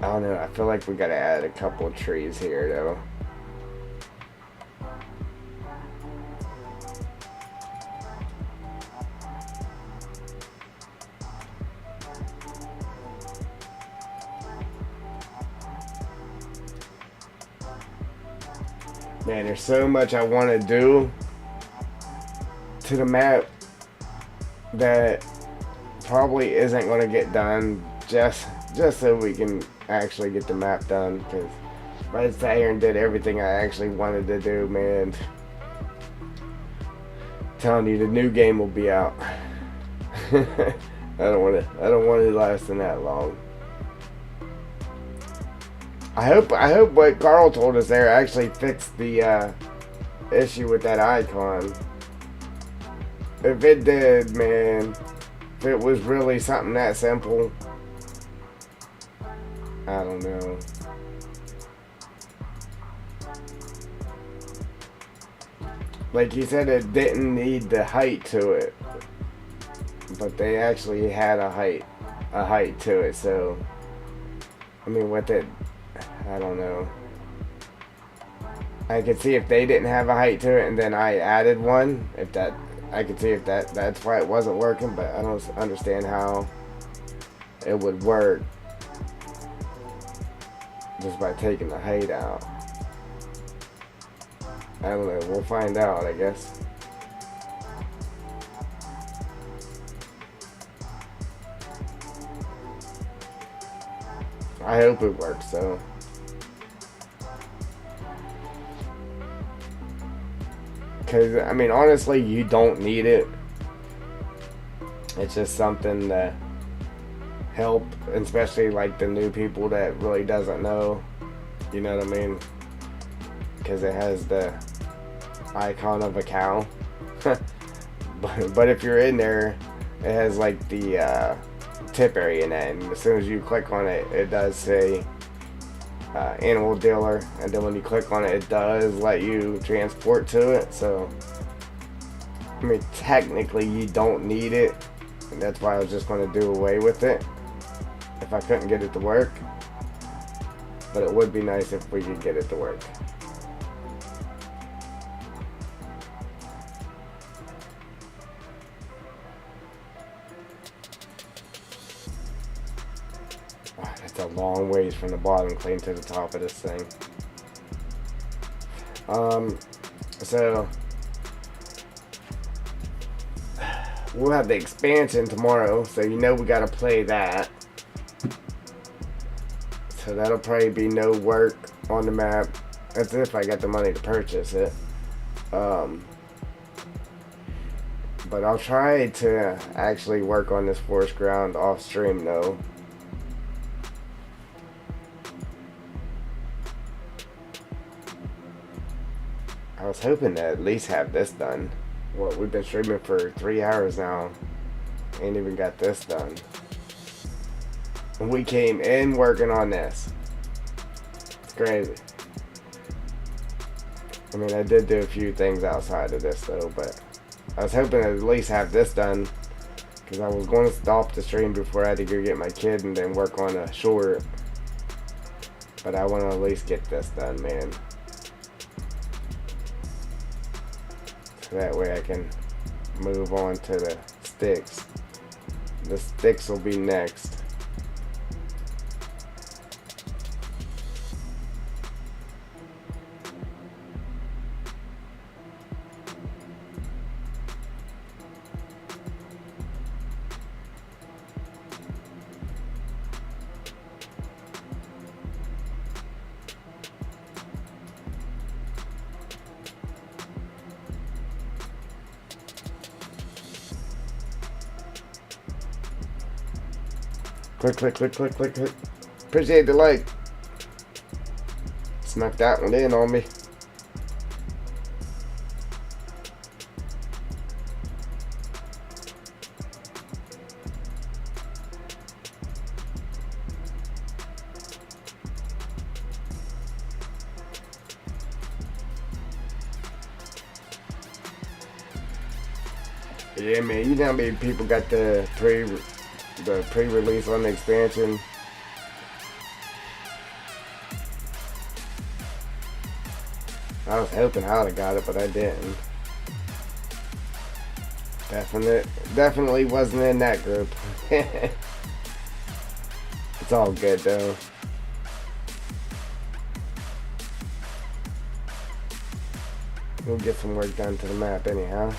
I don't know, I feel like we gotta add a couple of trees here though. Man, there's so much I want to do to the map that probably isn't going to get done just so we can actually get the map done, because if I sat here and did everything I actually wanted to do, man, I'm telling you, the new game will be out. I don't want it lasting that long. I hope what Carl told us there actually fixed the issue with that icon. If it did, man, if it was really something that simple, I don't know. Like he said, it didn't need the height to it, but they actually had a height to it. So, I mean, with it, I don't know. I could see if they didn't have a height to it, and then I added one. If that, I could see if that's why it wasn't working. But I don't understand how it would work just by taking the height out. I don't know. We'll find out, I guess. I hope it works, though. Because, I mean, honestly, you don't need it. It's just something to help, especially like the new people that really doesn't know. You know what I mean? Because it has the icon of a cow. but if you're in there, it has like the tip area in that, and as soon as you click on it, it does say animal dealer, and then when you click on it, it does let you transport to it. So I mean, technically you don't need it, and that's why I was just going to do away with it if I couldn't get it to work. But it would be nice if we could get it to work. That's a long ways from the bottom clean to the top of this thing. So we'll have the expansion tomorrow, so you know we gotta play that. So that'll probably be no work on the map. That's if I got the money to purchase it. But I'll try to actually work on this forest ground off stream though. I was hoping to at least have this done. Well, we've been streaming for 3 hours now. Ain't even got this done. And we came in working on this. It's crazy. I mean, I did do a few things outside of this though, but I was hoping to at least have this done. Because I was going to stop the stream before I had to go get my kid and then work on a short. But I want to at least get this done, man. So that way I can move on to the sticks. The sticks will be next. Click, click, click, click, click, click. Appreciate the like. Snuck that one in on me. Yeah, man, you know how many people got the pre-release on the expansion. I was hoping I'd have got it, but I didn't. Definitely wasn't in that group. It's all good though. We'll get some work done to the map anyhow.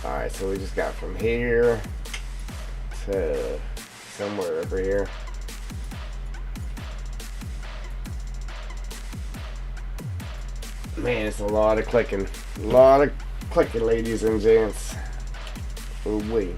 Alright, so we just got from here to somewhere over here. Man, it's a lot of clicking. A lot of clicking, ladies and gents. Ooh wee.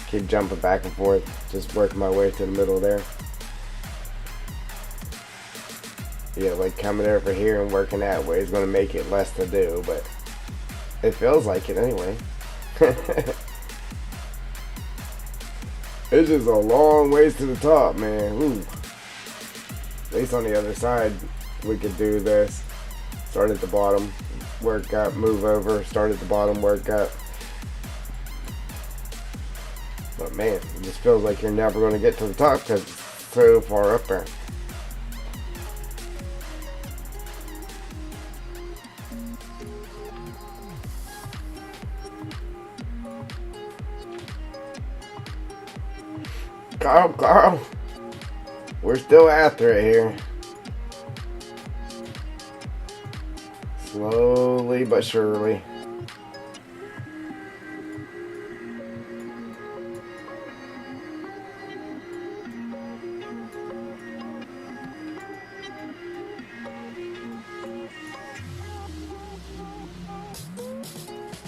Keep jumping back and forth, just working my way to the middle there. Yeah, like coming over here and working that way is going to make it less to do, but it feels like it anyway. It's just a long ways to the top, man. Ooh. At least on the other side, we could do this. Start at the bottom, work up, move over, start at the bottom, work up. But man, it just feels like you're never going to get to the top because it's so far up there. Carl, we're still after it here. Slowly but surely.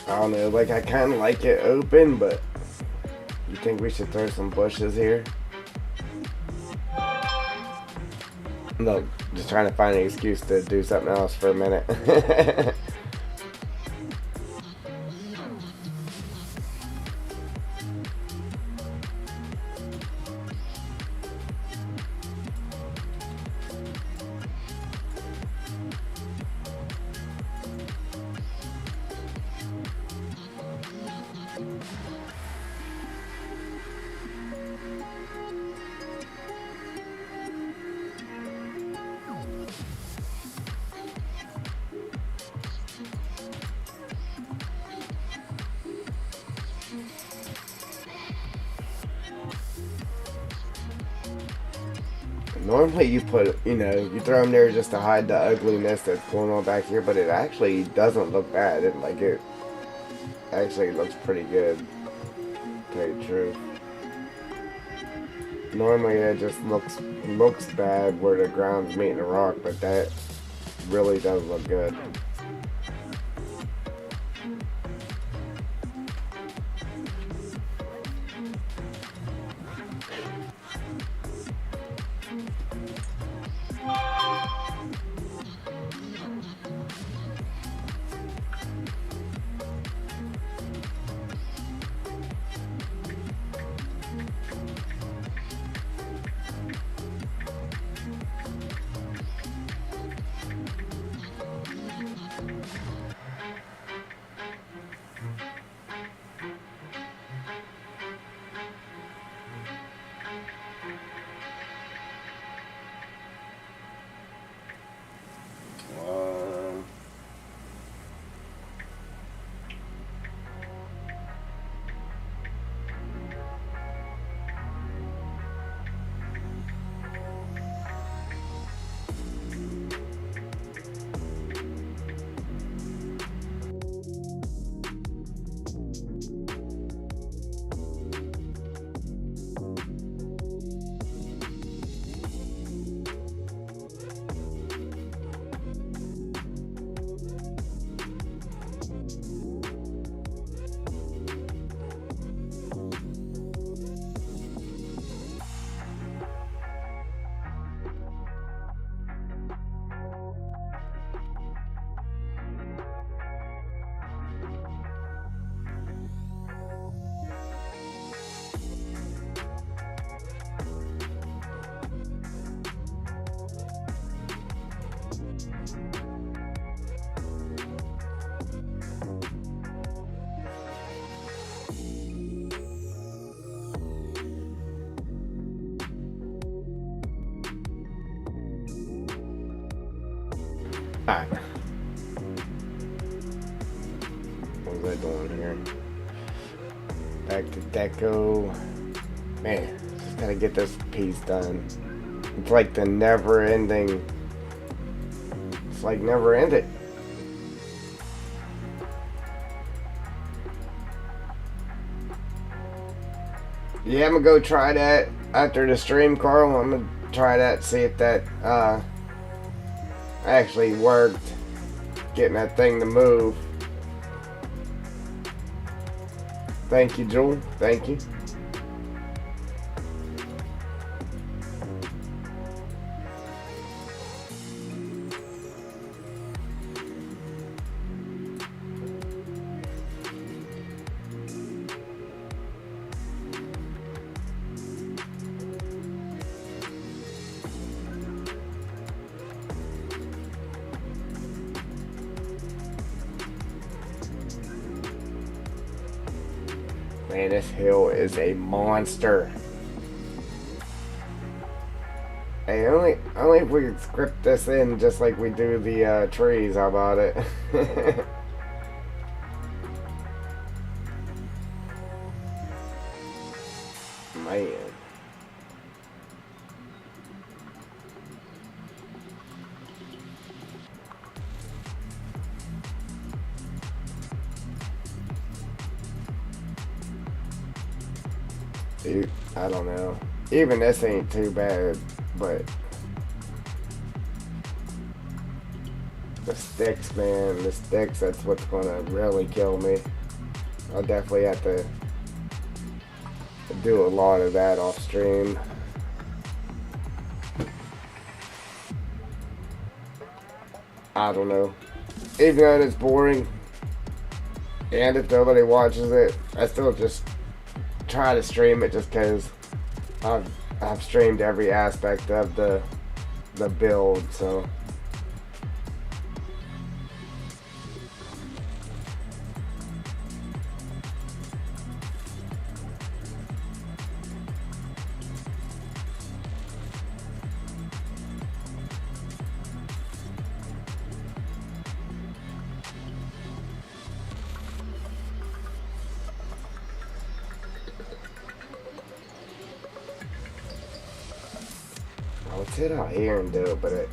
I don't know, like I kind of like it open, but you think we should throw some bushes here? No, just trying to find an excuse to do something else for a minute. Normally you put, you throw them there just to hide the ugliness that's going on back here, but it actually doesn't look bad. It actually looks pretty good, to tell you the truth. Normally it just looks bad where the ground's meeting the rock, but that really does look good. Alright. What was I doing here? Back to deco. Man, just gotta get this piece done. It's like the never ending. It's like never ending. Yeah, I'm gonna go try that after the stream, Carl. I'm gonna try that, see if that actually worked, getting that thing to move. Thank you, Joel. Thank you. Man, this hill is a monster. Hey, only if we could script this in just like we do the trees, how about it? Man. Dude, I don't know. Even this ain't too bad, but the sticks, man, the sticks, that's what's gonna really kill me. I'll definitely have to do a lot of that off stream. I don't know. Even though it's boring, and if nobody watches it, I still just try to stream it just because I've streamed every aspect of the build, so. sit out here and do it, but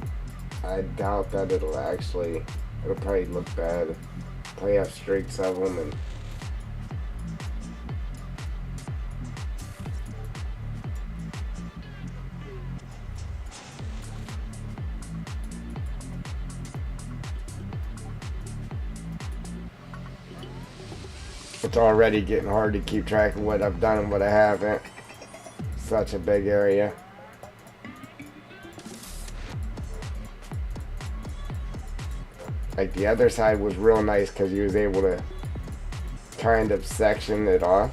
I doubt that it'll probably look bad. Probably have streaks of them and. It's already getting hard to keep track of what I've done and what I haven't. Such a big area. Like the other side was real nice because he was able to kind of section it off.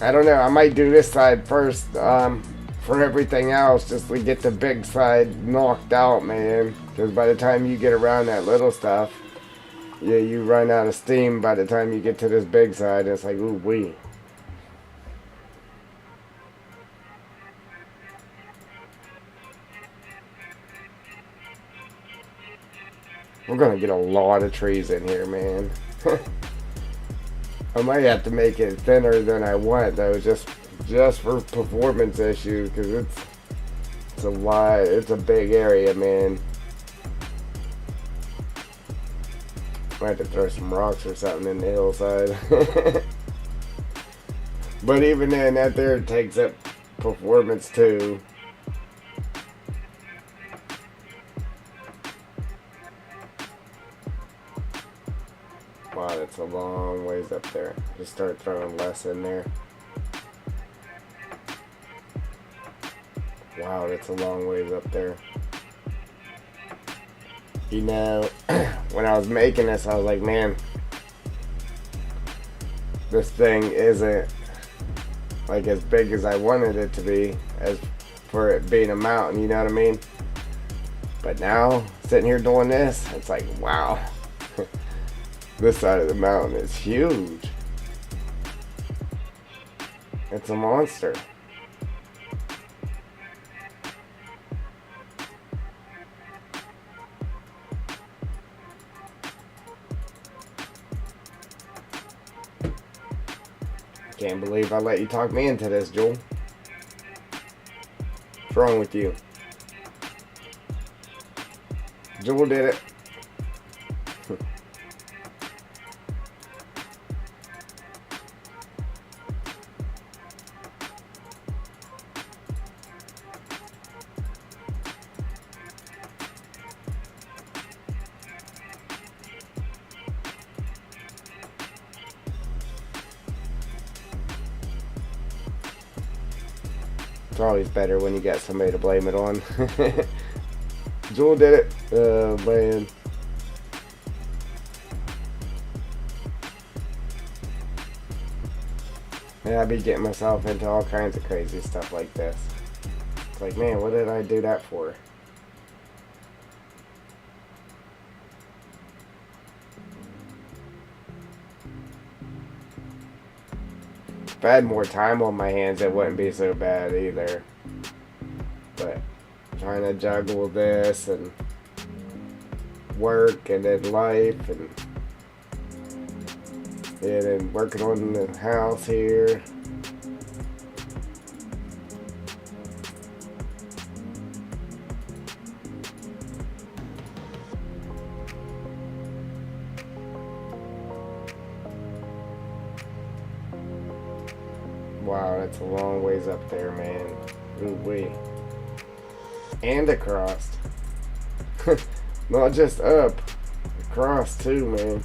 I don't know, I might do this side first for everything else, just to get the big side knocked out, man. Because by the time you get around that little stuff, yeah, you run out of steam by the time you get to this big side. It's like, ooh wee. We're gonna get a lot of trees in here, man. I might have to make it thinner than I want though, just for performance issues, because it's a lot. It's a big area, man. Might have to throw some rocks or something in the hillside. But even then, that there takes up performance too. Wow, that's a long ways up there. Just start throwing less in there. Wow, that's a long ways up there. You know, when I was making this, I was like, man, this thing isn't like as big as I wanted it to be, as for it being a mountain, you know what I mean? But now, sitting here doing this, it's like, wow. This side of the mountain is huge. It's a monster. Can't believe I let you talk me into this, Joel. What's wrong with you? Joel did it. It's always better when you got somebody to blame it on. Joel did it. Oh, man. Yeah, I be getting myself into all kinds of crazy stuff like this. It's like, man, what did I do that for? If I had more time on my hands, it wouldn't be so bad either. But trying to juggle this and work and then life and then working on the house here. Wow, that's a long ways up there, man. Ooh wee. And across. Not just up. Across too, man.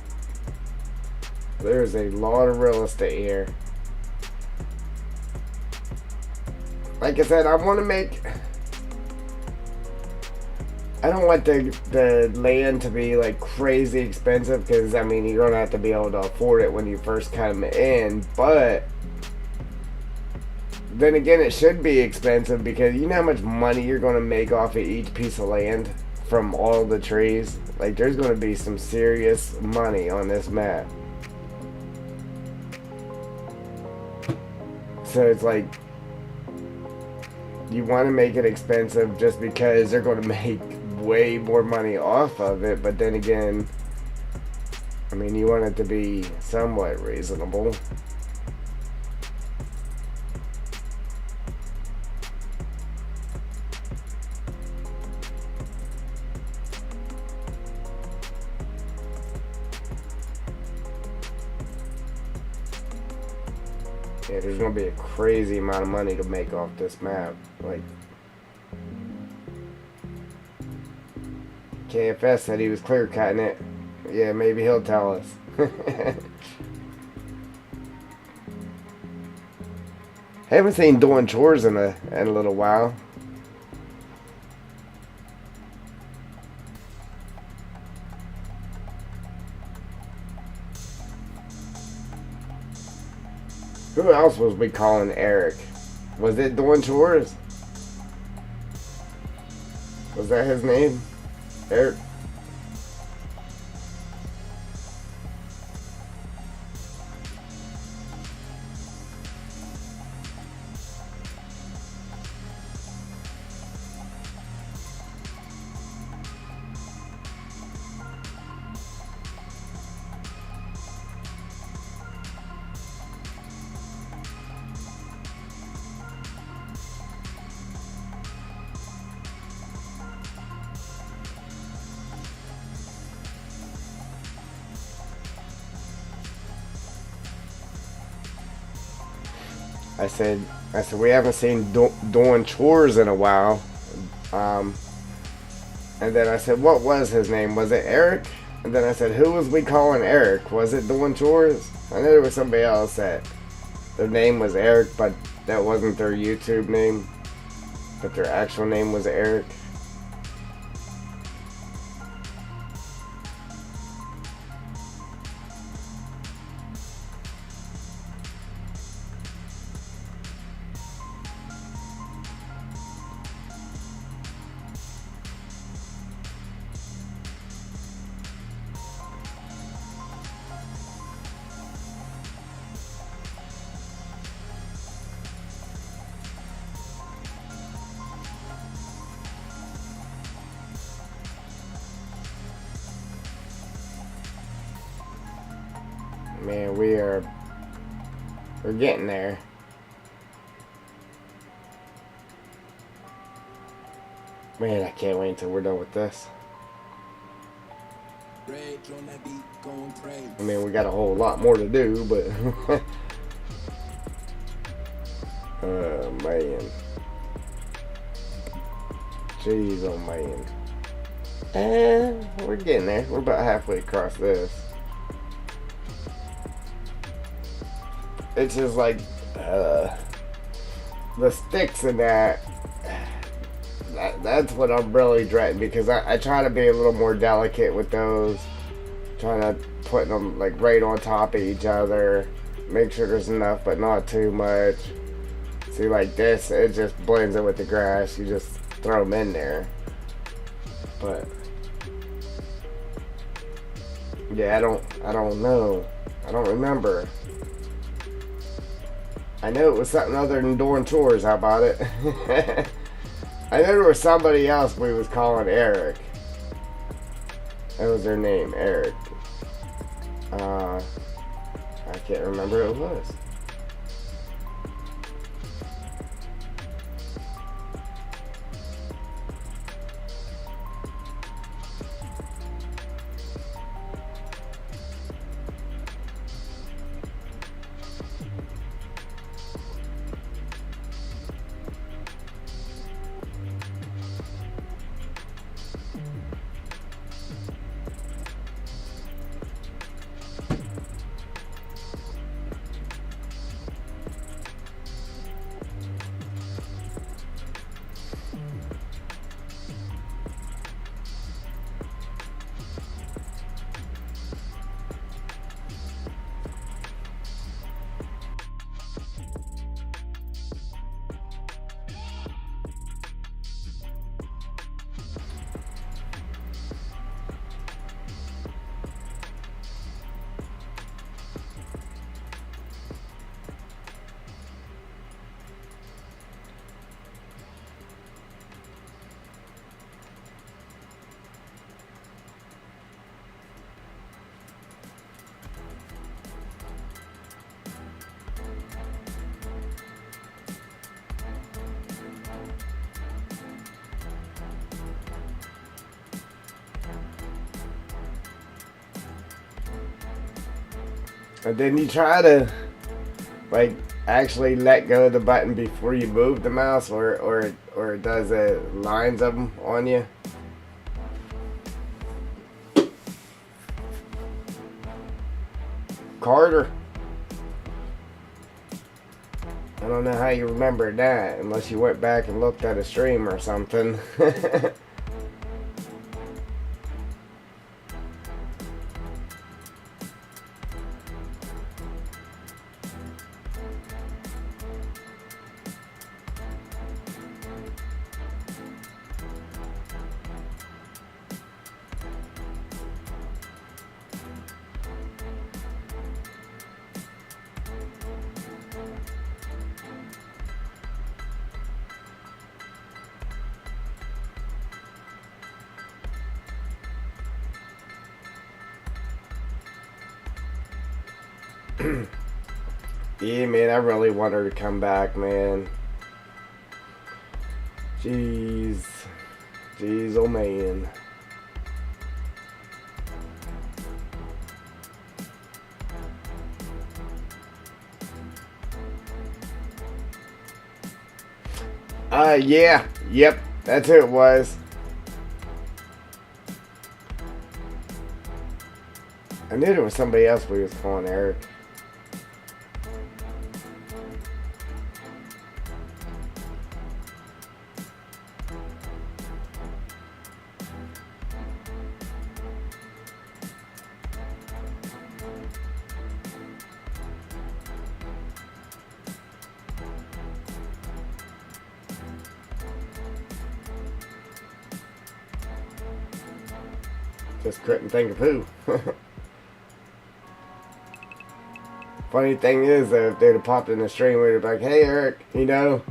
There's a lot of real estate here. Like I said, I want to make... I don't want the land to be like crazy expensive, because I mean, you're going to have to be able to afford it when you first come in, but then again, it should be expensive, because you know how much money you're going to make off of each piece of land from all the trees? Like, there's going to be some serious money on this map. So it's like, you want to make it expensive just because they're going to make way more money off of it, but then again, I mean, you want it to be somewhat reasonable. Yeah, there's gonna be a crazy amount of money to make off this map. Like, KFS said he was clear cutting it. Yeah, maybe he'll tell us. Haven't seen doing chores in a little while. Who else was we calling Eric? Was it doing chores? Was that his name? Eric? I said, we haven't seen doing chores in a while. And then I said, what was his name? Was it Eric? And then I said, who was we calling Eric? Was it doing chores? I knew there was somebody else that their name was Eric, but that wasn't their YouTube name. But their actual name was Eric. Man, we're getting there. Man, I can't wait until we're done with this.
Rage on that beat, going crazy.
I mean, we got a whole lot more to do, but oh man, jeez, oh man. We're getting there. We're about halfway across this. It's just like the sticks in that. That's what I'm really dreading, because I try to be a little more delicate with those, trying to put them like right on top of each other, make sure there's enough but not too much. See, like this, it just blends in with the grass. You just throw them in there. But yeah, I don't know. I don't remember. I knew it was something other than doing chores. How about it? I know there was somebody else we was calling Eric. That was their name, Eric. I can't remember who it was. And then you try to like actually let go of the button before you move the mouse, or does it lines them on you? Carter. I don't know how you remember that unless you went back and looked at a stream or something. Yeah, man, I really want her to come back, man. Jeez. Jeez, oh man. Yeah. Yep, that's who it was. I knew there was somebody else we was calling Eric. Just couldn't think of who. Funny thing is, though, if they'd have popped in the stream, we'd have been like, hey, Eric, you know.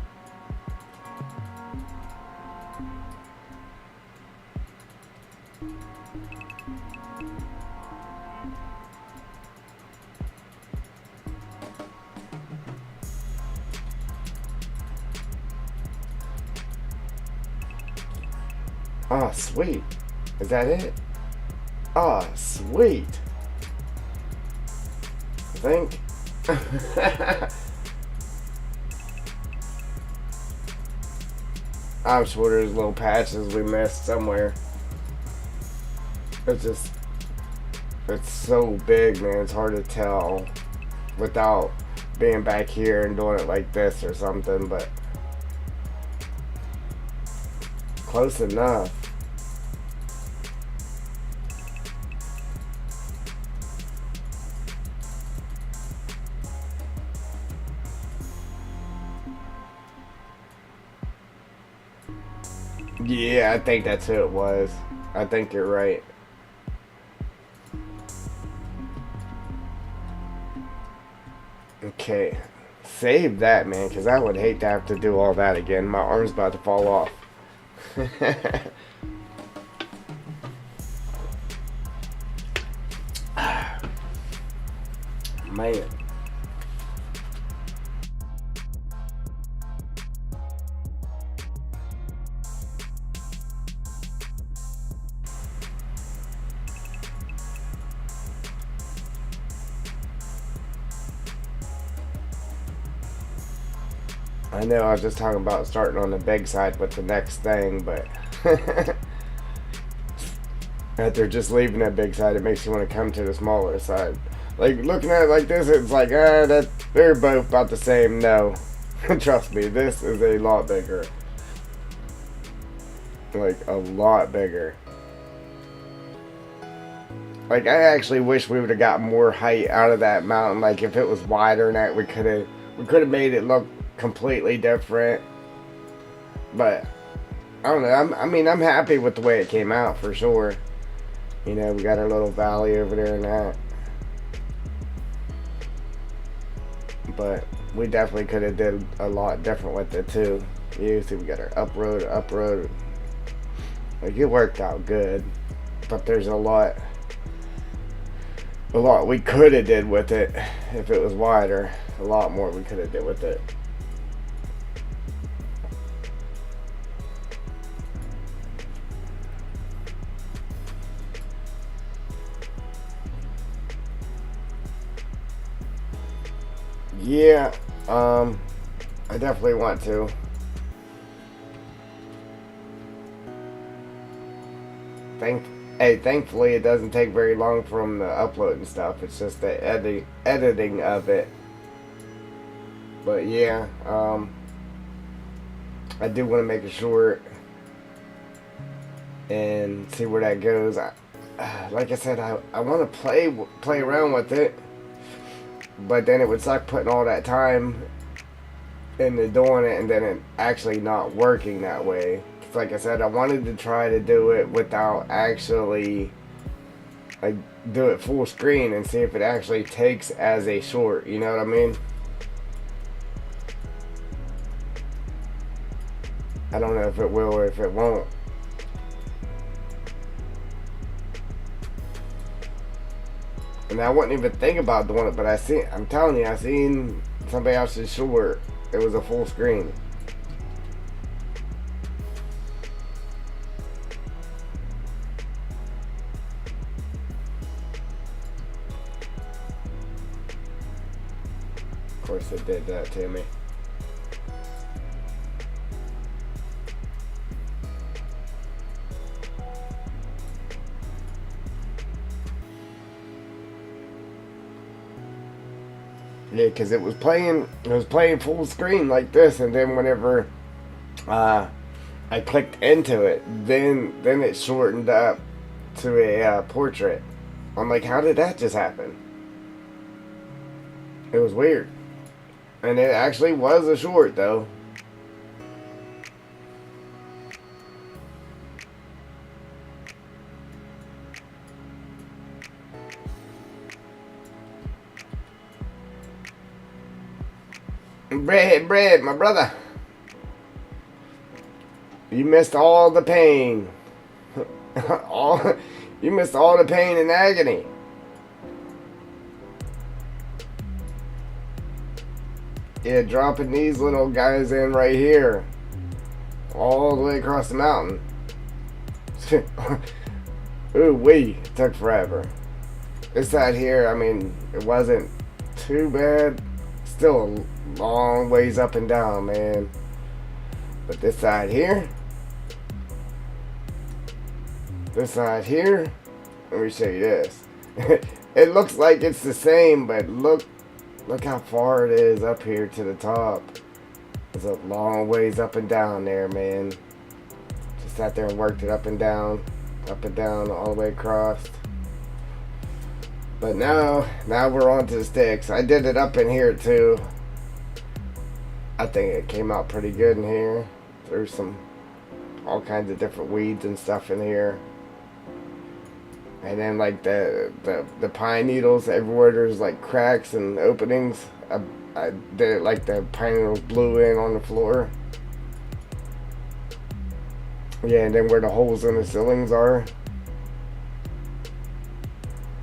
Oh, sweet. Is that it? Oh, sweet. I think. I'm sure there's little patches we missed somewhere. It's just, it's so big, man. It's hard to tell without being back here and doing it like this or something, but close enough. Yeah, I think that's who it was. I think you're right. Okay. Save that, man, because I would hate to have to do all that again. My arm's about to fall off. Man. I know I was just talking about starting on the big side with the next thing, but after just leaving that big side, it makes you want to come to the smaller side. Like, looking at it like this, it's like, that they're both about the same. No. Trust me, this is a lot bigger. Like, a lot bigger. Like, I actually wish we would have got more height out of that mountain. Like, if it was wider than that, we could have made it look completely different. But I don't know. I'm happy with the way it came out for sure. You know, we got our little valley over there and that. But we definitely could have did a lot different with it too. You see, we got our up road. Like, it worked out good, but there's a lot we could have did with it if it was wider. A lot more we could have did with it. yeah, I definitely want to. Thank, hey, thankfully it doesn't take very long from the upload and stuff. It's just the editing of it. But yeah, I do want to make it short and see where that goes. Like I said, I want to play around with it, but then it would suck putting all that time into doing it and then it actually not working that way. Like I said, I wanted to try to do it without actually like do it full screen and see if it actually takes as a short. You know what I mean? I don't know if it will or if it won't. And I wouldn't even think about doing it, but I'm telling you, I seen somebody else's short. It was a full screen. Of course it did that to me. Yeah, because it was playing full screen like this, and then whenever I clicked into it, then it shortened up to a portrait. I'm like, how did that just happen? It was weird. And it actually was a short, though. Bread, my brother. You missed all the pain. You missed all the pain and agony. Yeah, dropping these little guys in right here. All the way across the mountain. Ooh wee, it took forever. This side here, I mean, it wasn't too bad. Still a long ways up and down, man. But this side here, let me show you this. It looks like it's the same, but look how far it is up here to the top. It's a long ways up and down there, man. Just sat there and worked it up and down, all the way across. But now we're on to the sticks. I did it up in here too. I think it came out pretty good in here. There's all kinds of different weeds and stuff in here. And then like the pine needles, everywhere there's like cracks and openings. I did it like the pine needles blew in on the floor. Yeah, and then where the holes in the ceilings are.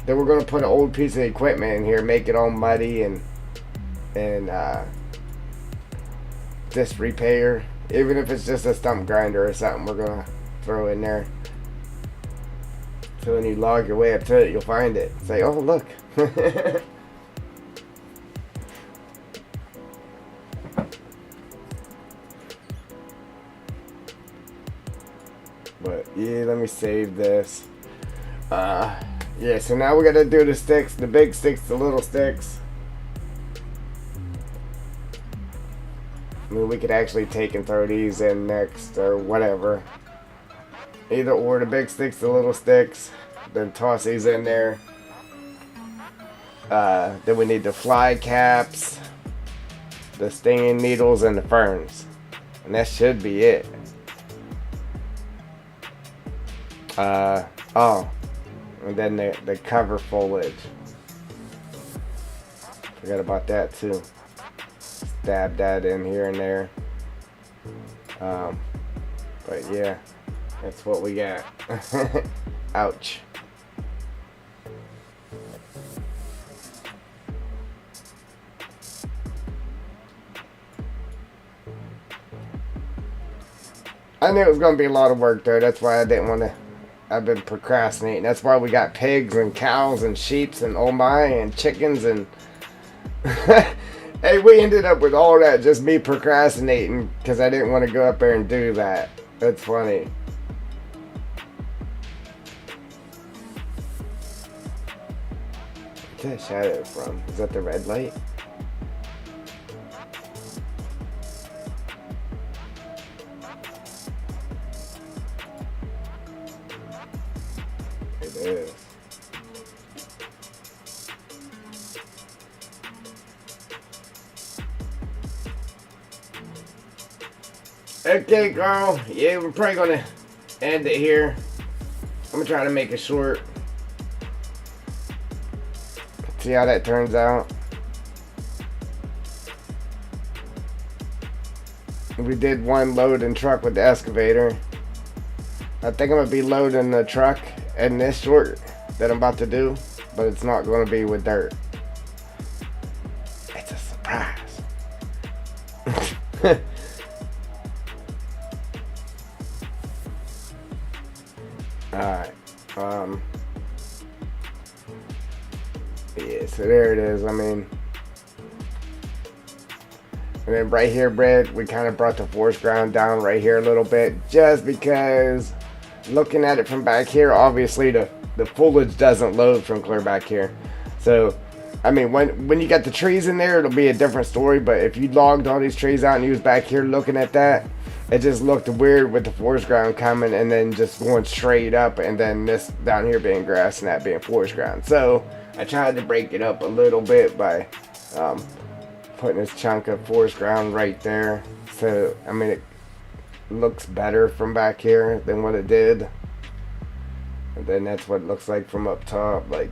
Then we're gonna put an old piece of equipment in here, make it all muddy and just repair. Even if it's just a stump grinder or something, we're gonna throw in there. So when you log your way up to it, you'll find it. Say, oh look. But yeah, let me save this. Yeah, so now we gotta do the sticks, the big sticks, the little sticks. I mean, we could actually take and throw these in next or whatever. Either or, the big sticks, the little sticks. Then toss these in there. Then we need the fly caps, the stinging needles, and the ferns. And that should be it. Oh. And then the cover foliage. Forgot about that too. Stab that in here and there. But yeah, that's what we got. Ouch. I knew it was going to be a lot of work though. That's why I didn't want to. I've been procrastinating. That's why we got pigs and cows and sheeps and oh my and chickens and Hey, we ended up with all that just me procrastinating because I didn't want to go up there and do that. That's funny. Where's that shadow from? Is that the red light? It is. Okay, Carl. Yeah, we're probably gonna end it here. I'm gonna try to make it short. See how that turns out. We did one load and truck with the excavator. I think I'm gonna be loading the truck in this short that I'm about to do, but it's not gonna be with dirt. It's a surprise. Alright. Yeah, so there it is. I mean, and then right here, Brad, we kind of brought the forest ground down right here a little bit, just because looking at it from back here, obviously the foliage doesn't load from clear back here. So, I mean, when you got the trees in there, it'll be a different story, but if you logged all these trees out and you was back here looking at that, it just looked weird with the forest ground coming and then just going straight up, and then this down here being grass and that being forest ground. So I tried to break it up a little bit by putting this chunk of forest ground right there. So, I mean, it looks better from back here than what it did. And then that's what it looks like from up top. Like,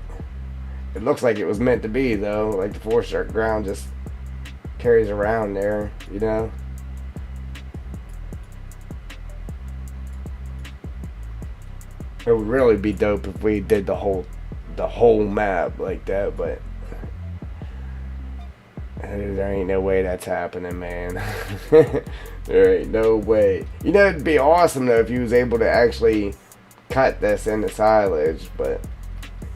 it looks like it was meant to be, though. Like, the forest ground just carries around there, you know? It would really be dope if we did the whole map like that, but there ain't no way that's happening, man. There ain't no way. You know, it'd be awesome though if you was able to actually cut this into silage, but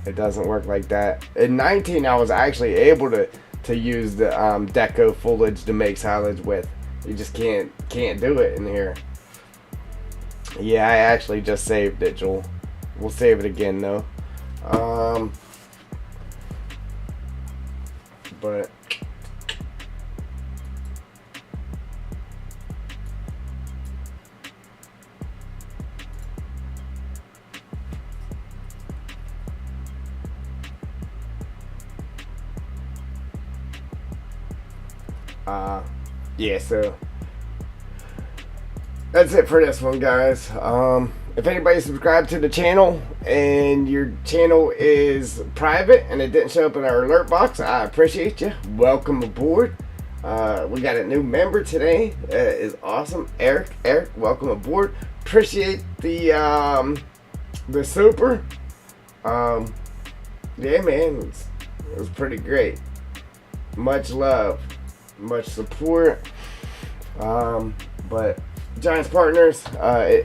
it doesn't work like that. In 19, I was actually able to use the deco foliage to make silage with. You just can't do it in here. Yeah, I actually just saved it, Joel. We'll save it again though. But yeah, so that's it for this one, guys. If anybody subscribed to the channel and your channel is private and it didn't show up in our alert box, I appreciate you. Welcome aboard. We got a new member today. Is awesome. Eric, welcome aboard. Appreciate the super. Yeah, man, it was pretty great. Much love, much support. But Giants partners,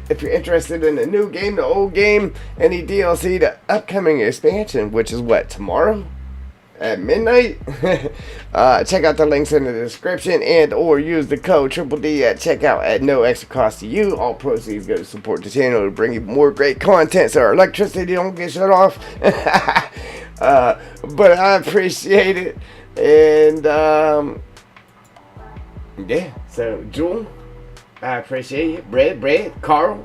if you're interested in the new game, the old game, any DLC, the upcoming expansion, which is what, tomorrow at midnight? Check out the links in the description and or use the code Triple D at checkout at no extra cost to you. All proceeds go to support the channel to bring you more great content so our electricity don't get shut off. But I appreciate it. And yeah, so Jewel, I appreciate you. Brad, Carl,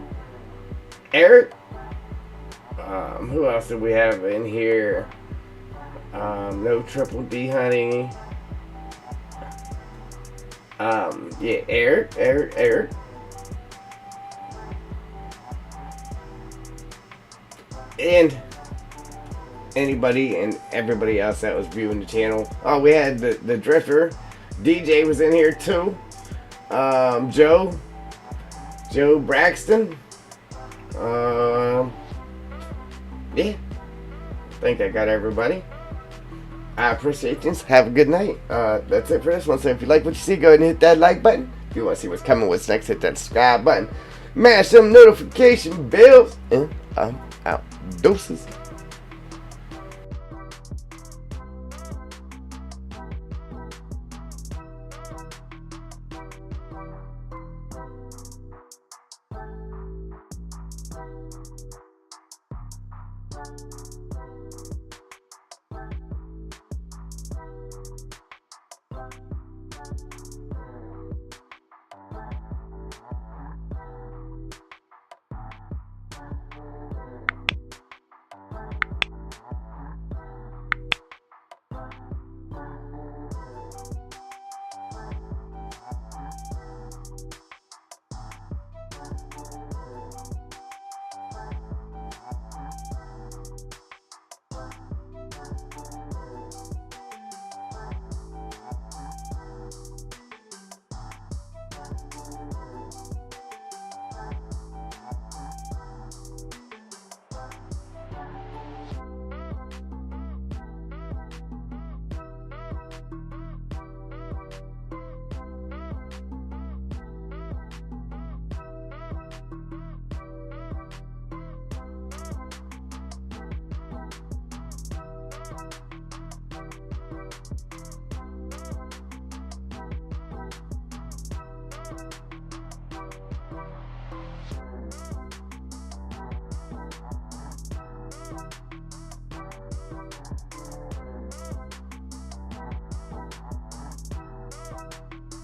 Eric. Who else do we have in here? No Triple D, honey. Yeah, Eric. And anybody and everybody else that was viewing the channel. Oh, we had the Drifter. DJ was in here too. Joe Braxton. Yeah, I think I got everybody. I appreciate you. Have a good night. That's it for this one. So if you like what you see, go ahead and hit that like button. If you want to see what's coming, what's next, hit that subscribe button. Mash some notification bells. And I'm out. Deuces.